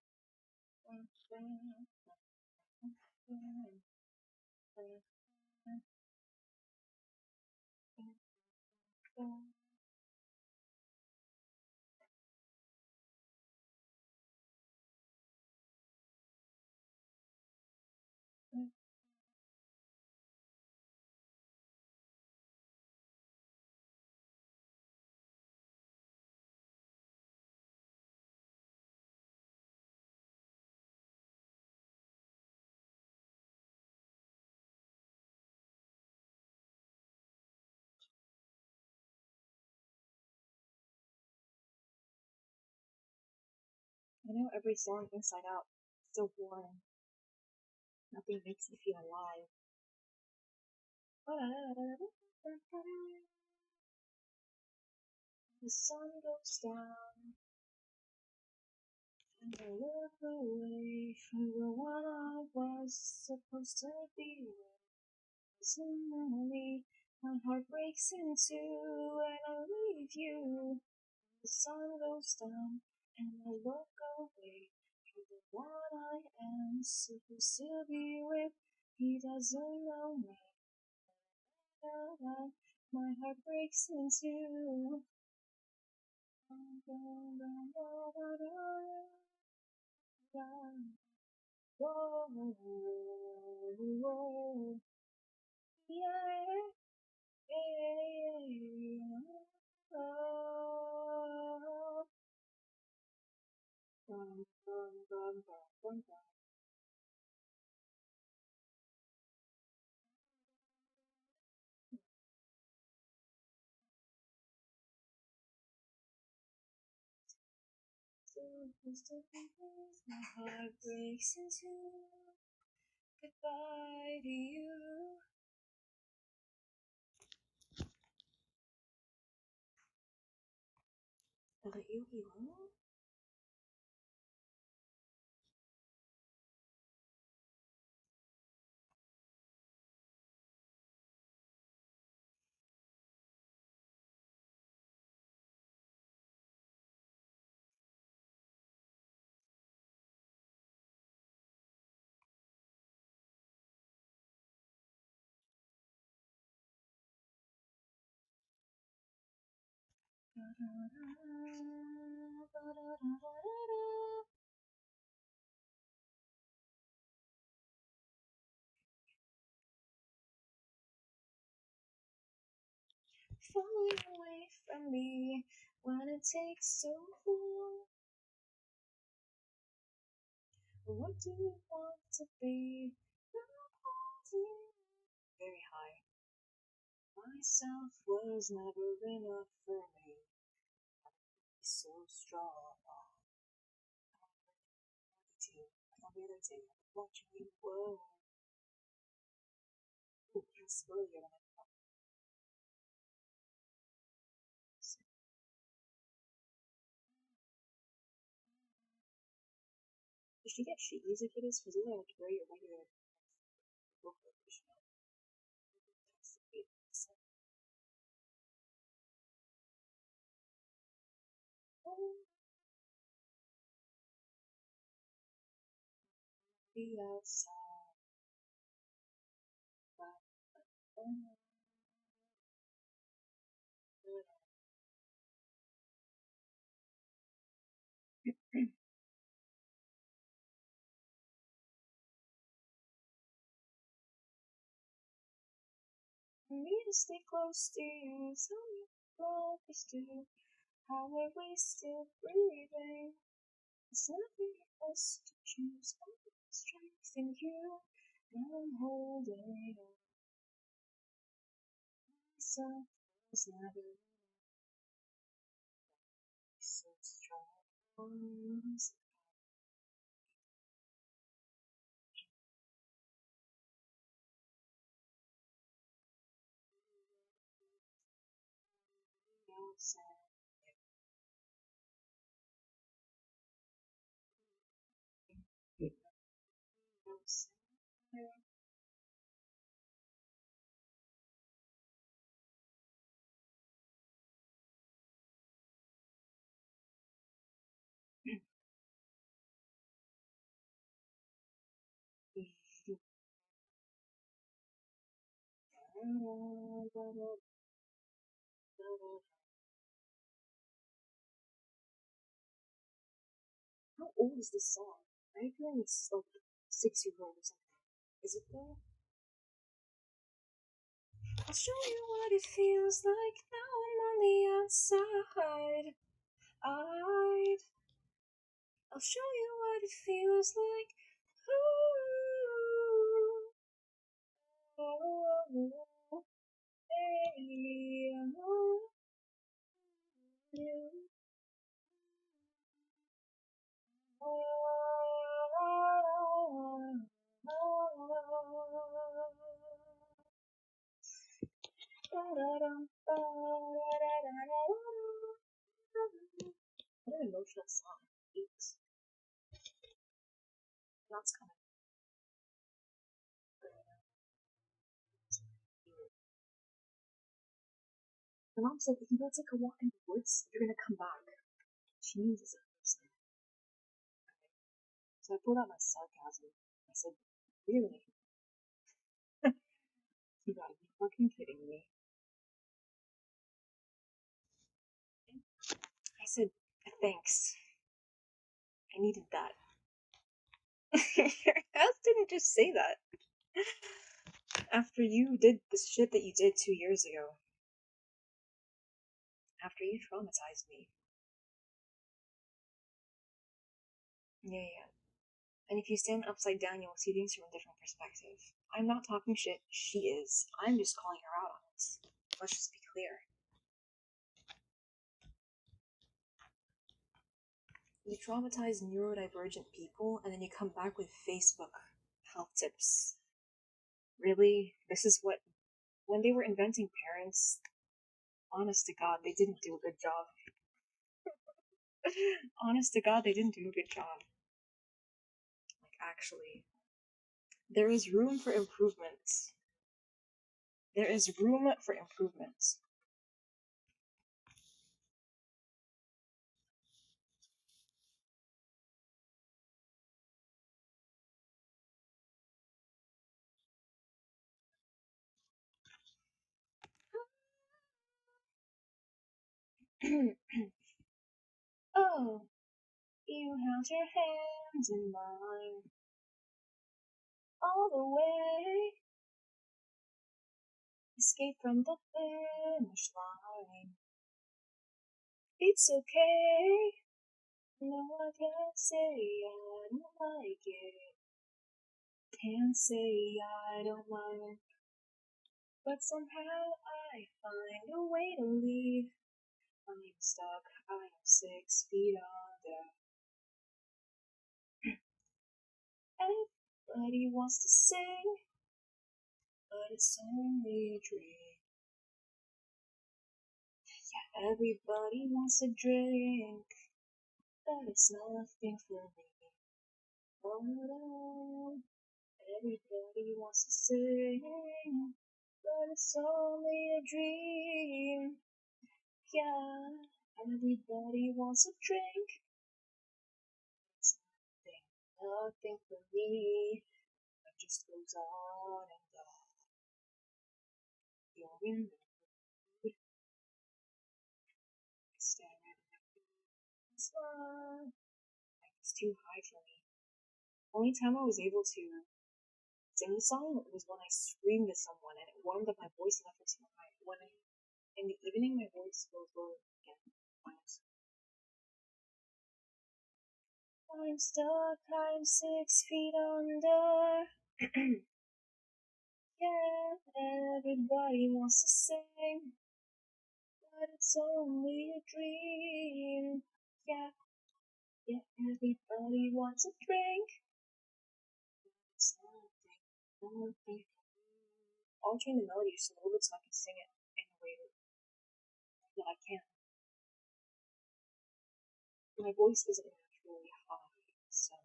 I know every song inside out. It's so boring. Nothing makes me feel alive. The sun goes down, and I look away from the one I was supposed to be with. Suddenly, my heart breaks in two, and I leave you. The sun goes down, and I look away from the one I am supposed to be with. He doesn't know me. My heart breaks in two. My heart breaks in two. Goodbye to you. Are you Falling away from me when it takes so long. What do you want to be? Very high. Myself was never enough for me. So strong. Every other day, watching you work. Ooh, possibility of an Did she get sheet music for this? Was it like very irregular book location? Be outside, but I need to stay close to you. Tell me what is do. How are we still breathing? It's nothing else to choose. Strength in you. Now I'm holding myself. Was never so strong. Outside. Outside. How old is this song? I feel like it's like 6 years old or something. Is it though? I'll show you what it feels like now I'm on the outside. I'll show you what it feels like. Ooh, oh, hey, I want you. What an emotional song. It's not coming. My mom said if you go take a walk in the woods, you're gonna come back. She means it seriously. So I pulled out my sarcasm. I said, really? You gotta be fucking kidding me. I said, thanks. I needed that. Your ass didn't just say that. After you did the shit that you did 2 years ago. After you traumatized me. Yeah. And if you stand upside down, you'll see things from a different perspective. I'm not talking shit, she is. I'm just calling her out on it. Let's just be clear. You traumatize neurodivergent people, and then you come back with Facebook health tips. Really? This is what. When they were inventing parents, honest to God, they didn't do a good job. Honest to God, they didn't do a good job. Like, actually. There is room for improvements. There is room for improvements. Oh, you held your hands in mine all the way. Escape from the finish line. It's okay. No, I can't say I don't like it. Can't say I don't mind. But somehow I find a way to leave. I'm stuck. I am 6 feet under. Everybody wants to sing, but it's only a dream. Yeah, everybody wants a drink, but it's nothing for me. Oh no, everybody wants to sing, but it's only a dream. Yeah, everybody wants a drink. It's nothing for me. It just goes on and on. You're in the mood. I stare at the sun. It's too high for me. Only time I was able to sing the song was when I screamed at someone and it warmed up my voice enough to high. In the evening, my voice goes low again. I'm stuck, I'm 6 feet under. Yeah, everybody wants to sing, but it's only a dream. Yeah, yeah, everybody wants a drink. It's nothing. I'll change the melody just a little bit so I can sing it in a way that I can. My voice isn't naturally high, so.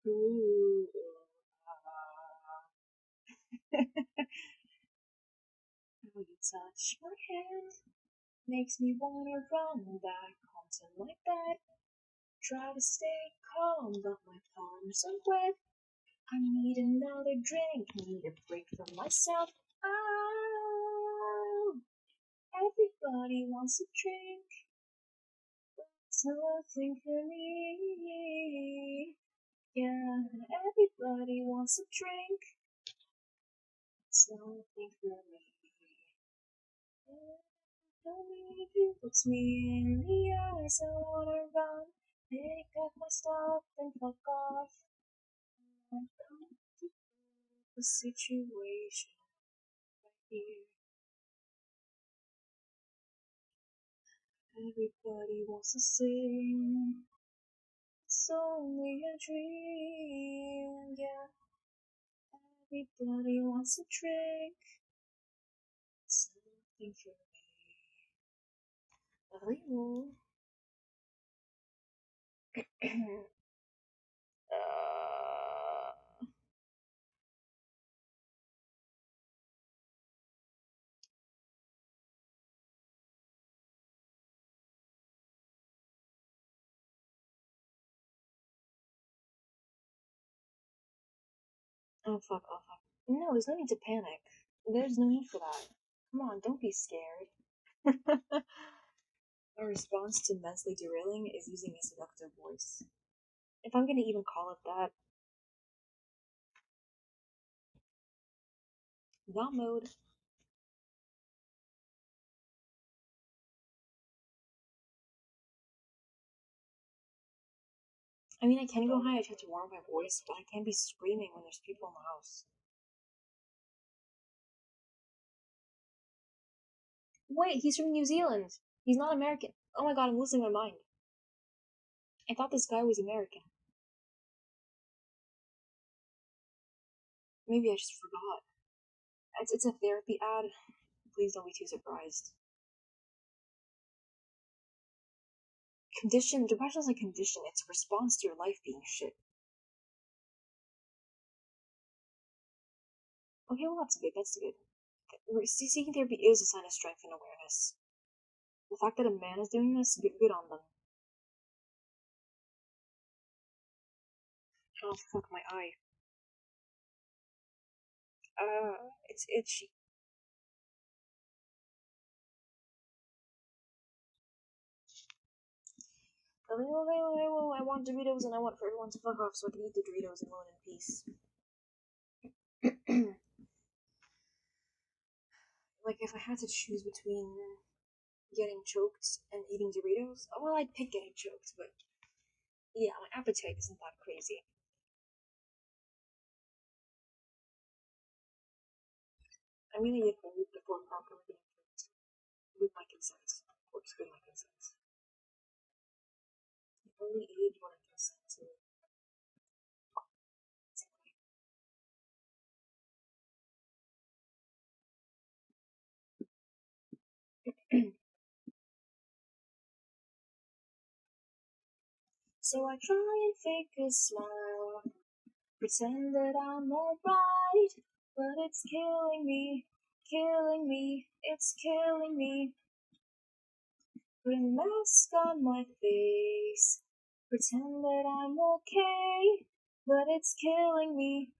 Ooh, How you touch my hand makes me wanna run back onto my bed. Try to stay calm, but my palms are wet. I need another drink, need a break from myself. Oh, everybody wants a drink. It's nothing for me. Yeah, everybody wants a drink. It's nothing for me. Don't leave you, looks me in the eyes. I wanna run, pick up my stuff and fuck off. I'm comfortable with the situation right here. Everybody wants to sing. It's only a dream, yeah. Everybody wants a drink. It's nothing for me. Oh fuck, oh fuck. No, there's no need to panic. There's no need for that. Come on, don't be scared. A response to mentally derailing is using a seductive voice. If I'm gonna even call it that. Not mode. I mean, I can go high, I try to warm my voice, but I can't be screaming when there's people in the house. Wait, he's from New Zealand. He's not American. Oh my god, I'm losing my mind. I thought this guy was American. Maybe I just forgot. It's a therapy ad. Please don't be too surprised. Depression is a condition. It's a response to your life being shit. Okay, well that's good. Seeking therapy is a sign of strength and awareness. The fact that a man is doing this, good on them. Oh fuck, my eye. It's itchy. I want Doritos and I want for everyone to fuck off so I can eat the Doritos alone in peace. Like, if I had to choose between getting choked and eating Doritos, well, I'd pick getting choked, but yeah, my appetite isn't that crazy. I really did eat before properly getting choked. With my consent. Of course, with my consent. I only ate when I consent to it. So I try and fake a smile, pretend that I'm alright, but it's killing me, it's killing me. Put a mask on my face, pretend that I'm okay, but it's killing me,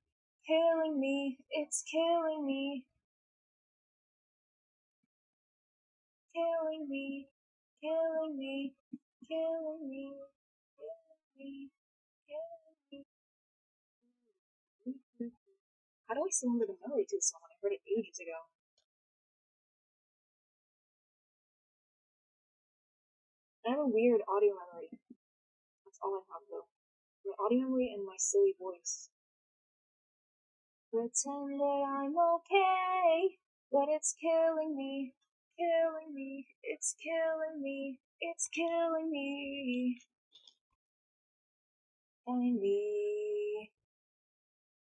it's killing me, killing me, killing me, killing me, killing me, killing me. How do I still remember the melody to the song? I heard it ages ago. I have a weird audio memory. That's all I have though. My audio memory and my silly voice. Pretend that I'm okay, but it's killing me, it's killing me, it's killing me. Find me,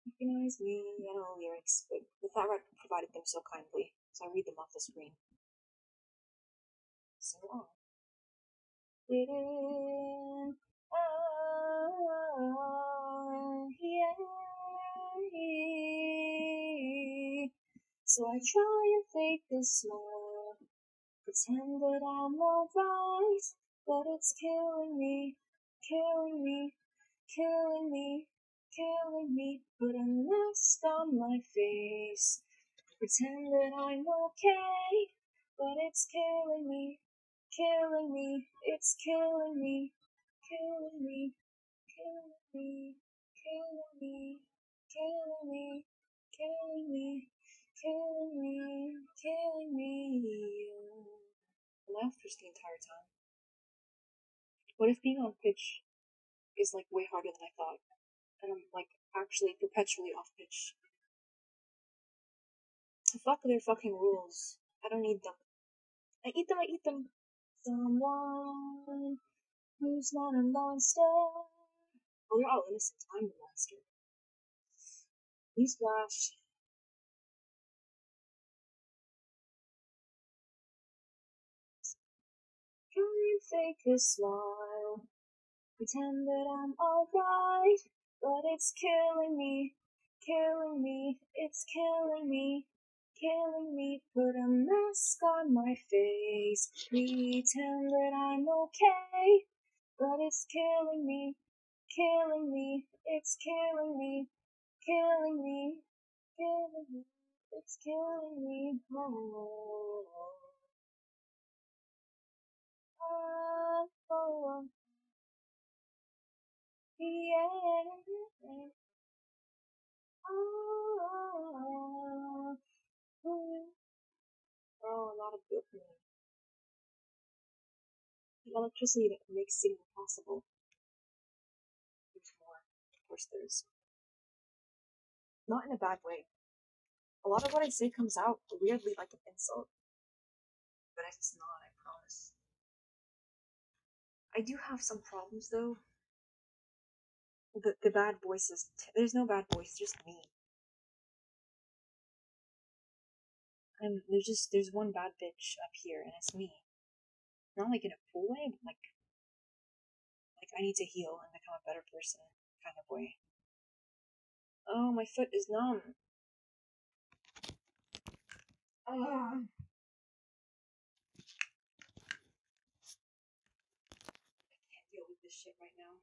recognize me. I don't know lyrics, but the flat rat provided them so kindly, so I read them off the screen. So on. Within, yeah. So I try and fake this smile, pretend that I'm alright, but it's killing me, killing me, killing me, killing me. Put a mask on my face, pretend that I'm okay, but it's killing me, it's killing me, killing me, killing me, killing me, killing me, killing me, killing me, killing me. I laughed just the entire time. What if being on pitch is like way harder than I thought, and I'm like actually perpetually off pitch? Fuck their fucking rules. I don't need them. I eat them, I eat them. Someone who's not a monster. Oh, they're all innocent. I'm the monster. Newsflash. Try and fake a smile. Pretend that I'm alright. But it's killing me. It's killing me. Killing me. Put a mask on my face. Pretend that I'm okay. But it's killing me. It's killing me. Killing me. Killing me. It's killing me. Oh, oh, oh, yeah. Oh, oh, a lot of dopamine. The electricity that makes seem impossible. There's more. Of course, there's. Not in a bad way. A lot of what I say comes out weirdly like an insult, but it's not, I promise. I do have some problems though. The bad voices. There's no bad voice, just me. And there's one bad bitch up here, and it's me. Not like in a cool way, but like I need to heal and become a better person kind of way. Oh, my foot is numb. Oh. I can't deal with this shit right now.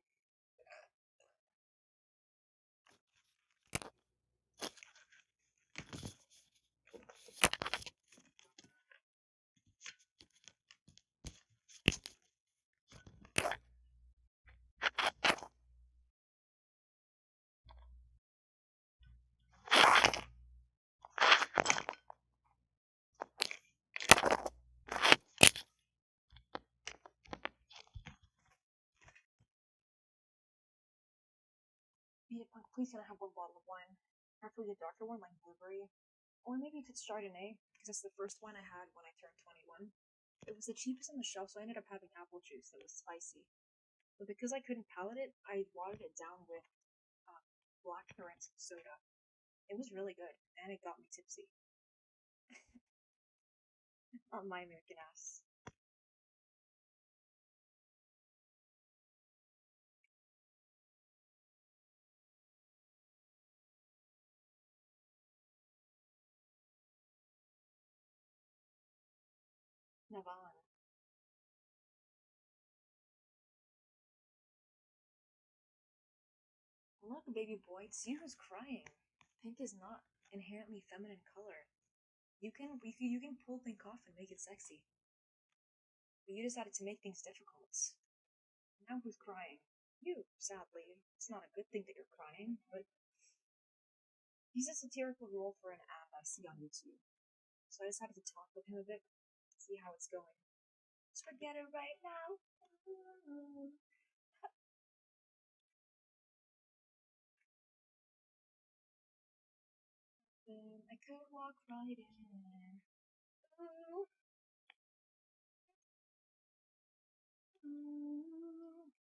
Please can I have one bottle of wine? Preferably a darker one, like blueberry. Or maybe if it's Chardonnay, because that's the first wine I had when I turned 21. It was the cheapest on the shelf, so I ended up having apple juice that was spicy. But because I couldn't palate it, I watered it down with uh, blackcurrant soda. It was really good, and it got me tipsy. On my American ass. Navan. Look, baby boy, it's you who's crying. Pink is not inherently feminine color. You can pull pink off and make it sexy. But you decided to make things difficult. Now who's crying? You, sadly. It's not a good thing that you're crying, but he's a satirical role for an ad I see on YouTube. So I decided to talk with him a bit, see how it's going. Let's forget it right now. Then I could walk right in. Ooh, ooh,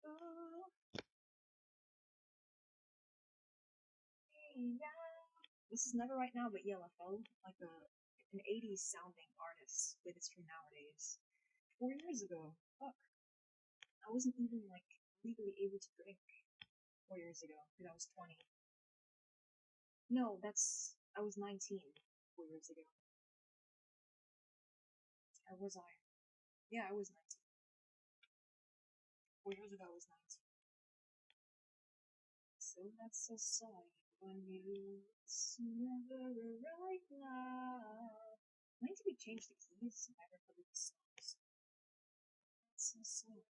ooh, yeah. This is Never Right Now, but ELFO, like an 80s sounding artist, but it's from nowadays. 4 years ago. Fuck. I wasn't even like legally able to drink 4 years ago because I was 20. No, I was 19 4 years ago. Or was I? Yeah, I was 19. 4 years ago, I was 19. So that's a sign when you. It's never right now. I need to be changed the keys if I ever play these songs. That's a sign.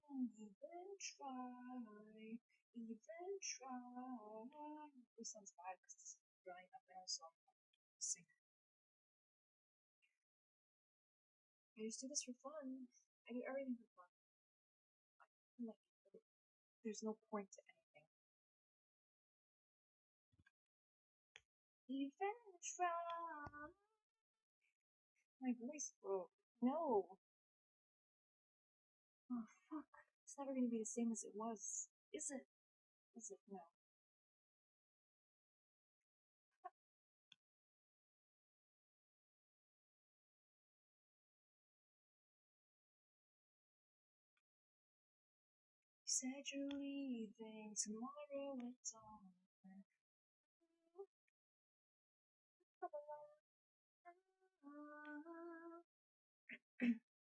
Don't even try. Even try. This sounds bad because it's drying up now, so I'm singing. I just do this for fun. I do everything for fun. Like, there's no point to anything. Even try. My voice broke. No. Oh fuck. It's never gonna be the same as it was. Is it? Is it? No. You said you're leaving tomorrow at dawn.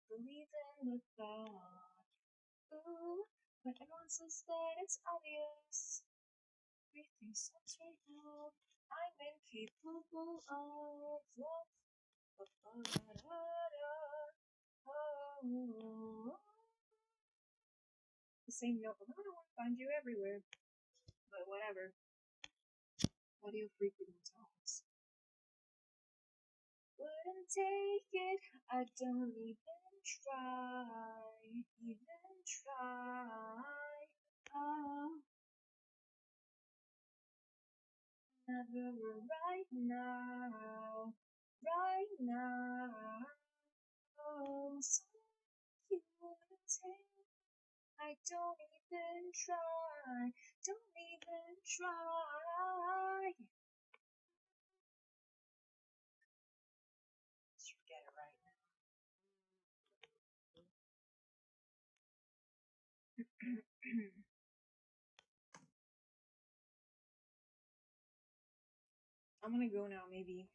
Believe in the thought. Ooh, but everyone says that it's obvious. Everything sucks right now. I'm incapable of love. Oh. The same note of I don't want to find you everywhere. But whatever. Audio frequent tones. Wouldn't take it. I don't even try. Even try. Oh, never right now. Right now. Oh, so you wouldn't take. I don't even try. Don't even try. Let's forget it right now. I'm gonna go now, maybe.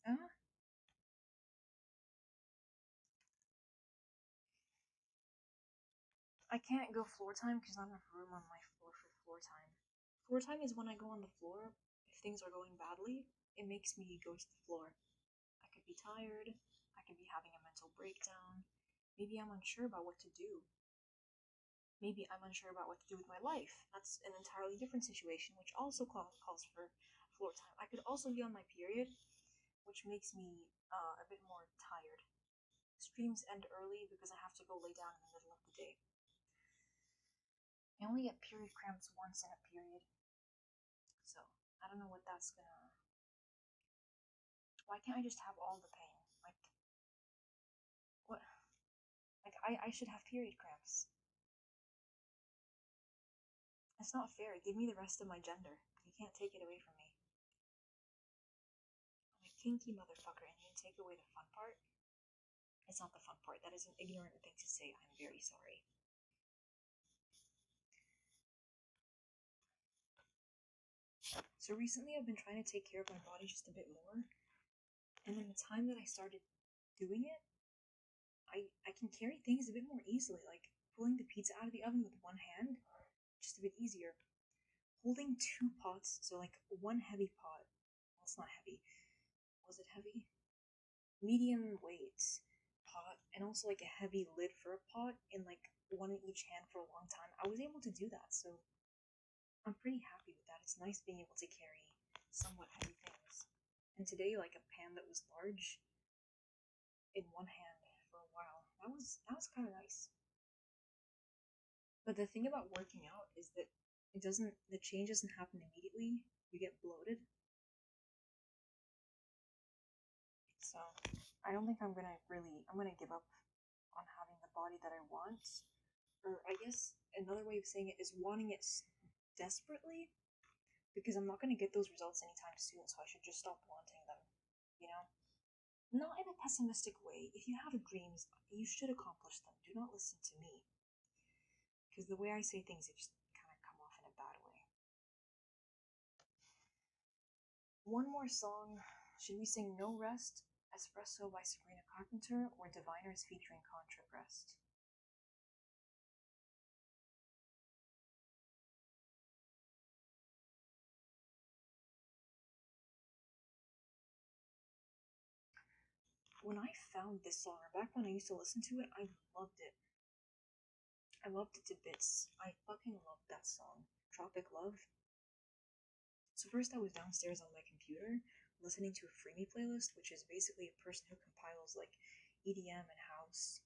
Huh? I can't go floor time because I don't have room on my floor for floor time. Floor time is when I go on the floor. If things are going badly, it makes me go to the floor. I could be tired. I could be having a mental breakdown. Maybe I'm unsure about what to do. Maybe I'm unsure about what to do with my life. That's an entirely different situation, which also calls for floor time. I could also be on my period, which makes me a bit more tired. Streams end early because I have to go lay down in the middle of the day. I only get period cramps once in a period, so I don't know what that's gonna. Why can't I just have all the pain? Like, what? Like, I should have period cramps. That's not fair. Give me the rest of my gender. You can't take it away from me. I'm a kinky motherfucker, and you take away the fun part? It's not the fun part. That is an ignorant thing to say. I'm very sorry. So recently I've been trying to take care of my body just a bit more, and then the time that I started doing it, I can carry things a bit more easily, like pulling the pizza out of the oven with one hand, just a bit easier. Holding two pots, so like one heavy pot, well, it's not heavy. Was it heavy? Medium weight pot, and also like a heavy lid for a pot, in like one in each hand for a long time. I was able to do that, so I'm pretty happy with that. It's nice being able to carry somewhat heavy things. And today, like a pan that was large in one hand for a while. That was kind of nice. But the thing about working out is that the change doesn't happen immediately. You get bloated. So I don't think I'm gonna give up on having the body that I want. Or I guess another way of saying it is wanting it desperately, because I'm not gonna get those results anytime soon, so I should just stop wanting them, you know? Not in a pessimistic way. If you have dreams, you should accomplish them. Do not listen to me. Because the way I say things, they just kind of come off in a bad way. One more song. Should we sing No Rest, Espresso by Sabrina Carpenter, or Diviners featuring Contra Breast? When I found this song, or back when I used to listen to it, I loved it. I loved it to bits. I fucking loved that song. Tropic Love. So first I was downstairs on my computer listening to a Freemy playlist, which is basically a person who compiles like EDM and house.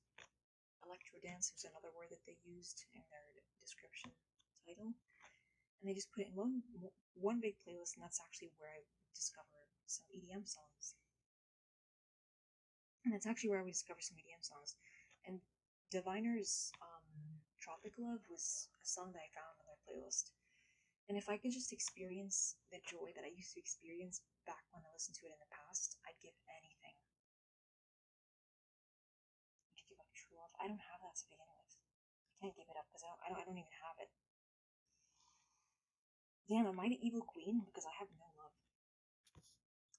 Electro dance was another word that they used in their description title. And they just put it in one big playlist, and that's actually where I discovered some EDM songs. And that's actually where I would discover some EDM songs. And Diviner's Tropic Love was a song that I found on their playlist. And if I could just experience the joy that I used to experience back when I listened to it in the past, I'd give anything. I could give up true love. I don't have that to begin with. I can't give it up because I don't even have it. Damn, am I the evil queen? Because I have no love.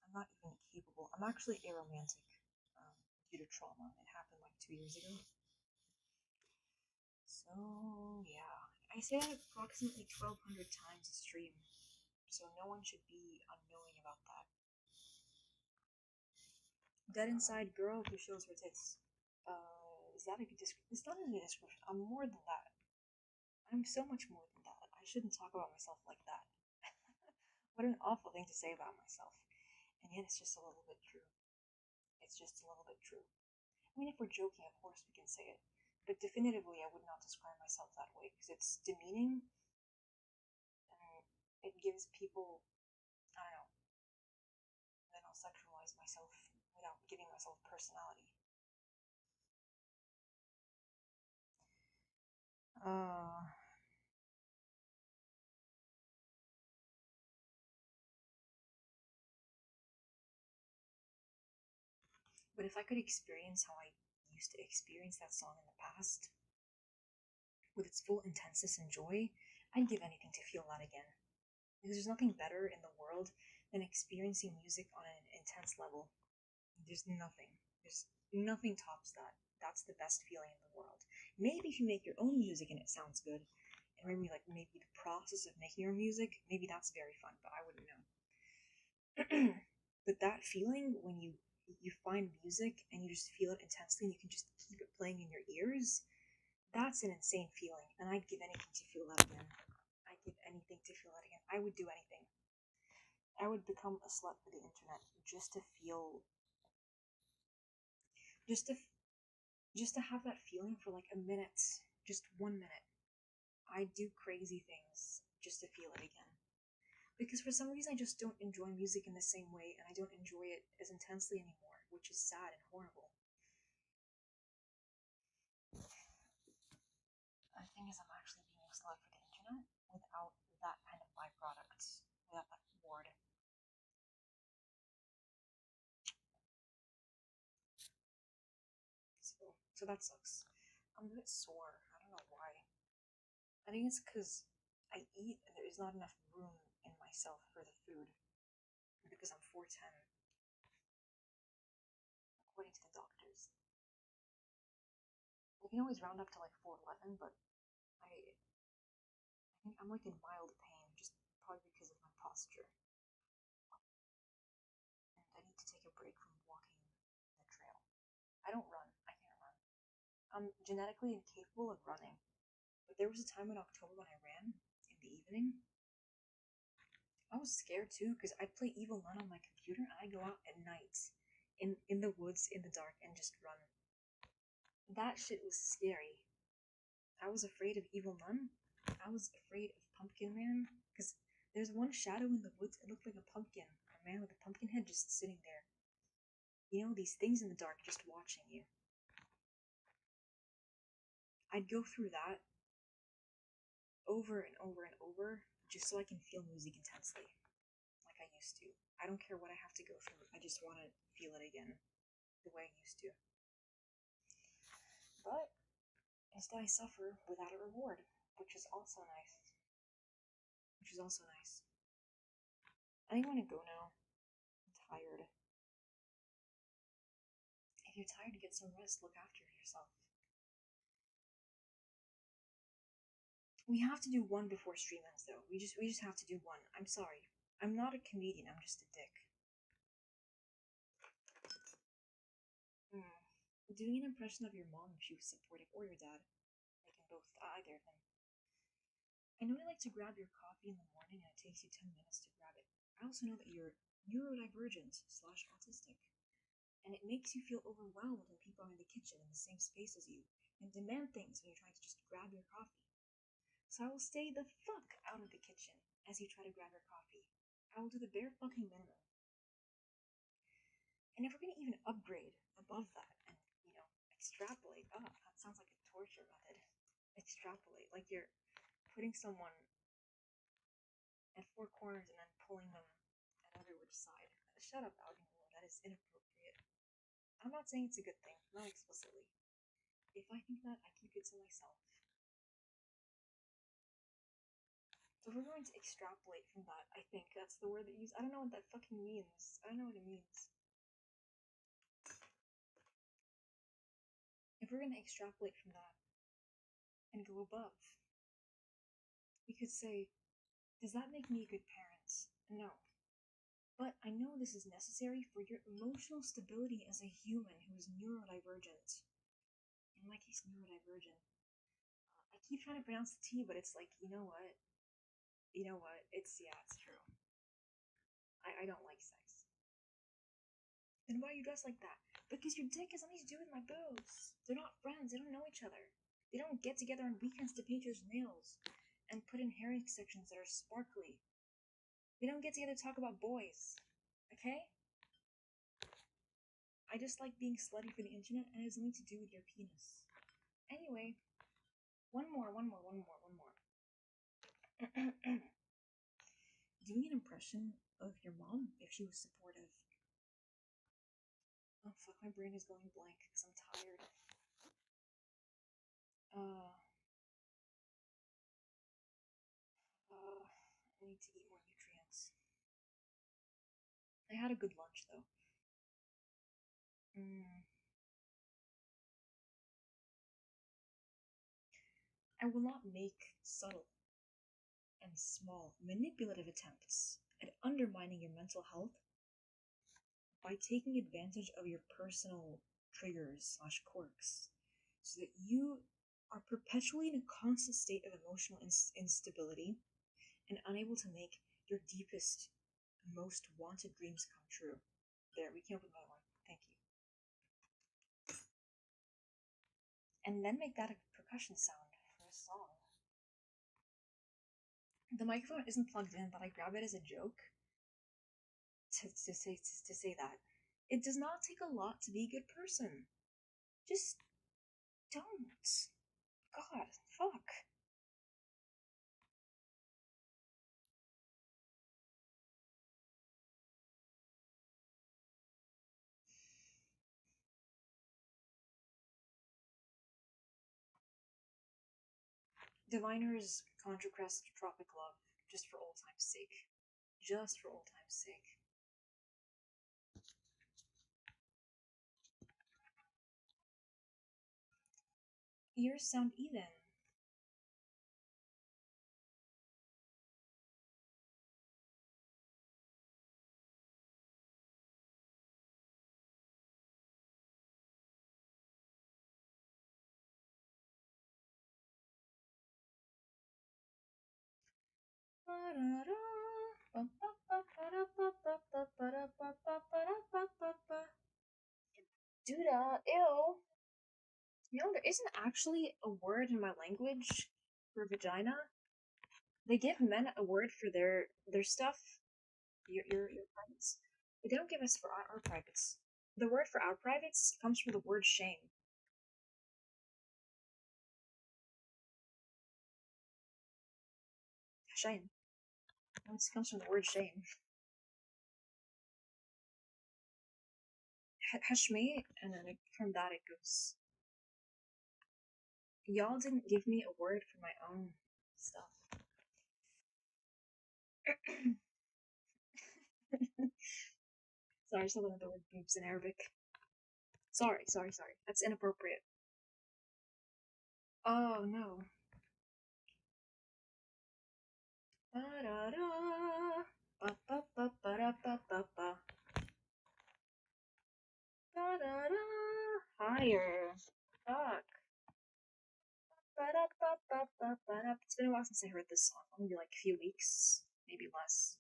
I'm not even capable. I'm actually aromantic due to trauma. It happened like 2 years ago. So, yeah. I say that approximately 1,200 times a stream, so no one should be unknowing about that. Dead inside girl who shows her tits. Is that a description? It's not a description. I'm more than that. I'm so much more than that. I shouldn't talk about myself like that. What an awful thing to say about myself. And yet it's just a little bit true. It's just a little bit true. I mean, if we're joking, of course we can say it. But definitively, I would not describe myself that way because it's demeaning and it gives people, I don't know, then I'll sexualize myself without giving myself personality. Uh, but if I could experience how I used to experience that song in the past, with its full intensity and joy, I'd give anything to feel that again. Because there's nothing better in the world than experiencing music on an intense level. There's nothing. There's nothing tops that. That's the best feeling in the world. Maybe if you make your own music and it sounds good, and maybe the process of making your music, maybe that's very fun, but I wouldn't know. But that feeling when you find music and you just feel it intensely and you can just keep it playing in your ears, that's an insane feeling, and I'd give anything to feel that again. I'd give anything to feel that again. I would do anything. I would become a slut for the internet just to feel, just to just to have that feeling for like a minute, just 1 minute. I do crazy things just to feel it again. Because for some reason I just don't enjoy music in the same way, and I don't enjoy it as intensely anymore, which is sad and horrible. The thing is, I'm actually being a slut for the internet without that kind of byproduct, without that reward. So that sucks. I'm a bit sore. I don't know why. I think it's because I eat and there is not enough room in myself for the food. Because I'm 4'10", according to the doctors. You can always round up to like 4'11", but I think I'm like in mild pain, just probably because of my posture. And I need to take a break from walking the trail. I don't run. I can't run. I'm genetically incapable of running. But there was a time in October when I ran in the evening. I was scared too because I'd play Evil Nun on my computer and I'd go out at night in the woods in the dark and just run. That shit was scary. I was afraid of Evil Nun. I was afraid of Pumpkin Man because there's one shadow in the woods. It looked like a pumpkin, a man with a pumpkin head just sitting there. You know, these things in the dark just watching you. I'd go through that over and over and over just so I can feel music intensely, like I used to. I don't care what I have to go through. I just want to feel it again, the way I used to. But instead, I suffer without a reward, which is also nice. Which is also nice. I think I'm gonna go now. I'm tired. If you're tired, get some rest. Look after yourself. We have to do one before stream ends, though. We just have to do one. I'm sorry. I'm not a comedian. I'm just a dick. Hmm. Doing an impression of your mom if she was supportive, or your dad. I can both. Either of them. I know you like to grab your coffee in the morning and it takes you 10 minutes to grab it. I also know that you're neurodivergent/autistic, and it makes you feel overwhelmed when people are in the kitchen in the same space as you and demand things when you're trying to just grab your coffee. So I will stay the fuck out of the kitchen as you try to grab your coffee. I will do the bare fucking minimum. And if we're gonna even upgrade above that and, extrapolate, that sounds like a torture method. Extrapolate, like you're putting someone at four corners and then pulling them at every which side. Shut up, Alginroar. That is inappropriate. I'm not saying it's a good thing, not explicitly. If I think that, I keep it to myself. So if we're going to extrapolate from that, I think that's the word that you use. I don't know what that fucking means. I don't know what it means. If we're gonna extrapolate from that and go above, we could say, does that make me a good parent? No. But I know this is necessary for your emotional stability as a human who is neurodivergent. In my case, neurodivergent. I keep trying to pronounce the T, but it's like, you know what? It's true. I don't like sex. Then why are you dressed like that? Because your dick has nothing to do with my boobs. They're not friends. They don't know each other. They don't get together on weekends to paint each nails and put in hair extensions that are sparkly. They don't get together to talk about boys. Okay? I just like being slutty for the internet, and it has nothing to do with your penis. Anyway, one more. Doing an impression of your mom if she was supportive. Oh fuck, my brain is going blank because I'm tired. I need to eat more nutrients. I had a good lunch though. I will not make subtle and small manipulative attempts at undermining your mental health by taking advantage of your personal triggers/quirks so that you are perpetually in a constant state of emotional instability and unable to make your deepest, most wanted dreams come true. There, we came up with another one. Thank you. and then make that a percussion sound for a song. The microphone isn't plugged in, but I grab it as a joke to say that. It does not take a lot to be a good person. Just don't. God, fuck. Diviner's Contra Crest Tropic Love, just for old time's sake. Just for old time's sake. Ears sound even. Duda, ew. You know, there isn't actually a word in my language for vagina. They give men a word for their stuff, your privates, but they don't give us for our privates. The word for our privates comes from the word shame. Shame. It comes from the word shame. Hashme, and then from that it goes. Y'all didn't give me a word for my own stuff. Sorry, I still learned the word boobs in Arabic. Sorry. That's inappropriate. Oh no. Ba-da-da. Ba-ba-ba-ba-da-ba-ba-ba. Ba-da-da. Higher. Fuck. Ba-da-ba-ba-ba-ba-da. It's been a while since I heard this song. Maybe like a few weeks, maybe less.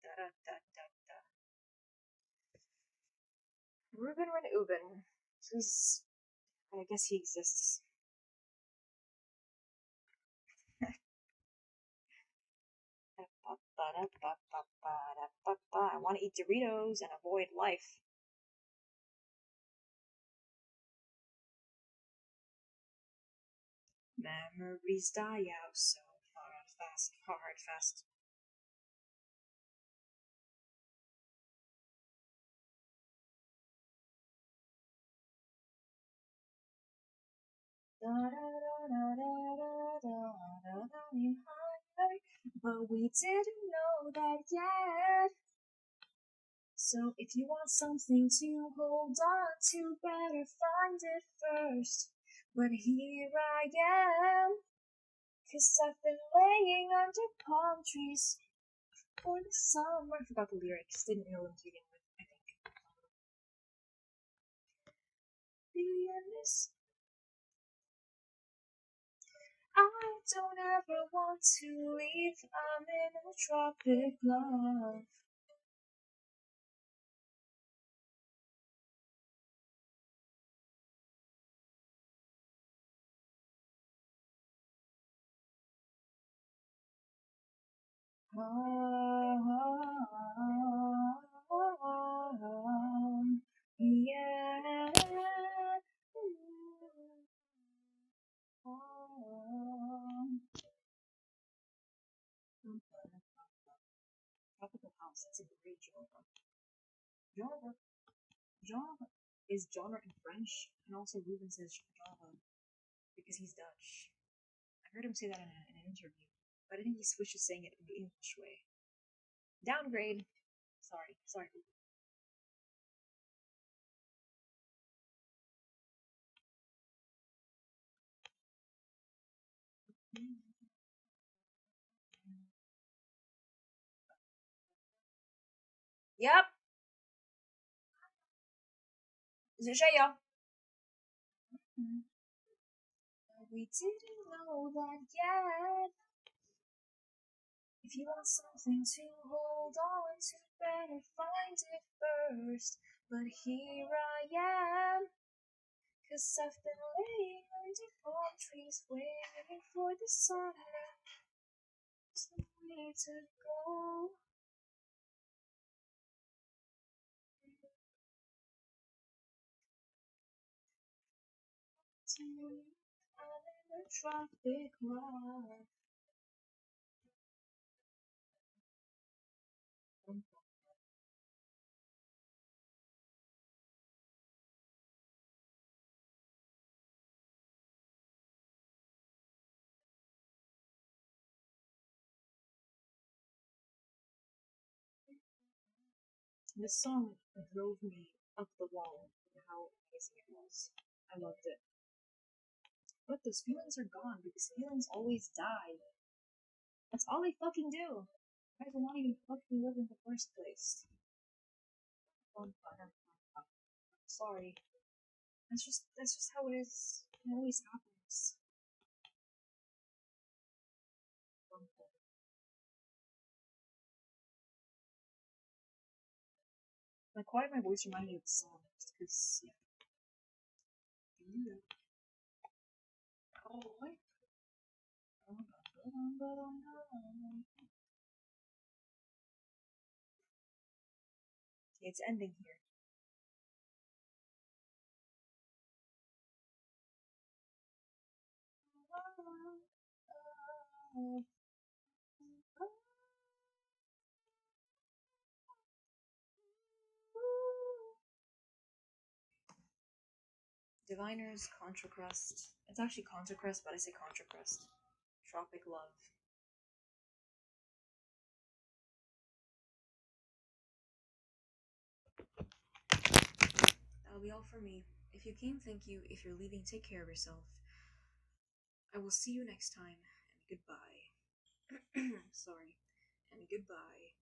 Da-da-da-da-da. Ruben Renuben. He's. I guess he exists. I want to eat Doritos and avoid life. Memories die out so hard, fast. But we didn't know that yet. So if you want something to hold on to, better find it first. But here I am, 'cause I've been laying under palm trees for the summer. I forgot the lyrics, didn't know them to begin with, I think. Being this, I don't ever want to leave, I'm in a tropic love. Yeah. Tropical house. It's a great genre. Genre. Genre is genre in French, and also Ruben says genre because he's Dutch. I heard him say that in an interview, but I think he switched to saying it in the English way. Downgrade. Sorry. Yep. Zheya. We didn't know that yet. If you want something to hold on to, better find it first. But here I am, 'Cause I've been laying under palm trees waiting for the sun. There's no way to go. I'm in a tropic love. This song drove me up the wall for how amazing it was. I loved it. But those feelings are gone because feelings always die. That's all they fucking do. Why do I not even fucking live in the first place? Sorry. That's just how it is. It always happens. Like, why my voice reminded me of the song? Because yeah. Oh, what? It's ending here. Diviner's Contra Crust. It's actually Contra Crust, but I say Contra Crust. Tropic Love. That'll be all for me. If you came, thank you. If you're leaving, take care of yourself. I will see you next time, and goodbye. Sorry, and goodbye.